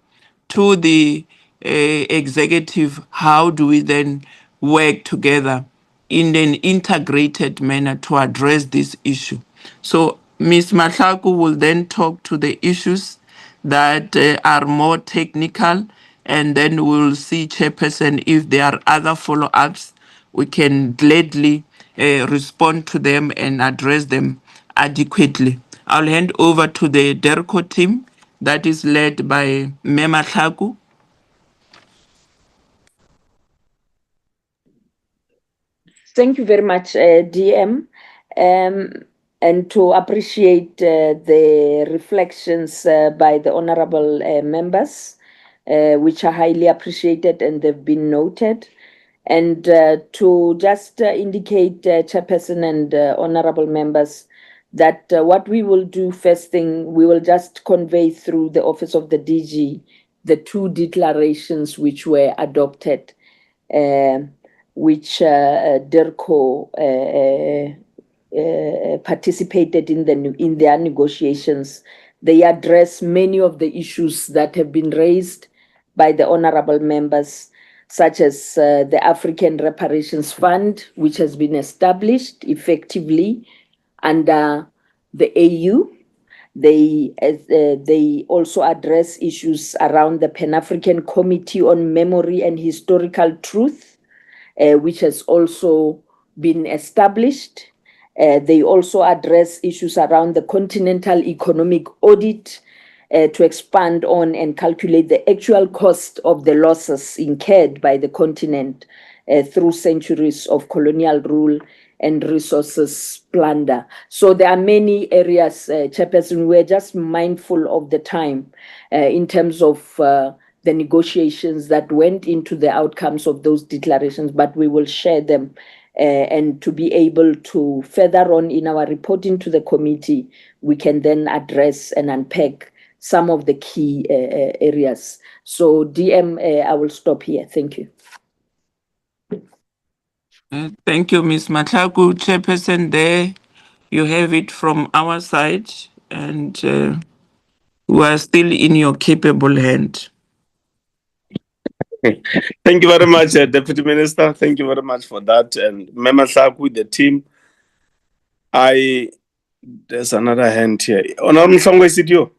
to the executive. How do we then work together in an integrated manner to address this issue? So Ms. Mahlaku will then talk to the issues that are more technical, and then we'll see, Chairperson, if there are other follow-ups, we can gladly respond to them and address them adequately. I'll hand over to the DERCO team that is led by Mema Tlaku. Thank you very much, DM, and to appreciate the reflections by the honorable members, which are highly appreciated and they've been noted. And to just indicate, Chairperson and honorable members, that what we will do first thing, we will just convey through the Office of the DG the two declarations which were adopted, which DERCO participated in their negotiations. They address many of the issues that have been raised by the honorable members, such as the African Reparations Fund, which has been established effectively under the AU. They also address issues around the Pan-African Committee on Memory and Historical Truth, which has also been established. They also address issues around the Continental Economic Audit to expand on and calculate the actual cost of the losses incurred by the continent through centuries of colonial rule and resources plunder. So there are many areas, Chairperson, we're just mindful of the time in terms of the negotiations that went into the outcomes of those declarations, but we will share them and to be able to further on in our reporting to the committee, we can then address and unpack some of the key areas. So DM, I will stop here. Thank you. Thank you, Ms. Matlaku. Chairperson, there you have it from our side, and we are still in your capable hand. Thank you very much, Deputy Minister. Thank you very much for that. And Mema Tlaku, the team. There's another hand here. Honorable Mhlongo, is it you?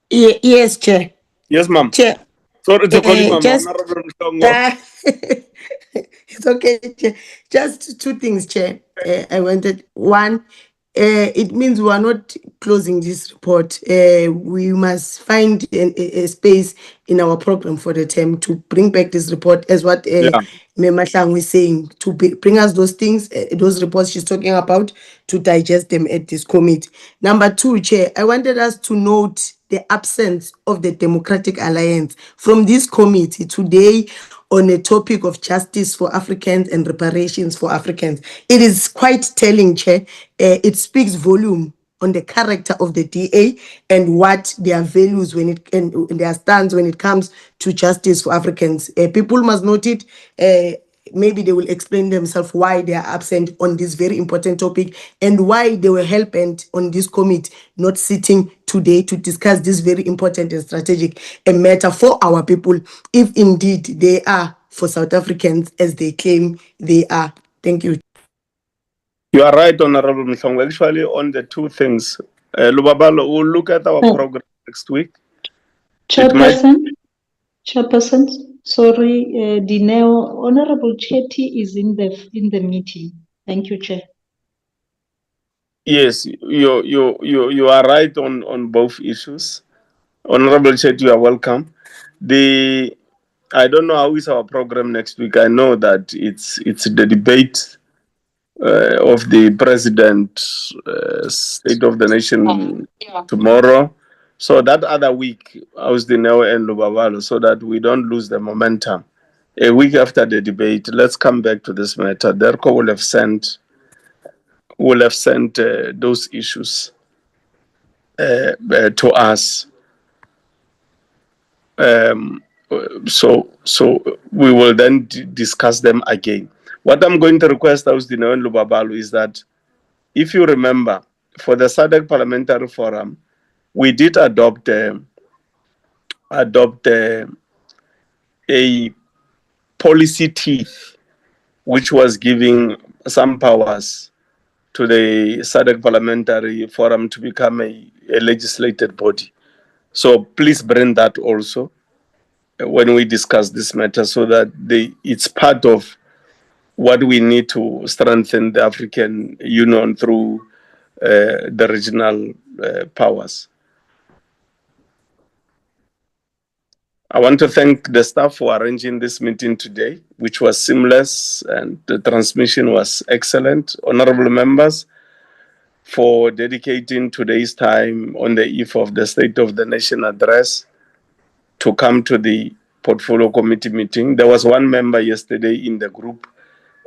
Yes, Chair. Yes, ma'am. Chair. Sorry to call you, ma'am. Just, Honorable Mhlongo. it's okay, Chair. Just two things, Chair. I wanted one, it means we are not closing this report. We must find a space in our program for the term to bring back this report, as what Memashang was saying, to bring us those things, those reports she's talking about, to digest them at this committee. Number two, Chair, I wanted us to note the absence of the Democratic Alliance from this committee today on a topic of justice for Africans and reparations for Africans. It is quite telling, Chair. It speaks volume on the character of the DA and what their values and their stance when it comes to justice for Africans. People must note it. Maybe they will explain themselves why they are absent on this very important topic and why they were hell-bent on this committee not sitting today to discuss this very important and strategic matter for our people, if indeed they are for South Africans as they claim they are. Thank you. You are right, Honorable Mhlongo. Actually, on the two things, Lubabalo, we'll look at our program next week. Chairperson, sorry, Dineo, Honorable Chetty is in the meeting. Thank you, Chair. Yes, you are right on both issues. Honorable Chetty, you are welcome. I don't know how is our program next week. I know that it's the debate of the president, State of the Nation tomorrow. So that other week, I was Dineo and Lubabalo, so that we don't lose the momentum. A week after the debate, let's come back to this matter. DERCO will have sent those issues to us. So we will then discuss them again. What I'm going to request, Ausdino and Lubabalu, is that if you remember, for the SADC Parliamentary Forum, we did adopt a policy teeth, which was giving some powers to the SADC Parliamentary Forum to become a legislated body. So please bring that also when we discuss this matter, so that it's part of what we need to strengthen the African Union through the regional powers. I want to thank the staff for arranging this meeting today, which was seamless and the transmission was excellent. Honorable members, for dedicating today's time on the eve of the State of the Nation address to come to the Portfolio Committee meeting. There was one member yesterday in the group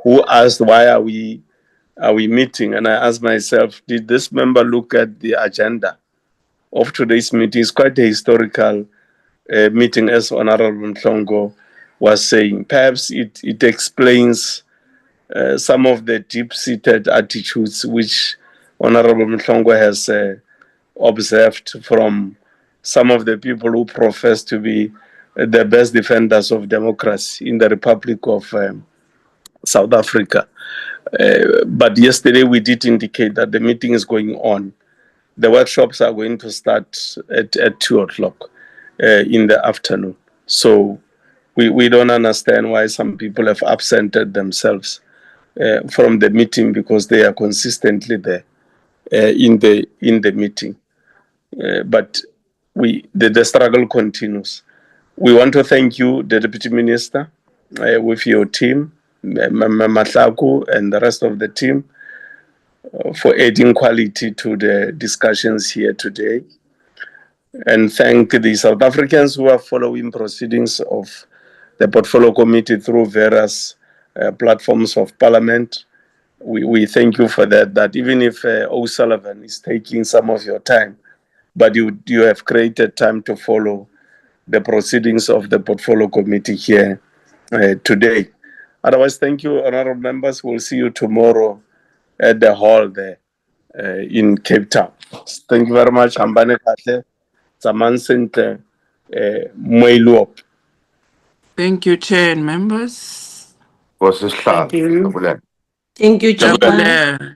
who asked, why are we meeting? And I asked myself, did this member look at the agenda of today's meeting? It's quite a historical meeting, as Honorable Mhlongo was saying. Perhaps it explains some of the deep-seated attitudes which Honorable Mhlongo has observed from some of the people who profess to be the best defenders of democracy in the Republic of South Africa. But yesterday we did indicate that the meeting is going on. The workshops are going to start at 2:00 in the afternoon. So we don't understand why some people have absented themselves from the meeting, because they are consistently there in the meeting. But the struggle continues. We want to thank you, the Deputy Minister, with your team, Matlaku and the rest of the team, for adding quality to the discussions here today. And thank the South Africans who are following proceedings of the Portfolio Committee through various platforms of Parliament. We thank you for that even if O'Sullivan is taking some of your time, but you have created time to follow the proceedings of the Portfolio Committee here today. Otherwise, thank you, honorable members. We'll see you tomorrow at the hall there in Cape Town. Thank you very much. Hambane kahle. Tsamayang sentle, Thank you, Chair and members. Thank Thank you, Chairman. Jabulele.